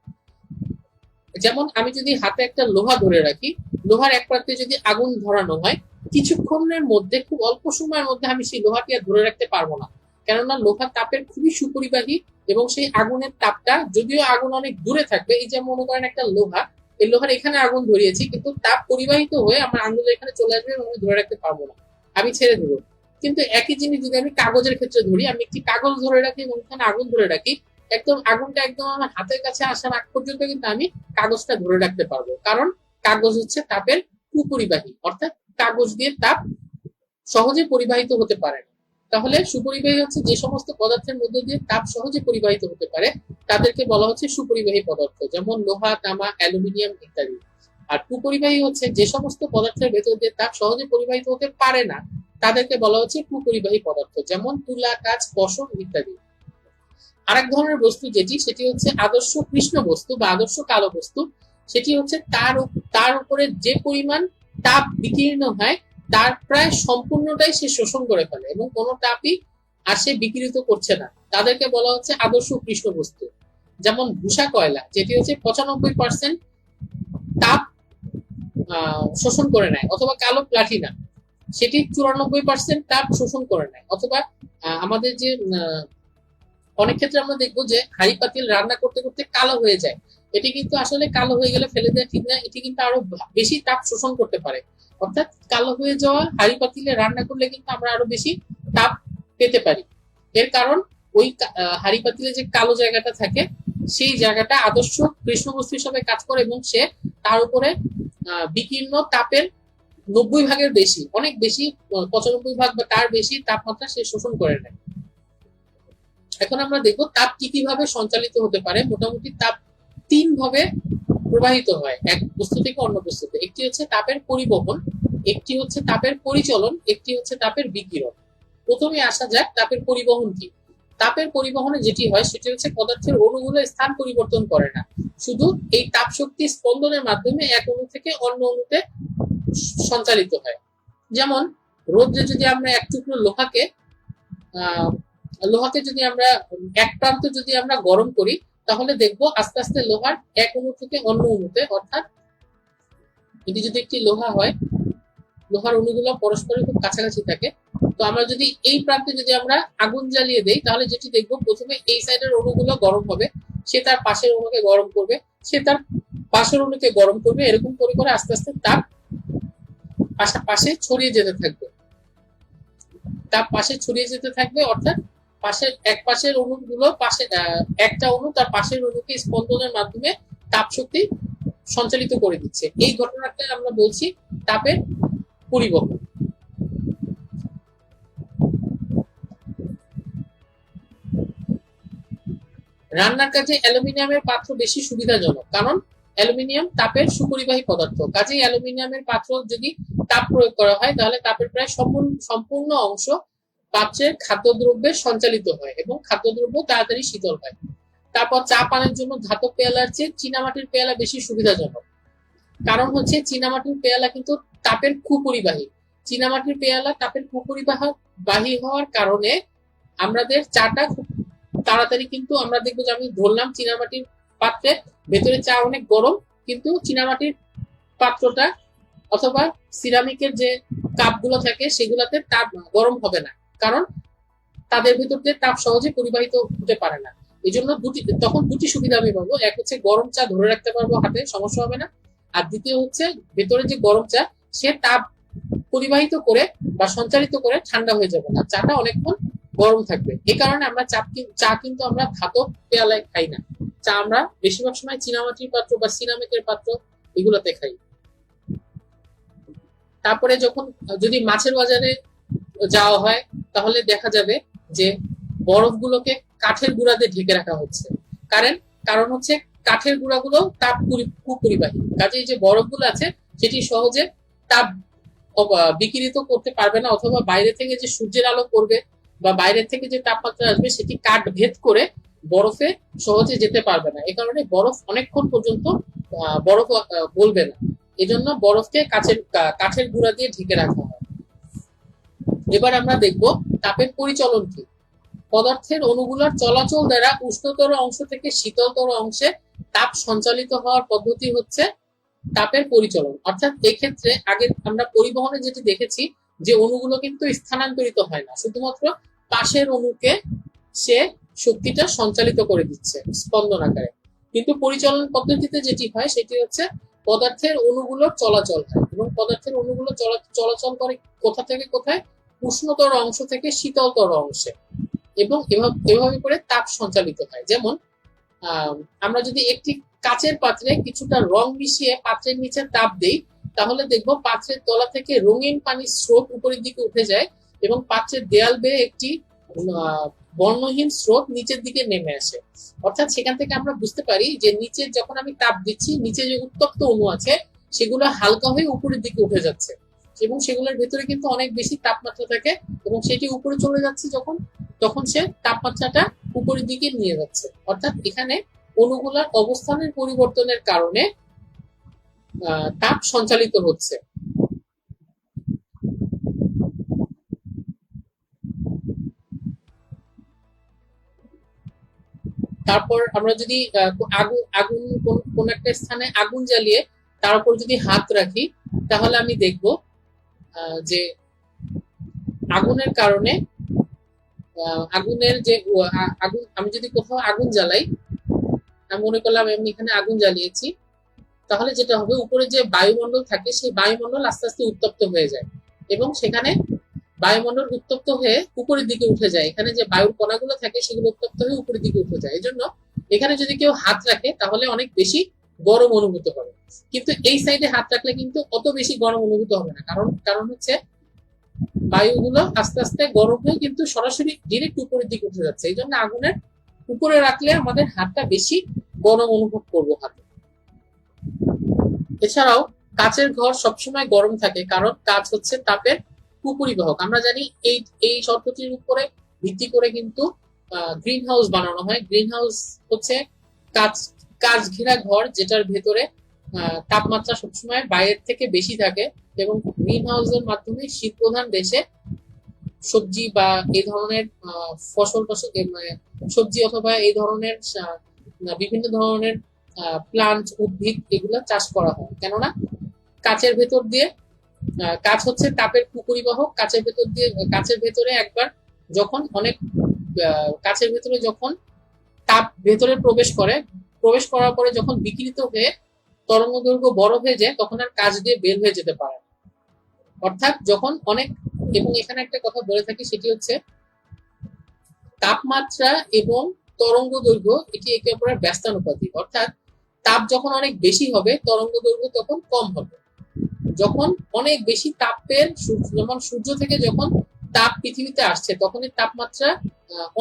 যেমন আমি যদি হাতে একটা লোহা ধরে রাখি, লোহার এক প্রান্তে যদি আগুন ধরানো হয়, কিছুক্ষণের মধ্যে, খুব অল্প সময়ের মধ্যে আমি সেই লোহাটি আর ধরে রাখতে পারবো না, কেননা লোহা তাপের খুবই সুপরিবাহী এবং সেই আগুনের তাপটা, যদিও আগুন অনেক দূরে থাকবে, এই যে মনে করেন একটা লোহা, এই লোহার এখানে আগুন ধরিয়েছি কিন্তু তাপ পরিবাহিত হয়ে আমার আঙুলের এখানে চলে আসবে এবং আমি ধরে রাখতে পারবো না, আমি ছেড়ে দেবো। কিন্তু একই জিনিস যদি আমি কাগজের ক্ষেত্রে ধরি, আমি একটি কাগজ ধরে রাখি এবং এখানে আগুন ধরে রাখি, একদম আগুনটা একদম আমার হাতের কাছে আসার আগ পর্যন্ত কিন্তু আমি কাগজটা ধরে রাখতে পারবো, কারণ কাগজ হচ্ছে তাপের কুপরিবাহী, অর্থাৎ কাগজ দিয়ে তাপ সহজে পরিবাহিত হতে পারে না। তাহলে সুপরিবাহী হচ্ছে যে সমস্ত পদার্থের মধ্যে দিয়ে তাপ সহজে পরিবাহিত হতে পারে, তাদেরকে বলা হচ্ছে সুপরিবাহী পদার্থ, যেমন লোহা, তামা, অ্যালুমিনিয়াম ইত্যাদি। আর কুপরিবাহী হচ্ছে যে সমস্ত পদার্থের ভেতর দিয়ে তাপ সহজে পরিবাহিত হতে পারে না, তাদেরকে বলা হচ্ছে কুপরিবাহী পদার্থ, যেমন তুলা, কাঁচ, পশম ইত্যাদি। আরেক ধরনের বস্তু যেটি, সেটি হচ্ছে আদর্শ কৃষ্ণ বস্তু বা আদর্শ কালো বস্তু। সেটি হচ্ছে তার উপরে যে পরিমাণ তাপ বিকীর্ণ হয় তার প্রায় সম্পূর্ণটাই সে শোষণ করে ফেলে এবং কোনো তাপই আর সে বিকিরিত করছে না, তাদেরকে বলা হচ্ছে আদর্শ কৃষ্ণ বস্তু। যেমন ভূষা কয়লা, যেটি হচ্ছে 95% তাপ শোষণ করে নেয়, অথবা কালো প্লাটিনাম, সেটি 94% তাপ শোষণ করে নেয়, অথবা আমাদের যে অনেক ক্ষেত্রে আমরা দেখবো যে হাঁড়ি পাতিল রান্না করতে করতে কালো হয়ে যায়, এটি কিন্তু আসলে কালো হয়ে গেলে ফেলে দেওয়া ঠিক না, এটি কিন্তু আরো বেশি তাপ শোষণ করতে পারে। অর্থাৎ কালো হয়ে যাওয়া হাঁড়ি পাতিলে রান্না করলে কিন্তু আমরা আরো বেশি তাপ পেতে পারি। এর কারণ ওই হাঁড়ি পাতিলে যে কালো জায়গাটা থাকে, সেই জায়গাটা আদর্শ কৃষ্ণ বস্তু হিসাবে কাজ করে এবং সে তার উপরে বিকীর্ণ তাপের 90 ভাগের বেশি, অনেক বেশি, 95 ভাগ বা তার বেশি তাপমাত্রা সে শোষণ করে নেয়। এখন আমরা দেখবো তাপ কি কিভাবে সঞ্চালিত হতে পারে। মোটামুটি তাপ 3 ভাবে প্রবাহিত হয় এক বস্তু থেকে অন্য বস্তুতে। একটি হচ্ছে তাপের পরিবহন, একটি হচ্ছে তাপের পরিচলন, একটি হচ্ছে তাপের বিকিরণ। প্রথমে আসা যাক তাপের পরিবহন কি। তাপের পরিবহনে যেটি হয় সেটি হচ্ছে পদার্থের অণুগুলো স্থান পরিবর্তন করে না, শুধু এই তাপ শক্তি স্পন্দনের মাধ্যমে এক অণু থেকে অন্য অণুতে সঞ্চালিত হয়। যেমন রোদ্রে যদি আমরা এক টুকরো লোহাকে যদি আমরা এক প্রান্ত যদি আমরা গরম করি, তাহলে দেখবো আস্তে আস্তে লোহার এক অণু থেকে অন্য অণুতে, অর্থাৎ এটি যদি একটি লোহা হয়, লোহার অণুগুলো পরস্পরের খুব কাছাকাছি থাকে, তো আমরা যদি এই প্রান্তে যদি আমরা আগুন জ্বালিয়ে দেই, তাহলে যেটি দেখবো প্রথমে এই সাইডের অণুগুলো গরম হবে, সে তার পাশের অণুকে গরম করবে, সে তার পাশের অণুকে গরম করবে, এরকম করে করে আস্তে আস্তে তাপ পাশে ছড়িয়ে যেতে থাকবে, তাপ পাশে ছড়িয়ে যেতে থাকবে, অর্থাৎ এক পাশের অণুগুলো পাশে, একটা অণু তার পাশের অণুকে স্পন্দনের মাধ্যমে তাপ শক্তি সঞ্চালিত করে দিচ্ছে। এই ঘটনাকে আমরা বলছি তাপের পরিবহন। রান্নার কাজে অ্যালুমিনিয়ামের পাত্র বেশি সুবিধাজনক, কারণ অ্যালুমিনিয়াম তাপের সুপরিবাহী পদার্থ, কাজেই অ্যালুমিনিয়ামের পাত্র যদি তাপ প্রয়োগ করা হয় তাহলে তাপের প্রায় সম্পূর্ণ অংশ পাত্রের খাদ্যদ্রব্যে সঞ্চালিত হয় এবং খাদ্যদ্রব্য তাড়াতাড়ি শীতল হয়। তারপর চা পানের জন্য ধাতব পেয়ালার চেয়ে চীনামাটির পেয়ালা বেশি সুবিধাজনক, কারণ হচ্ছে চীনামাটির পেয়ালা কিন্তু তাপের কুপরিবাহী। চীনামাটির পেয়ালা তাপের কুপরিবাহী হওয়ার কারণে আমাদের চাটা খুব তাড়াতাড়ি, কিন্তু আমরা দেখবো যে আমি ধরলাম চীনামাটির পাত্রে, ভেতরে চা অনেক গরম, কিন্তু চীনামাটির পাত্রটা অথবা সিরামিকের যে কাপগুলো থাকে সেগুলাতে তাপ গরম হবে না, কারণ তাদের ভিতর দিয়ে তাপ সহজে পরিবাহিত হতে পারে না। এই জন্য তখন দুটি সুবিধা আমি পাবো, এক হচ্ছে গরম চা ধরে রাখতে পারবো হাতে, সমস্যা হবে না, আর দ্বিতীয় হচ্ছে ভেতরে যে গরম চা সে তাপ পরিবাহিত করে বা সঞ্চালিত করে ঠান্ডা হয়ে যাবে না, চাটা অনেকক্ষণ গরম থাকবে। এই কারণে আমরা চা কিন্তু আমরা ধাতব পেয়ালায় খাই না, চা আমরা বেশিরভাগ সময় চীনামাটির পাত্র বা সিরামিকের পাত্র এগুলোতে খাই। তারপরে যদি মাছের বাজারে যাওয়া হয় তাহলে দেখা যাবে যে বরফগুলোকে কাঠের গুঁড়াতে ঢেকে রাখা হচ্ছে, কারণ হচ্ছে কাঠের গুঁড়াগুলো তাপ কুপরিবাহী, কাজেই যে বরফগুলো আছে সেটি সহজে তাপ বিকিরিত করতে পারবে না, অথবা বাইরে থেকে যে সূর্যের আলো পড়বে বা বাইরে থেকে যে তাপমাত্রা আসবে সেটি কাঠ ভেদ করে বরফে সহজে যেতে পারবে না। এ কারণে বরফ অনেকক্ষণ পর্যন্ত বরফ গলবে না। এজন্য বরফকে কাঠের গুঁড়া দিয়ে ঢেকে রাখা হয়। এবার আমরা দেখব তাপের পরিচলন কি। পদার্থের অণুগুলোর চলাচল দ্বারা উষ্ণতর অংশ থেকে শীতলতর অংশে তাপ সঞ্চালিত হওয়ার পদ্ধতি হচ্ছে তাপের পরিচলন। অর্থাৎ এক্ষেত্রে আগে আমরা পরিবহনে যেটি দেখেছি যে অণুগুলো কিন্তু স্থানান্তরিত হয় না, শুধুমাত্র পাশের অণুকে সে শক্তিটা সঞ্চালিত করে দিচ্ছে স্পন্দন আকারে। কিন্তু পরিচলন পদ্ধতিতে যেটি হয় সেটি হচ্ছে পদার্থের অণুগুলোর চলাচল হয়, এবং পদার্থের অণুগুলো চলাচল করে কোথা থেকে কোথায়? উষ্ণতর অংশ থেকে শীতলতর অংশে, এবং এভাবে করে তাপ সঞ্চালিত হয়। যেমন আমরা যদি একটি কাচের পাত্রে কিছুটা রং মিশিয়ে পাত্রের নিচে তাপ দেই, তাহলে দেখবো পাত্রের তলা থেকে রঙিন পানির স্রোত উপরের দিকে উঠে যায় এবং পাত্রের দেয়াল বেয়ে একটি বর্ণহীন স্রোত নিচের দিকে নেমে আসে। অর্থাৎ সেখান থেকে আমরা বুঝতে পারি যে নিচে যখন আমি তাপ দিচ্ছি, নিচে যে উত্তপ্ত অণু আছে সেগুলো হালকা হয়ে উপরের দিকে উঠে যাচ্ছে, এবং সেগুলোর ভেতরে কিন্তু অনেক বেশি তাপমাত্রা থাকে, এবং সেটি উপরে চলে যাচ্ছে যখন, তখন সে তাপমাত্রাটা উপরের দিকে নিয়ে যাচ্ছে। অর্থাৎ এখানে অণুগুলার অবস্থানের পরিবর্তনের কারণে তাপ সঞ্চালিত হচ্ছে। তারপর আমরা যদি আগুন আগুন কোন একটা স্থানে আগুন জ্বালিয়ে তার উপর যদি হাত রাখি, তাহলে আমি দেখব যে আগুনের কারণে আগুনের যে আগুন, আমি যদি কোথাও আগুন জ্বালাই, আমি মনে করলাম আমি এখানে আগুন জ্বালিয়েছি, তাহলে যেটা হবে উপরে যে বায়ুমণ্ডল থাকে সেই বায়ুমণ্ডল আস্তে আস্তে উত্তপ্ত হয়ে যায়, এবং সেখানে বায়ুমণ্ডল উত্তপ্ত হয়ে উপরের দিকে উঠে যায়। এখানে যে বায়ুর কণাগুলো থাকে সেগুলো উত্তপ্ত হয়ে উপরের দিকে উঠে যায়। এই জন্য এখানে যদি কেউ হাত রাখে তাহলে অনেক বেশি গরম অনুভূত হবে, কিন্তু এই সাইডে হাত রাখলে কিন্তু অত বেশি গরম অনুভূত হবে না। কারণ হচ্ছে বায়ুগুলো আস্তে আস্তে গরম হয়ে কিন্তু সরাসরি ডিরেক্ট উপরের দিকে উঠে যাচ্ছে। এই জন্য আগুনের উপরে রাখলে আমাদের হাতটা বেশি গরম অনুভব করবো হাতে। এছাড়াও কাচের ঘর সবসময় গরম থাকে, কারণ কাচ হচ্ছে তাপের কুপরিবাহক। আমরা জানি এই এই শর্তটির উপরে ভিত্তি করে কিন্তু গ্রিন হাউস বানানো হয়। গ্রিন হাউস হচ্ছে কাচ কাচ ঘেরা ঘর, যেটার ভেতরে তাপমাত্রা সবসময় বাইরের থেকে বেশি থাকে, এবং গ্রিন হাউসের মাধ্যমে শীত প্রধান দেশে সবজি বা এই ধরনের ফসল সবজি অথবা এই ধরনের বিভিন্ন ধরনের প্লান্ট, উদ্ভিদ এগুলো চাষ করা হয়। কেননা কাচের ভেতর দিয়ে, কাচ হচ্ছে তাপের কুপরিবাহক, কাচের ভেতরে একবার যখন অনেক কাচের ভেতরে যখন তাপ ভেতরে প্রবেশ করার পরে যখন বিকৃত হয়ে তরঙ্গ দৈর্ঘ্য বড় হয়ে যায়, তখন আর কাচ দিয়ে বের হয়ে যেতে পারে না। অর্থাৎ যখন অনেক, এবং এখানে একটা কথা বলে থাকি সেটি হচ্ছে তাপমাত্রা এবং তরঙ্গ দৈর্ঘ্য এটি একে অপরের ব্যস্তানুপাতিক। অর্থাৎ তাপ যখন অনেক বেশি হবে তরঙ্গ দৈর্ঘ্য তখন কম হবে। যখন অনেক বেশি তাপের, যেমন সূর্য থেকে যখন তাপ পৃথিবীতে আসছে তখন এর তাপমাত্রা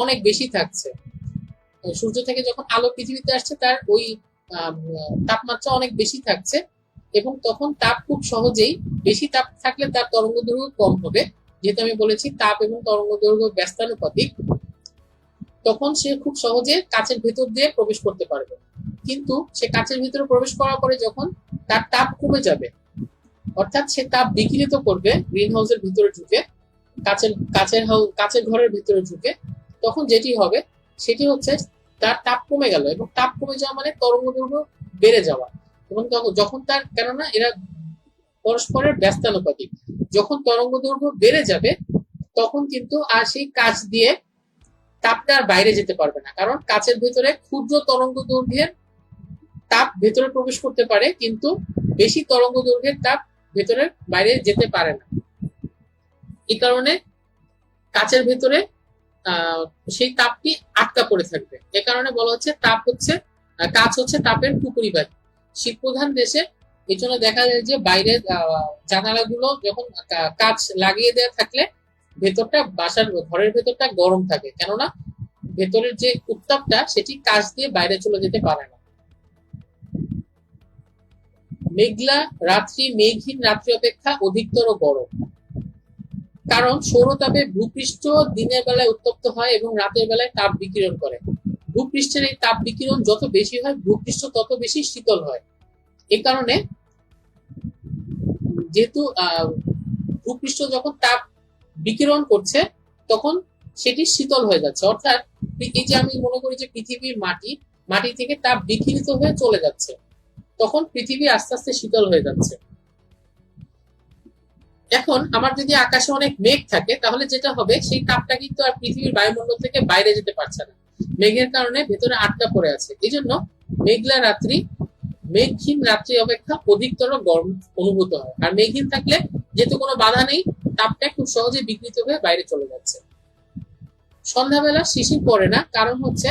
অনেক বেশি থাকছে। সূর্য থেকে যখন আলো পৃথিবীতে আসছে তার ওই তাপমাত্রা অনেক বেশি থাকছে, এবং তখন তাপ খুব সহজেই, বেশি তাপ থাকলে তার তরঙ্গ দৈর্ঘ্য কম হবে। যেহেতু আমি বলেছি তাপ এবং তরঙ্গ দৈর্ঘ্য ব্যস্তানুপাতিক, তখন সে খুব সহজে কাচের ভেতর দিয়ে প্রবেশ করতে পারবে। কিন্তু সে কাচের ভিতরে প্রবেশ করার পরে যখন তার তাপ কমে যাবে, অর্থাৎ সে তাপ বিকিরিত করবে গ্রিন হাউসের ভিতরে ঢুকে, কাচের ঘরের ভিতরে ঢুকে, তখন যেটি হবে সেটি হচ্ছে তার তাপ কমে গেল, এবং তাপ কমে যাওয়া মানে তরঙ্গ দৈর্ঘ্য বেড়ে যাওয়া। এবং যখন তার, কেননা এরা পরস্পরের ব্যস্তানুপাতিক, যখন তরঙ্গ দৈর্ঘ্য বেড়ে যাবে তখন কিন্তু আর সেই কাচ দিয়ে তাপটা আর বাইরে যেতে পারবে না, কারণ কাচের ভেতরে ক্ষুদ্র তরঙ্গ দৈর্ঘ্যের তাপ ভেতরে প্রবেশ করতে পারে, কিন্তু বেশি তরঙ্গ দৈর্ঘ্যের তাপ ভেতরে বাইরে যেতে পারে না। এই কারণে কাচের ভেতরে সেই তাপটি আটকা পড়ে থাকবে। এ কারণে বলা হচ্ছে কাচ হচ্ছে তাপের কুপরিবাহী। শীত প্রধান দেশে এই জন্য দেখা যায় যে বাইরের জানালাগুলো যখন কাচ লাগিয়ে দেওয়া থাকলে ভেতরটা, ঘরের ভেতরটা গরম থাকে, কেননা ভেতরের যে উত্তাপটা সেটি কাচ দিয়ে বাইরে চলে যেতে পারে না। মেঘলা রাত্রি মেঘহীন রাত্রি অপেক্ষা অধিকতর গরম, কারণ সৌরতাপে ভূপৃষ্ঠ দিনের বেলায় উত্তপ্ত হয় এবং রাতের বেলায় তাপ বিকিরণ করে। ভূপৃষ্ঠের এই তাপ বিকিরণ যত বেশি হয় ভূপৃষ্ঠ তত বেশি শীতল হয়। এ কারণে যেহেতু ভূপৃষ্ঠ যখন তাপ বিকিরণ করছে তখন সেটি শীতল হয়ে যাচ্ছে, অর্থাৎ এই যে আমি মনে করি যে পৃথিবীর মাটি থেকে তাপ বিকিরিত হয়ে চলে যাচ্ছে, তখন পৃথিবী আস্তে আস্তে শীতল হয়ে যাচ্ছে। এখন আমার যদি আকাশে অনেক মেঘ থাকে তাহলে যেটা হবে, সেই তাপটা কিন্তু আর পৃথিবীর বায়ুমণ্ডল থেকে বাইরে যেতে পারছে না, মেঘের কারণে ভেতরে আটকা পড়ে আছে। এই জন্য মেঘহীন রাত্রি অপেক্ষা অধিকতর গরম অনুভূত হয়। আর মেঘহীন থাকলে যেহেতু কোনো বাধা নেই, তাপটা খুব সহজে বিকৃত হয়ে বাইরে চলে যাচ্ছে। সন্ধ্যাবেলা শিশির পড়ে না, কারণ হচ্ছে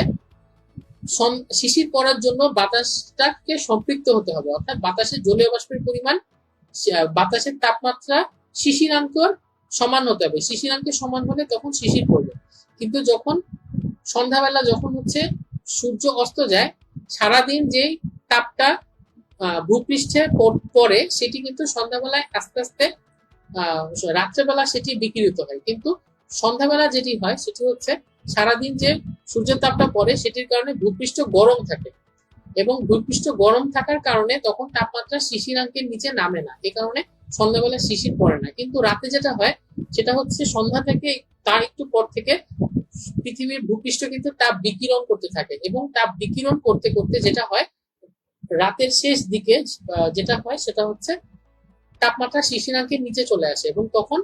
শিশির পড়ার জন্য বাতাসটাকে সম্পৃক্ত হতে হবে, অর্থাৎ বাতাসে জলীয় বাষ্পের পরিমাণ বাতাসের তাপমাত্রা শিশিরাঙ্কের সমান হতে হবে। শিশিরাঙ্কের সমান হলে তখন শিশির পড়বে। কিন্তু যখন সন্ধ্যাবেলা যখন হচ্ছে সূর্য অস্ত যায়, সারাদিন যেই তাপটা ভূপৃষ্ঠে পড়ে সেটি কিন্তু সন্ধ্যাবেলায় আস্তে আস্তে রাত্রেবেলা সেটি বিকিরিত হয়। কিন্তু সন্ধ্যাবেলা যেটি হয় সেটি হচ্ছে সারাদিন যে সূর্যের তাপটা পড়ে সেটির কারণে ভূপৃষ্ঠ গরম থাকে, এবং ভূপৃষ্ঠ গরম থাকার কারণে তখন তাপমাত্রা শিশিরাঙ্কের নিচে নামে না, এ কারণে সন্ধ্যাবেলা শিশির পড়ে না। কিন্তু রাতে যেটা হয় সেটা হচ্ছে সন্ধ্যা থেকে তার একটু পর থেকে পৃথিবীর ভূপৃষ্ঠ কিন্তু তাপ বিকিরণ করতে থাকে, এবং তাপ বিকিরণ করতে করতে যেটা হয় রাতের শেষ দিকে যেটা হয় সেটা হচ্ছে তাপমাত্রা শিশিরাঙ্কের নিচে চলে আসে, এবং তখন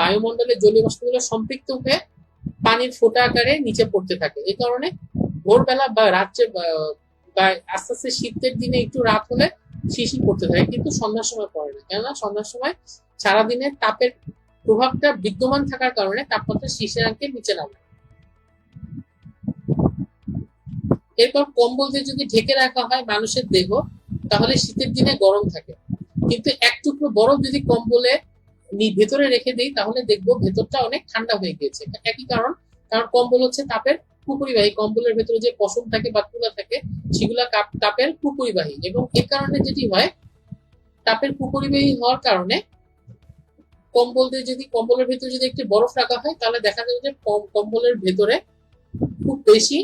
বায়ুমণ্ডলের জলীয় বাষ্পগুলো সম্পৃক্ত হয়ে পানির ফোঁটা আকারে নিচে পড়তে থাকে। এই কারণে ভোরবেলা বা রাত্রে বা আস্তে আস্তে শীতের দিনে একটু রাত হলে শিশির পড়তে থাকে, কিন্তু সন্ধ্যার সময় পড়ে না, কেননা সন্ধ্যার সময় সারাদিনের তাপের প্রভাবটা বিদ্যমান থাকার কারণে তাপমাত্রা শিশিরাঙ্কের নিচে নামে। এরপর কম্বল দিয়ে যদি ঢেকে রাখা হয় মানুষের দেহ, তাহলে শীতের দিনে গরম থাকে। কিন্তু এক টুকরো বরফ যদি কম্বলে ভেতরে রেখে দিই তাহলে দেখবো ভেতরটা অনেক ঠান্ডা হয়ে গিয়েছে। একই কারণ কম্বল হচ্ছে তাপের কুপরিবাহী। কম্বলের ভেতরে যে পশম থাকে বা তুলা থাকে সেগুলা তাপের কুপরিবাহী, এবং এ কারণে যেটি হয় তাপের কুপরিবাহী হওয়ার কারণে কম্বলের ভেতরে যদি একটি বরফ রাখা হয় তাহলে দেখা যাবে যে কম্বলের ভেতরে খুব বেশি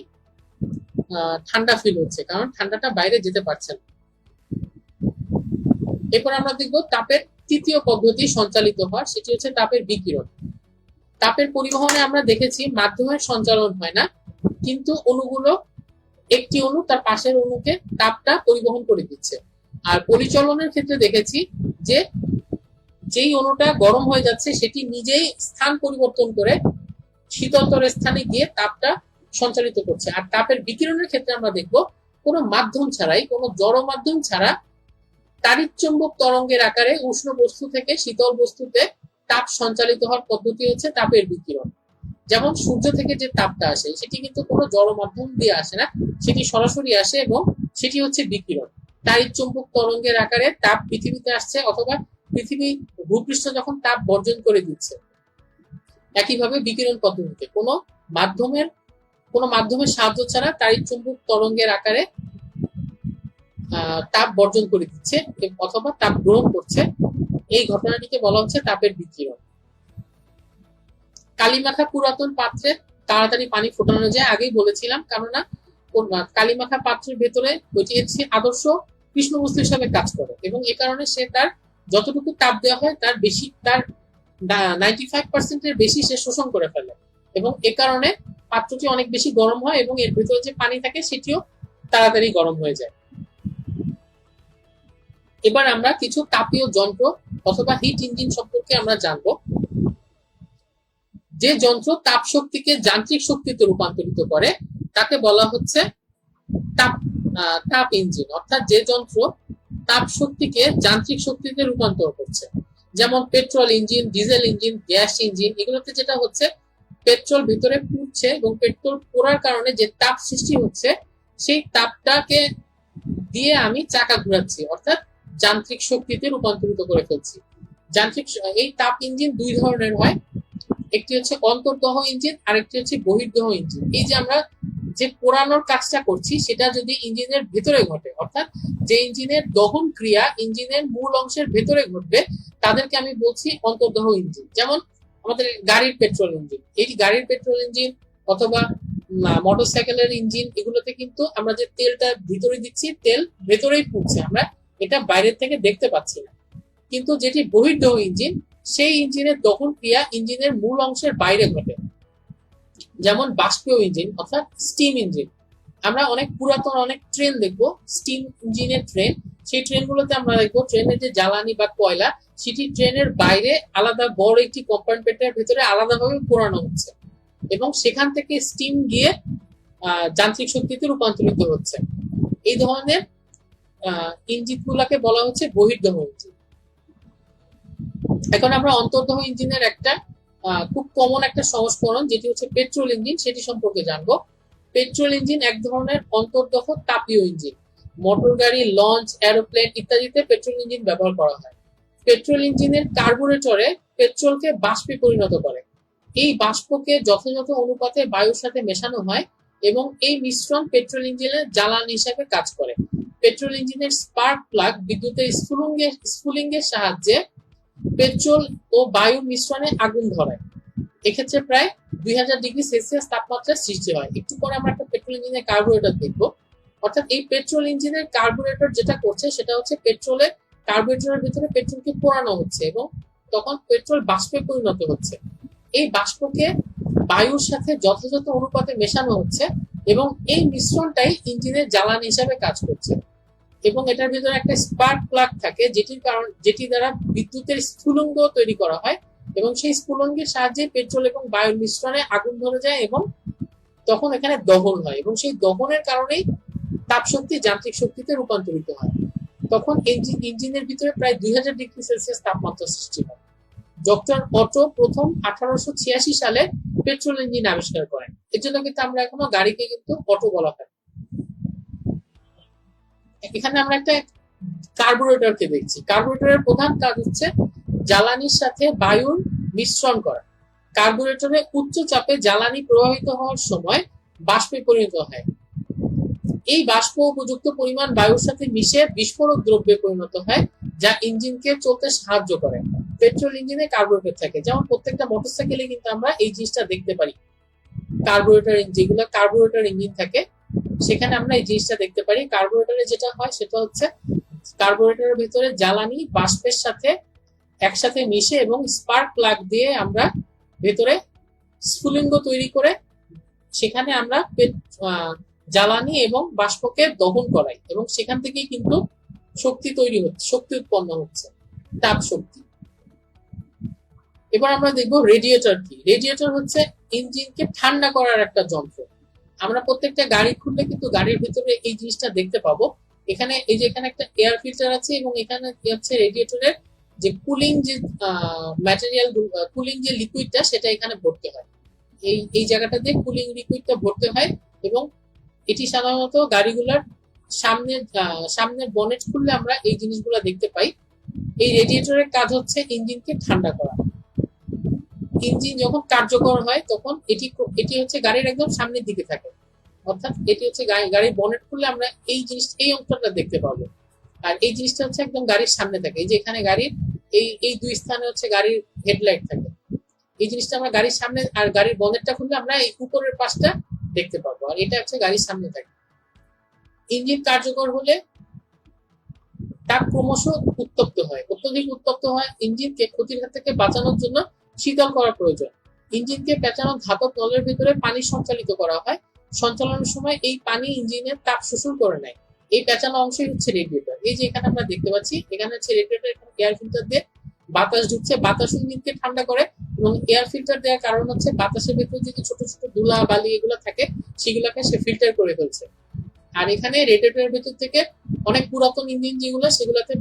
ঠান্ডা ফিল হচ্ছে, কারণ ঠান্ডাটা বাইরে যেতে পারছে না। এরপর আমরা দেখবো তাপের তৃতীয় পদ্ধতি সঞ্চালিত হওয়ার, সেটি হচ্ছে তাপের বিকিরণ। তাপের পরিবহনে আমরা দেখেছি মাধ্যমের সঞ্চালন হয় না, কিন্তু অণুগুলো একটি অণু তার পাশের অণুকে তাপটা পরিবহন করে দিচ্ছে। আর পরিচলনের ক্ষেত্রে দেখেছি যে যেই অণুটা গরম হয়ে যাচ্ছে সেটি নিজেই স্থান পরিবর্তন করে শীতলতর স্থানে গিয়ে তাপটা সঞ্চালিত করছে। আর তাপের বিকিরণের ক্ষেত্রে আমরা দেখবো কোনো মাধ্যম ছাড়াই, কোনো জড় মাধ্যম ছাড়া তাড়িৎচুম্বক তরঙ্গের আকারে উষ্ণ বস্তু থেকে শীতল বস্তুতে তাপ সঞ্চালিত হওয়ার পদ্ধতি হচ্ছে তাপের বিকিরণ। যেমন সূর্য থেকে যে তাপটা আসে সেটি কিন্তু কোনো জড় মাধ্যম দিয়ে আসে না, সেটি সরাসরি আসে এবং সেটি হচ্ছে বিকিরণ। তাড়িৎচুম্বক তরঙ্গের আকারে তাপ পৃথিবীতে আসছে, অথবা পৃথিবী ভূপৃষ্ঠ যখন তাপ বর্জন করে দিচ্ছে। একইভাবে বিকিরণ পদ্ধতিতে কোনো মাধ্যমের সাহায্য ছাড়া তাড়িৎচুম্বক তরঙ্গের আকারে তাপ বর্জন করে দিচ্ছে অথবা তাপ গ্রহণ করছে, এই ঘটনাটিকে বলা হচ্ছে তাপের বিকিরণ। কালিমাখা পুরাতন পাত্রে তাড়াতাড়ি পানি ফোটানো যায়, আগেই বলেছিলাম, কেননা কালিমাখা পাত্রের ভেতরে ওইটি হচ্ছে আদর্শ কৃষ্ণবস্তু হিসাবে কাজ করে, এবং এ কারণে সে তার যতটুকু তাপ দেওয়া হয় তার 95% বেশি সে শোষণ করে ফেলে, এবং এ কারণে পাত্রটি অনেক বেশি গরম হয় এবং এর ভেতরে যে পানি থাকে সেটিও তাড়াতাড়ি গরম হয়ে যায়। এবার আমরা কিছু তাপীয় যন্ত্র অথবা হিট ইঞ্জিন সম্পর্কে আমরা জানবো। যে যন্ত্র তাপ শক্তিকে যান্ত্রিক শক্তিতে রূপান্তরিত করে তাকে বলা হচ্ছে তাপ ইঞ্জিন, অর্থাৎ যে যন্ত্র তাপ শক্তিকে যান্ত্রিক শক্তিতে রূপান্তর করছে। যেমন petrol engine, diesel engine, gas engine, এগুলোতে যেটা হচ্ছে পেট্রোল ভিতরে পুড়ছে এবং পেট্রোল পোড়ার কারণে যে তাপ সৃষ্টি হচ্ছে সেই তাপটাকে দিয়ে আমি চাকা ঘুরাচ্ছি, অর্থাৎ যান্ত্রিক শক্তিতে রূপান্তরিত করে ফেলছি। এই তাপ ইঞ্জিন দুই ধরনের হয়, একটি হচ্ছে অন্তর্দহ ইঞ্জিন, আরেকটি হচ্ছে বহির্দহ ইঞ্জিন। এই যে আমরা যে পোড়ানোর কাজটা করছি সেটা যদি ইঞ্জিনের ভেতরে ঘটে, অর্থাৎ যে ইঞ্জিনের দহন ক্রিয়া ইঞ্জিনের মূল অংশের ভেতরে ঘটবে তাদেরকে আমি বলছি অন্তর্দহ ইঞ্জিন। যেমন আমাদের গাড়ির পেট্রোল ইঞ্জিন, এই গাড়ির পেট্রোল ইঞ্জিন অথবা মোটরসাইকেলের ইঞ্জিন, এগুলোতে কিন্তু আমরা যে তেলটা ভিতরে দিচ্ছি, তেল ভেতরেই পুড়ছে, আমরা এটা বাইরের থেকে দেখতে পাচ্ছি না। কিন্তু যেটি বহির্দহ ইঞ্জিন, সেই ইঞ্জিনের দহন ক্রিয়া ইঞ্জিনের মূল অংশের বাইরে ঘটে, যেমন বাষ্পীয় ইঞ্জিন অর্থাৎ স্টিম ইঞ্জিন। আমরা অনেক পুরাতন অনেক ট্রেন দেখবো, স্টিম ইঞ্জিনের ট্রেন, সেই ট্রেনগুলোতে আমরা দেখবো ট্রেনের যে জ্বালানি বা কয়লা, সেটি ট্রেনের বাইরে আলাদা বড় একটি কম্পার্টমেন্টের ভেতরে আলাদাভাবে পোড়ানো হচ্ছে এবং সেখান থেকে স্টিম গিয়ে যান্ত্রিক শক্তিতে রূপান্তরিত হচ্ছে। এই ধরনের ইঞ্জিন গুলাকে বলা হচ্ছে বহির্দহ ইঞ্জিন। এখন আমরা অন্তর্দহ ইঞ্জিনের একটা খুব কমন একটা সংস্করণ, যেটি হচ্ছে পেট্রোল ইঞ্জিন, সেটি সম্পর্কে জানবো। পেট্রোল ইঞ্জিন এক ধরনের অন্তর্দহ তাপীয় ইঞ্জিন। মোটর গাড়ি, লঞ্চ, এরোপ্লেন ইত্যাদিতে পেট্রোল ইঞ্জিন ব্যবহার করা হয়। পেট্রোল ইঞ্জিনের কার্বুরেটরে পেট্রোলকে বাষ্পে পরিণত করে। এই বাষ্পকে যথাযথ অনুপাতে বায়ুর সাথে মেশানো হয় এবং এই মিশ্রণ পেট্রোল ইঞ্জিনের জ্বালানি হিসাবে কাজ করে। পেট্রোল ইঞ্জিনের স্পার্ক প্লাগ বিদ্যুতের স্ফুলিঙ্গের সাহায্যে পেট্রোল ও বায়ুর মিশ্রণে আগুন ধরায়। এক্ষেত্রে প্রায় 2000°C তাপমাত্রার সৃষ্টি হয়। একটু পরে আমরা একটা পেট্রোল ইঞ্জিনের কার্বুরেটর দেখবো। অর্থাৎ এই পেট্রোল ইঞ্জিনের কার্বুরেটর যেটা করছে সেটা হচ্ছে পেট্রোলের কার্বুরেটরের ভিতরে পেট্রোলকে পোড়ানো হচ্ছে এবং তখন পেট্রোল বাষ্পে পরিণত হচ্ছে। এই বাষ্পকে বায়ুর সাথে যথাযথ অনুপাতে মেশানো হচ্ছে এবং এই মিশ্রণটাই ইঞ্জিনের জ্বালানি হিসাবে কাজ করছে। এবং এটার ভিতরে একটা স্পার্ক প্লাগ থাকে, যেটি দ্বারা বিদ্যুতের স্ফুলিঙ্গ তৈরি করা হয় এবং সেই স্ফুলিঙ্গের সাহায্যে পেট্রোল এবং বায়ুর মিশ্রণে আগুন ধরে যায় এবং তখন এখানে দহন হয় এবং সেই দহনের কারণেই তাপ শক্তি যান্ত্রিক শক্তিতে রূপান্তরিত হয়। তখন ইঞ্জিনের ভিতরে প্রায় 2000°C তাপমাত্রা সৃষ্টি হয়। ডক্টর অটো প্রথম 1886 সালে পেট্রোল ইঞ্জিন আবিষ্কার করেন। এর জন্য কিন্তু আমরা এখনো গাড়িকে কিন্তু অটো বলা হয়। এখানে আমরা একটা কার্বুরেটরকে দেখছি। কার্বুরেটরের প্রধান কাজ হচ্ছে জ্বালানির সাথে বায়ুর মিশ্রণ করা। কার্বুরেটরে উচ্চ চাপে জ্বালানি প্রবাহিত হওয়ার সময় বাষ্পে পরিণত হয়। এই বাষ্প উপযুক্ত পরিমাণ বায়ুর সাথে মিশে বিস্ফোরক দ্রব্যে পরিণত হয়, যা ইঞ্জিনকে চলতে সাহায্য করে। পেট্রোল ইঞ্জিনে কার্বুরেটর থাকে, যেমন প্রত্যেকটা মোটরসাইকেলে কিন্তু আমরা এই জিনিসটা দেখতে পারি। কার্বুরেটর, যেগুলো কার্বুরেটর ইঞ্জিন থাকে সেখানে আমরা এই জিনিসটা দেখতে পারি। কার্বুরেটরে যেটা হয় সেটা হচ্ছে কার্বুরেটরের ভিতরে জ্বালানি বাষ্পের সাথে একসাথে মিশে এবং স্পার্ক প্লাগ দিয়ে আমরা ভেতরে স্ফুলিঙ্গ তৈরি করে সেখানে আমরা জ্বালানি এবং বাষ্পকে দহন করাই এবং সেখান থেকেই কিন্তু শক্তি তৈরি হচ্ছে, শক্তি উৎপন্ন হচ্ছে, তাপ শক্তি। এবার আমরা দেখবো রেডিয়েটর কি। রেডিয়েটর হচ্ছে ইঞ্জিনকে ঠান্ডা করার একটা যন্ত্র। আমরা প্রত্যেকটা গাড়ি খুললে কিন্তু গাড়ির ভিতরে এই জিনিসটা দেখতে পাবো। এখানে এই যে এখানে একটা এয়ার ফিল্টার আছে এবং এখানে হচ্ছে রেডিয়েটরের যে কুলিং যে ম্যাটেরিয়াল, কুলিং যে লিকুইডটা সেটা এখানে ভরতে হয়। এই জায়গাটাতে কুলিং লিকুইডটা ভরতে হয় এবং এটি সাধারণত গাড়িগুলোর সামনের বনেট খুললে আমরা এই জিনিসগুলো দেখতে পাই। এই রেডিয়েটরের কাজ হচ্ছে ইঞ্জিনকে ঠান্ডা করা। ইঞ্জিন যখন কার্যকর হয় তখন এটি হচ্ছে গাড়ির একদম সামনের দিকে থাকে, অর্থাৎ এটি হচ্ছে গাড়ির বনেট খুললে আমরা এই অংশটা দেখতে পাবো। আর এই জিনিসটা হচ্ছে একদম গাড়ির সামনে থাকে। এই যে এখানে গাড়ির এই দুই স্থানে হচ্ছে গাড়ির হেডলাইট থাকে। এই জিনিসটা আমরা গাড়ির সামনে, আর গাড়ির বনেটটা খুললে আমরা এই উপরের পাশটা দেখতে পাবো, আর এটা হচ্ছে গাড়ির সামনে থাকে। ইঞ্জিন কার্যকর হলে তাপ ক্রমশ উত্তপ্ত হয়, অত্যধিক উত্তপ্ত হয়। ইঞ্জিনকে ক্ষতির হাত থেকে বাঁচানোর জন্য শীতল করা প্রয়োজন। ইঞ্জিনকে পেঁচানো ধাতব নলের ভিতরে পানি সঞ্চালিত করা হয়। সঞ্চালনের সময় এই পানি ইঞ্জিনের তাপ শোষণ করে নেয়। এই পেঁচানো অংশই হচ্ছে রেডিয়েটর। এই যে এখানে আমরা দেখতে পাচ্ছি, এখানে হচ্ছে রেডিয়েটর, এখানে এয়ার ফিল্টার দিয়ে বাতাস ঢুকছে, বাতাস ইঞ্জিনকে ঠান্ডা করে এবং এয়ার ফিল্টার দেওয়ার কারণ হচ্ছে বাতাসের ভিতরে যে ছোট ছোট ধুলা বালি এগুলো থাকে সেগুলোকে সে ফিল্টার করে ফেলছে। আর এখানে রেডিয়েটরের ভিতর থেকে অনেক পুরাতন ইঞ্জিন যেগুলো, সেগুলোতে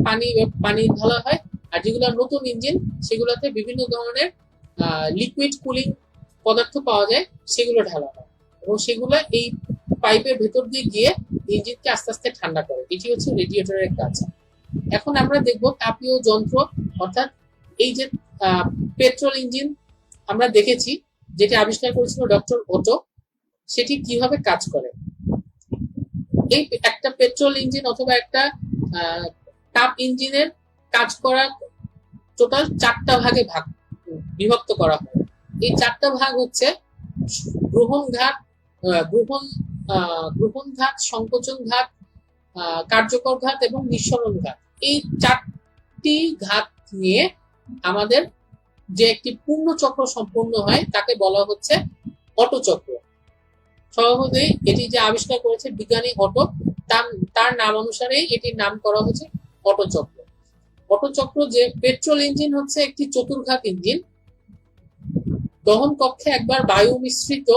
পানি ঢালা হয়, আর যেগুলো নতুন ইঞ্জিন সেগুলোতে বিভিন্ন ধরনের লিকুইড কুলিং পদার্থ পাওয়া যায়, সেগুলো ঢালা হয় এবং সেগুলো এই পাইপের ভেতর দিয়ে গিয়ে ইঞ্জিনকে আস্তে আস্তে ঠান্ডা করে। এটি হচ্ছে রেডিয়েটরের কাজ। এখন আমরা দেখব তাপীয় যন্ত্র, অর্থাৎ এই যে পেট্রোল ইঞ্জিন আমরা দেখেছি যেটি আবিষ্কার করেছিল ডক্টর ওটো, সেটি কিভাবে কাজ করে। এই একটা পেট্রোল ইঞ্জিন অথবা একটা তাপ ইঞ্জিনের কাজ করা টোটাল 4টা ভাগে বিভক্ত করা হয়। এই চারটা ভাগ হচ্ছে গ্রহণ ঘাত, গ্রহণ গ্রহণ ঘাত, সংকোচন ঘাত, কার্যকর ঘাত এবং নিঃসরণ ঘাত। এই চারটি ঘাত নিয়ে আমাদের যে একটি পূর্ণ চক্র সম্পূর্ণ হয় তাকে বলা হচ্ছে অটো চক্র। স্বভাবতই এটি যে আবিষ্কার করেছে বিজ্ঞানী অটো, তার নাম অনুসারে এটির নাম করা হয়েছে অটো চক্র। অটো চক্র যে পেট্রোল ইঞ্জিন হচ্ছে একটি চতুর্ঘাত ইঞ্জিন। দহন কক্ষে একবার বায়ু মিশ্রিত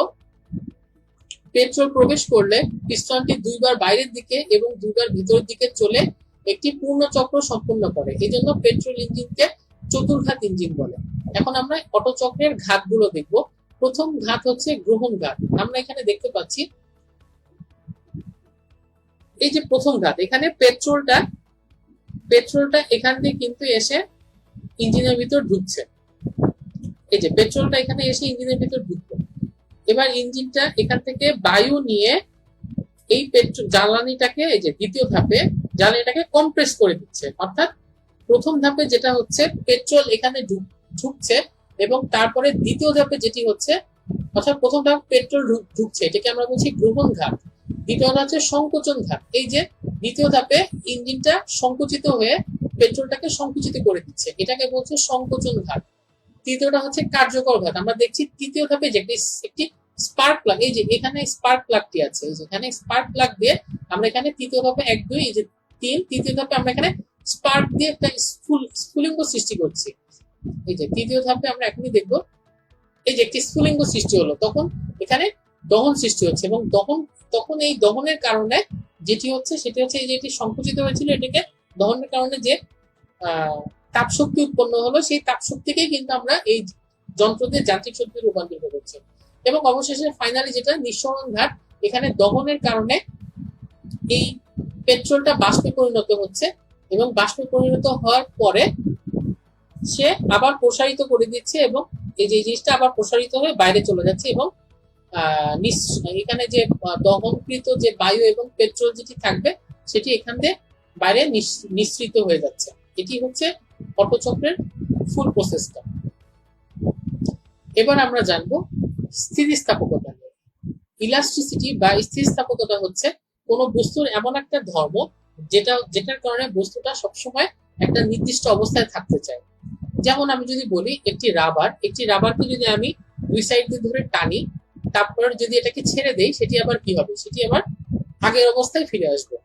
পেট্রোল প্রবেশ করলে পিস্টনটি দুইবার বাইরের দিকে এবং দুইবার ভিতরের দিকে চলে একটি পূর্ণ চক্র সম্পূর্ণ করে। এই জন্য পেট্রোল ইঞ্জিনকে চতুর্ঘাত ইঞ্জিন বলে। এখন আমরা অটো চক্রের ঘাতগুলো দেখব। প্রথম ঘাত হচ্ছে গ্রহণ ঘাত। আমরা এখানে দেখতে পাচ্ছি এই যে প্রথম ঘাত, এখানে পেট্রোলটা এখান দিয়ে কিন্তু এসে ইঞ্জিনের ভিতর ঢুকছে। এই যে পেট্রোলটা এখানে এসে ইঞ্জিনের ভিতর ঢুকলো। এবার ইঞ্জিনটা এখান থেকে বায়ু নিয়ে এই পেট্রোল জ্বালানিটাকে, এই যে দ্বিতীয় ধাপে জ্বালানিটাকে কম্প্রেস করে দিচ্ছে। অর্থাৎ প্রথম ধাপে যেটা হচ্ছে পেট্রোল এখানে ঢুকছে এবং তারপরে দ্বিতীয় ধাপে যেটি হচ্ছে, অর্থাৎ প্রথম ধাপে পেট্রোল ঢুকছে, এটাকে আমরা বলছি গ্রহণ ঘাত। দ্বিতীয়টা হচ্ছে সংকোচন ঘাত। এই যে দ্বিতীয় ধাপে ইঞ্জিনটা সংকুচিত হয়ে পেট্রোলটাকে সংকুচিত করে দিচ্ছে, এটাকে বলছে সংকোচন ঘাত। তৃতীয়টা হচ্ছে কার্যকর ঘাত। আমরা দেখছি তৃতীয় ধাপে যে একটি স্পার্ক প্লাগ, এই যে এখানে স্পার্ক প্লাগটি আছে, এই যে এখানে স্পার্ক প্লাগ দিয়ে আমরা এখানে তৃতীয় ধাপে 1 2 এই যে 3, তৃতীয় ধাপে আমরা এখানে স্পার্ক দিয়ে একটা স্ফুলিঙ্গ সৃষ্টি করছি। এই যে তৃতীয় ধাপে আমরা এখনই দেখব এই যে একটি স্ফুলিঙ্গ সৃষ্টি হলো, তখন এখানে দহন সৃষ্টি হচ্ছে এবং তখন এই দহনের কারণে যেটি হচ্ছে সেটি হচ্ছে এই যে এটি সংকুচিত হয়েছিল, এটাকে দহনের কারণে যে তাপ শক্তি উৎপন্ন হলো, সেই তাপ শক্তিকেই কিন্তু আমরা এই যন্ত্র দিয়ে যান্ত্রিক শক্তিতে রূপান্তরিত করছি। এবং অবশেষে ফাইনালি যেটা নিঃসরণ ঘাত, এখানে দহনের কারণে এই পেট্রোলটা বাষ্পে পরিণত হচ্ছে এবং বাষ্পে পরিণত হওয়ার পরে সে আবার প্রসারিত করে দিচ্ছে এবং এই যে জিনিসটা আবার প্রসারিত হয়ে বাইরে চলে যাচ্ছে এবং এখানে যে দহনকৃত যে বায়ু এবং পেট্রোল যেটি থাকবে সেটি এখান দিয়ে বাইরে নিঃসৃত হয়ে যাচ্ছে। এটি হচ্ছে অটো চক্রের ফুল প্রসেসটা। এবার আমরা জানবো স্থিতিস্থাপকতা নিয়ে। ইলাস্টিসিটি বা স্থিতিস্থাপকতা হচ্ছে কোনো বস্তুর এমন একটা ধর্ম যেটার কারণে বস্তুটা সবসময় একটা নির্দিষ্ট অবস্থায় থাকতে চায়। যেমন আমি যদি বলি একটি রাবারকে যদি আমি দুই সাইড দিয়ে ধরে টানি, তারপর যদি এটাকে ছেড়ে দেই, সেটি আবার কি হবে? সেটি আবার আগের অবস্থায় ফিরে আসবে।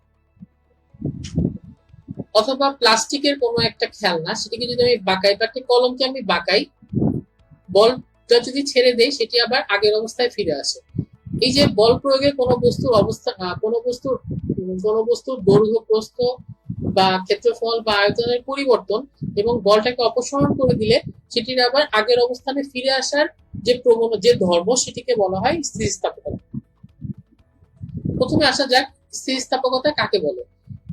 অথবা প্লাস্টিকের কোনো একটা খেলনা, সেটাকে যদি আমি বাঁকাই বা একটা কলমকে আমি বাঁকাই, বলটা যদি ছেড়ে দেই সেটি আবার আগের অবস্থায় ফিরে আসে। এই যে বল প্রয়োগে কোনো বস্তুর দৈর্ঘ্য, প্রস্থ বা ক্ষেত্রফল বা আয়তনের পরিবর্তন এবং বলটাকে অপসারণ করে দিলে সেটির আবার আগের অবস্থানে ফিরে আসার যে ধর্ম, সেটিকে বলা হয় স্থিতিস্থাপকতা। প্রথমে আসা যাক স্থিতিস্থাপকতা কাকে বলে।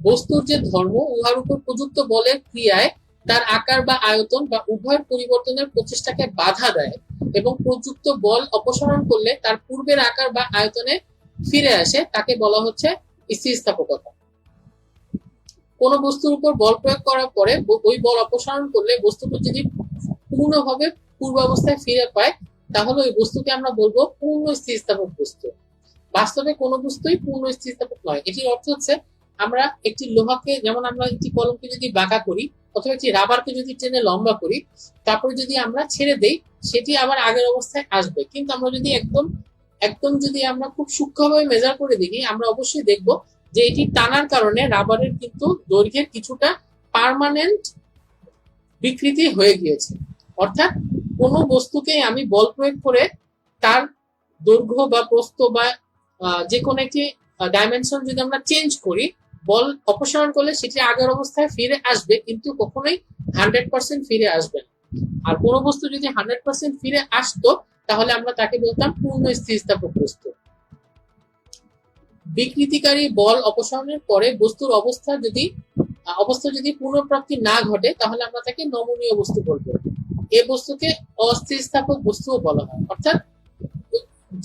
বস্তুর যে ধর্ম, উহার উপর প্রযুক্ত বলের ক্রিয়ায় তার আকার বা আয়তন বা উভয়ের পরিবর্তনের প্রচেষ্টাকে বাধা দেয় এবং প্রযুক্ত বল অপসারণ করলে তার পূর্বের আকার বা আয়তনে ফিরে আসে, তাকে বলা হচ্ছে স্থিতিস্থাপকতা। কোন বস্তুর উপর বল প্রয়োগ করার পরে ওই বল অপসারণ করলে বস্তুটি যদি পূর্ণভাবে পূর্বাবস্থায় ফিরে পায়, তাহলে ওই বস্তুকে আমরা বলবো পূর্ণ স্থিতিস্থাপক বস্তু। বাস্তবে কোনো বস্তুই পূর্ণ স্থিতিস্থাপক নয়। এটির অর্থ হচ্ছে আমরা একটি লোহাকে, যেমন আমরা একটি কলমকে যদি বাঁকা করি অথবা একটি রাবারকে যদি টেনে লম্বা করি, তারপরে যদি আমরা ছেড়ে দেই, সেটি আবার আগের অবস্থায় আসবে। কিন্তু আমরা যদি একদম যদি আমরা খুব সূক্ষ্মভাবে মেজার করে দেখি, আমরা অবশ্যই দেখব যে এটি টানার কারণে রাবারের কিন্তু দৈর্ঘ্যের কিছুটা পার্মানেন্ট বিকৃতি হয়ে গিয়েছে। অর্থাৎ কোনো বস্তুকে আমি বল প্রয়োগ করে তার দৈর্ঘ্য বা প্রস্থ বা যে কোনো একটি ডাইমেনশন যদি আমরা চেঞ্জ করি, বল অপসারণ করলে সেটি আগের অবস্থায় ফিরে আসবে, কিন্তু কখনোই 100% ফিরে আসবে না। আর কোনো বস্তু যদি 100% ফিরে আসতো, তাহলে আমরা তাকে বলতাম পূর্ণ স্থিতিস্থাপক বস্তু। বিকৃতিকারী বল অপসারণের পরে বস্তুর অবস্থা যদি পুনঃপ্রাপ্তি না ঘটে, তাহলে আমরা তাকে নমনীয় বস্তু বলবো। এই বস্তুকে অস্থিতিস্থাপক বস্তুও বলা হয়। অর্থাৎ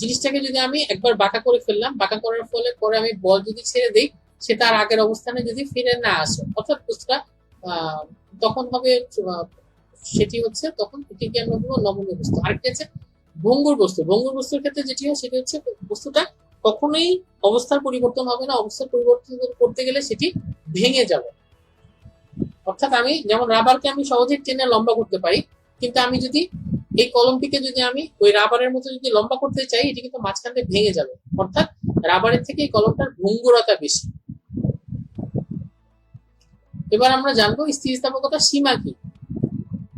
জিনিসটাকে যদি আমি একবার বাঁকা করে ফেললাম, বাঁকা করার ফলে পরে আমি বল যদি ছেড়ে দিই, সে তার আগের অবস্থানে যদি ফিরে না আসে, অর্থাৎ বস্তুটা তখন হবে সেটি হচ্ছে, তখন এটিকে আমরা বলবো নমনীয় বস্তু। আরেকটি আছে ভঙ্গুর বস্তুর ক্ষেত্রে যেটি হয় সেটি হচ্ছে বস্তুটা কখনোই অবস্থার পরিবর্তন হবে না, অবস্থার পরিবর্তন করতে গেলে সেটি ভেঙে যাবে। অর্থাৎ আমি যেমন রাবারকে আমি সহজে টেনে লম্বা করতে পারি, কিন্তু আমি যদি এই কলমটিকে যদি আমি ওই রাবারের মতো যদি লম্বা করতে চাই, এটি কিন্তু মাঝখান থেকে ভেঙে যাবে। অর্থাৎ রাবারের থেকে এই কলমটার ভঙ্গুরতা বেশি। এবার আমরা জানবো স্থিতিস্থাপকতার সীমা কি।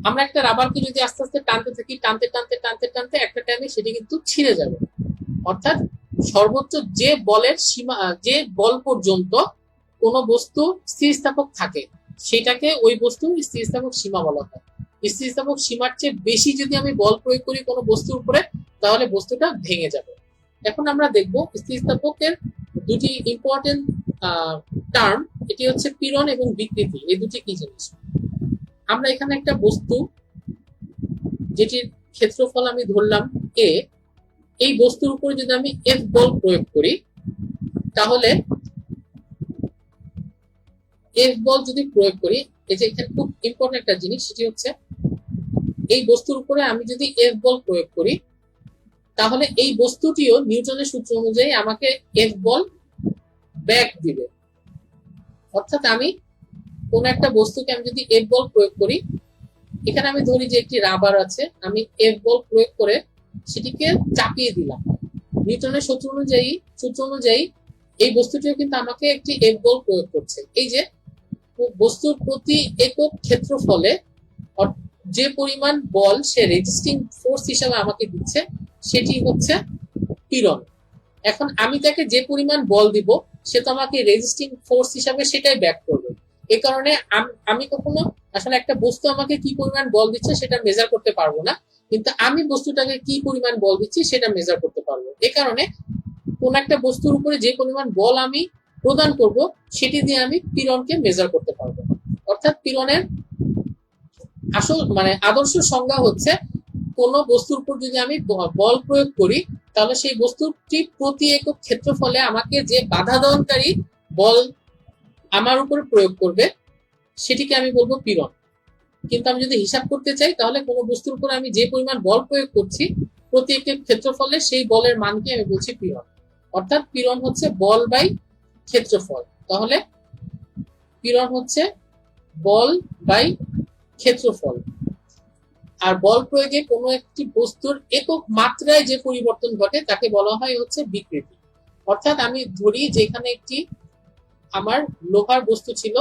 আমরা একটা রাবারকে যদি আস্তে আস্তে টানতে থাকি, টানতে টানতে টানতে টানতে একটা টাইমে সেটি কিন্তু ছিঁড়ে যাবে। অর্থাৎ সর্বোচ্চ যে বলের সীমা, যে বল পর্যন্ত কোন বস্তু স্থিতিস্থাপক থাকে সেটাকে ওই বস্তুর স্থিতিস্থাপক সীমা বলা হয়। স্থিতিস্থাপক সীমার চেয়ে বেশি যদি আমি বল প্রয়োগ করি কোনো বস্তুর উপরে, তাহলে বস্তুটা ভেঙে যাবে। এখন আমরা দেখব স্থিতিস্থাপকের দুটি ইম্পর্টেন্ট টার্ম, এটি হচ্ছে পীড়ন এবং বিকৃতি। এই দুটি কি জিনিস? আমরা এখানে একটা বস্তু যেটির ক্ষেত্রফল আমি ধরলাম এ, এই বস্তুর উপরে যদি আমি এফ বল প্রয়োগ করি, তাহলে এফ বল যদি প্রয়োগ করি, এই যে এখানে খুব ইম্পর্টেন্ট একটা জিনিস, সেটি হচ্ছে এই বস্তুর উপরে আমি যদি এফ বল প্রয়োগ করি, তাহলে এই বস্তুটিও নিউটনের সূত্র অনুযায়ী আমাকে এফ বল ব্যাক দিবে। অর্থাৎ আমি কোন একটা বস্তুকে আমি যদি এফ বল প্রয়োগ করি, এখানে আমি ধরি যে একটি রাবার আছে, আমি এফ বল প্রয়োগ করে সেটিকে চাপিয়ে দিলাম। নিউটনের সূত্র অনুযায়ী এই বস্তুটিও কিন্তু আমাকে একটি এফ বল প্রয়োগ করছে। এই যে বস্তুর প্রতি একক ক্ষেত্রফলে যে পরিমাণ বল সে রেজিস্টিং ফোর্স হিসাবে আমাকে দিচ্ছে, সেটি হচ্ছে পীড়ন। এখন আমি তাকে যে পরিমাণ বল দিব, সে তো আমাকে রেজিস্টিং ফোর্স হিসাবে সেটাই ব্যাক করবে। এই কারণে আমি কখনো আসলে একটা বস্তু আমাকে কি পরিমাণ বল দিচ্ছে সেটা মেজার করতে পারবো না, কিন্তু আমি বস্তুটাকে কি পরিমাণ বল দিচ্ছি সেটা মেজার করতে পারবো। এই কারণে কোন একটা বস্তুর উপরে যে পরিমাণ বল আমি প্রদান করব, সেটি দিয়ে আমি পীড়নকে মেজার করতে পারবো। অর্থাৎ পীড়নের আসল আদর্শ সংজ্ঞা হচ্ছে, কোন বস্তুর উপর যদি আমি বল প্রয়োগ করি, তাহলে সেই বস্তুটি প্রতি একক ক্ষেত্রফলে আমাকে যে বাধা দানকারী বল আমার উপর প্রয়োগ করবে, সেটিকে আমি বলবো পীড়ন। কিন্তু আমি যদি হিসাব করতে চাই, তাহলে কোনো বস্তুর উপর আমি যে পরিমাণ বল প্রয়োগ করছি প্রতি একক ক্ষেত্রফলে, সেই বলের মানকে আমি বলছি পীড়ন। অর্থাৎ পীড়ন হচ্ছে বল বাই ক্ষেত্রফল। তাহলে পীড়ন হচ্ছে বল বাই ক্ষেত্রফল। আর বল প্রয়োগে কোনো একটি বস্তুর একক মাত্রায় যে পরিবর্তন ঘটে তাকে বলা হয় হচ্ছে বিকৃতি। অর্থাৎ আমি ধরি যে এখানে একটি আমার লোহার বস্তু ছিল,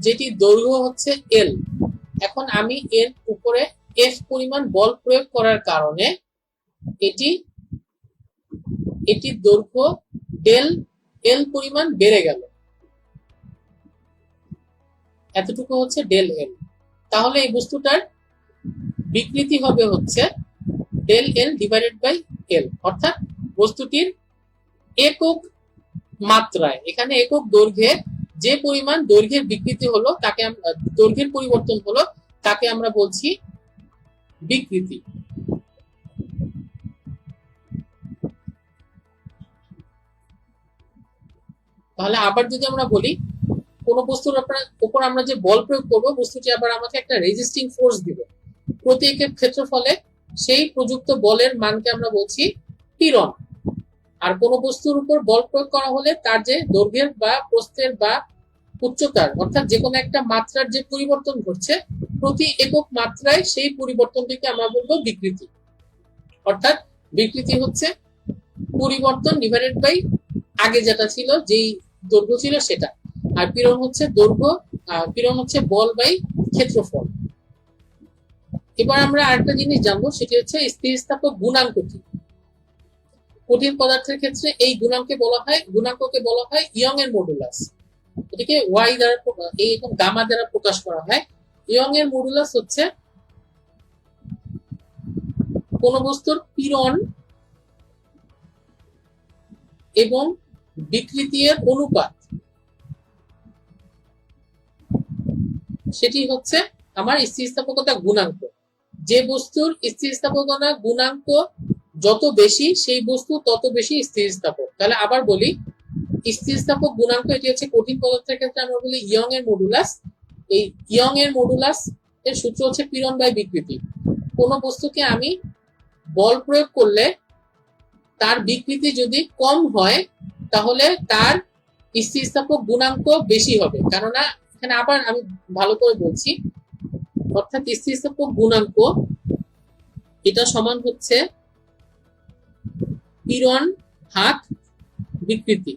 যেটি দৈর্ঘ্য হচ্ছে এল। এখন আমি এর উপরে এফ পরিমাণ বল প্রয়োগ করার কারণে এটি দৈর্ঘ্য ডেল এল পরিমাণ বেড়ে গেল, এতটুকু হচ্ছে ডেল এল। তাহলে এই বস্তুটার বিকৃতি হবে হচ্ছে del L divided by L. অর্থাৎ বস্তুটির একক মাত্রায়, এখানে একক দৈর্ঘ্যে যে পরিমাণ দৈর্ঘ্যের বিকৃতি হলো, তাকে দৈর্ঘ্যের পরিবর্তন হলো, তাকে আমরা বলছি বিকৃতি। তাহলে আবার যদি আমরা বলি, কোন বস্তুর উপর আমরা যে বল প্রয়োগ করবো, বস্তুটি আবার আমাকে একটা রেজিস্টিং ফোর্স দিবে প্রতি একক ক্ষেত্রফলে, সেই প্রযুক্ত বলের মানকে আমরা বলছি পীড়ন। আর কোন বস্তুর উপর বল প্রয়োগ করা হলে তার যে দৈর্ঘ্যের বা প্রস্থের বা উচ্চতার, অর্থাৎ যে কোনো একটা মাত্রার যে পরিবর্তন ঘটছে প্রতি একক মাত্রায়, সেই পরিবর্তনটিকে আমরা বলবো বিকৃতি। অর্থাৎ বিকৃতি হচ্ছে পরিবর্তন ডিভাইডেড বাই আগে যেটা ছিল, যেই দৈর্ঘ্য ছিল সেটা। আর পীড়ন হচ্ছে পীড়ন হচ্ছে বল বাই ক্ষেত্রফল। এবার আমরা আরেকটা জিনিস জানবো, সেটি হচ্ছে স্থিতিস্থাপক গুণাঙ্ক কি। কঠিন পদার্থের ক্ষেত্রে এই গুণাঙ্ককে বলা হয় ইয়ং এর মডুলাস। এটিকে ওয়াই দ্বারা এবং গামা দ্বারা প্রকাশ করা হয়। ইয়ং এর মডুলাস হচ্ছে কোন বস্তুর পীড়ন এবং বিকৃতির অনুপাত, সেটি হচ্ছে আমার স্থিতিস্থাপকতা গুণাঙ্ক। যে বস্তুর স্থিতিস্থাপকতা গুণাঙ্ক যত বেশি, সেই বস্তু তত বেশি স্থিতিস্থাপক। তাহলে আবার বলি, স্থিতিস্থাপক গুণাঙ্ক, এটি হচ্ছে কঠিন পদার্থের ক্ষেত্রে আমরা বলি ইয়ং এর মডুলাস। এই ইয়ং এর মডুলাস এর সূত্র হচ্ছে পীড়ন বাই বিকৃতি। কোনো বস্তুকে আমি বল প্রয়োগ করলে তার বিকৃতি যদি কম হয় তাহলে তার স্থিতিস্থাপক গুণাঙ্ক বেশি হবে। কেননা এখানে আবার আমি ভালো করে বলছি, অর্থাৎ স্থিতিস্থাপক গুণাঙ্ক এটা সমান হচ্ছে পীড়ন ভাগ বিকৃতি।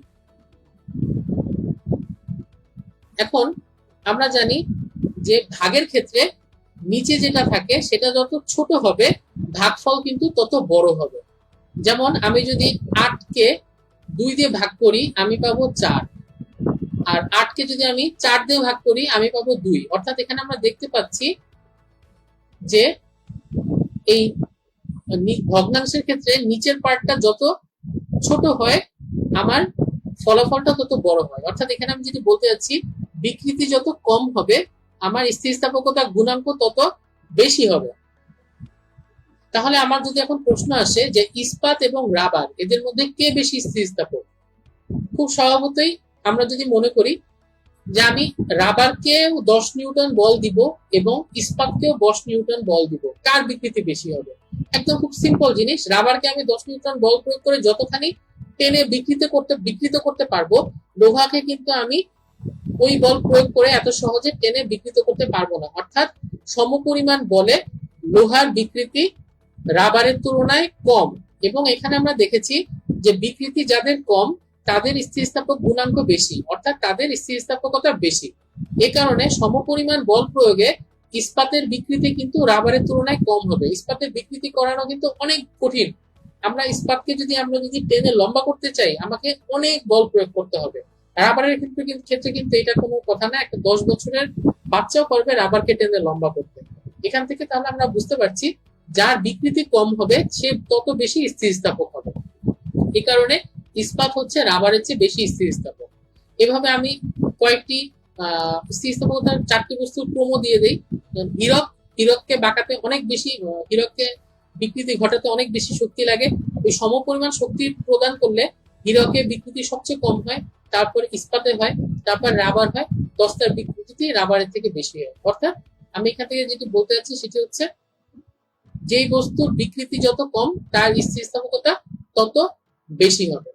এখন আমরা জানি যে ভাগের ক্ষেত্রে নিচে যেটা থাকে সেটা যত ছোট হবে ভাগফল কিন্তু তত বড় হবে। যেমন আমি যদি 8 কে 2 দিয়ে ভাগ করি আমি পাবো 4, আর 8 কে যদি আমি 4 দিয়ে ভাগ করি আমি পাবো 2। অর্থাৎ এখানে আমরা দেখতে পাচ্ছি যে এই ভগ্নাংশের ক্ষেত্রে নিচের পার্টটা যত ছোট হয় আমার ফলাফলটা তত বড় হয়। অর্থাৎ এখানে আমি যদি বলতে যাচ্ছি বিকৃতি যত কম হবে আমার স্থিতিস্থাপকতা গুণাঙ্ক তত বেশি হবে। তাহলে আমার যদি এখন প্রশ্ন আসে যে ইস্পাত এবং রাবার এদের মধ্যে কে বেশি স্থিতিস্থাপক, খুব স্বভাবতই আমরা যদি মনে করি যে আমি রাবারকে 10 নিউটন বল দিব এবং ইস্পাতকেও 10 নিউটন বল দিব, কার বিকৃতি বেশি হবে? একদম খুব সিম্পল জিনিস, রাবারকে আমি 10 নিউটন বল প্রয়োগ করে যতখানি টেনে বিকৃত করতে পারবো, লোহাকে কিন্তু আমি ওই বল প্রয়োগ করে এত সহজে টেনে বিকৃত করতে পারবো না। অর্থাৎ সমপরিমাণ বলে লোহার বিকৃতি রাবারের তুলনায় কম। এবং এখানে আমরা দেখেছি যে বিকৃতি যাদের কম তাদের স্থিতিস্থাপক গুণাঙ্ক বেশি, অর্থাৎ তাদের স্থিতিস্থাপকতা বেশি। এ কারণে সমপরিমাণ বল প্রয়োগে ইস্পাতের বিকৃতি কিন্তু রাবারের তুলনায় কম হবে। ইস্পাতের বিকৃতি করানো কিন্তু অনেক কঠিন। আমরা ইস্পাতকে যদি টেনে লম্বা করতে চাই আমাকে অনেক বল প্রয়োগ করতে হবে। রাবারের ক্ষেত্রে কিন্তু এটা কোনো কথা না, একটা 10 বছরের বাচ্চাও পারবে রাবারকে টেনে লম্বা করতে। এখান থেকে তাহলে আমরা বুঝতে পারছি যার বিকৃতি কম হবে সে তত বেশি স্থিতিস্থাপক হবে। এই কারণে ইস্পাত হচ্ছে রাবারের চেয়ে বেশি স্থিতিস্থাপক। এভাবে আমি কয়েকটি স্থিতিস্থাপকতার 4টি বস্তুর ক্রম দিয়ে দেই। হীরককে বাঁকাতে অনেক বেশি, হীরককে বিকৃতি ঘটাতে অনেক বেশি শক্তি লাগে। ওই সমপরিমাণ শক্তি প্রদান করলে হীরকের বিকৃতি সবচেয়ে কম হয়, তারপর ইস্পাতে হয়, তারপর রাবার হয়, দস্তার বিকৃতি রাবারের থেকে বেশি হয়। অর্থাৎ আমি এখান থেকে যেটি বলতে চাচ্ছি সেটি হচ্ছে যেই বস্তুর বিকৃতি যত কম তার স্থিতিস্থাপকতা তত বেশি হবে।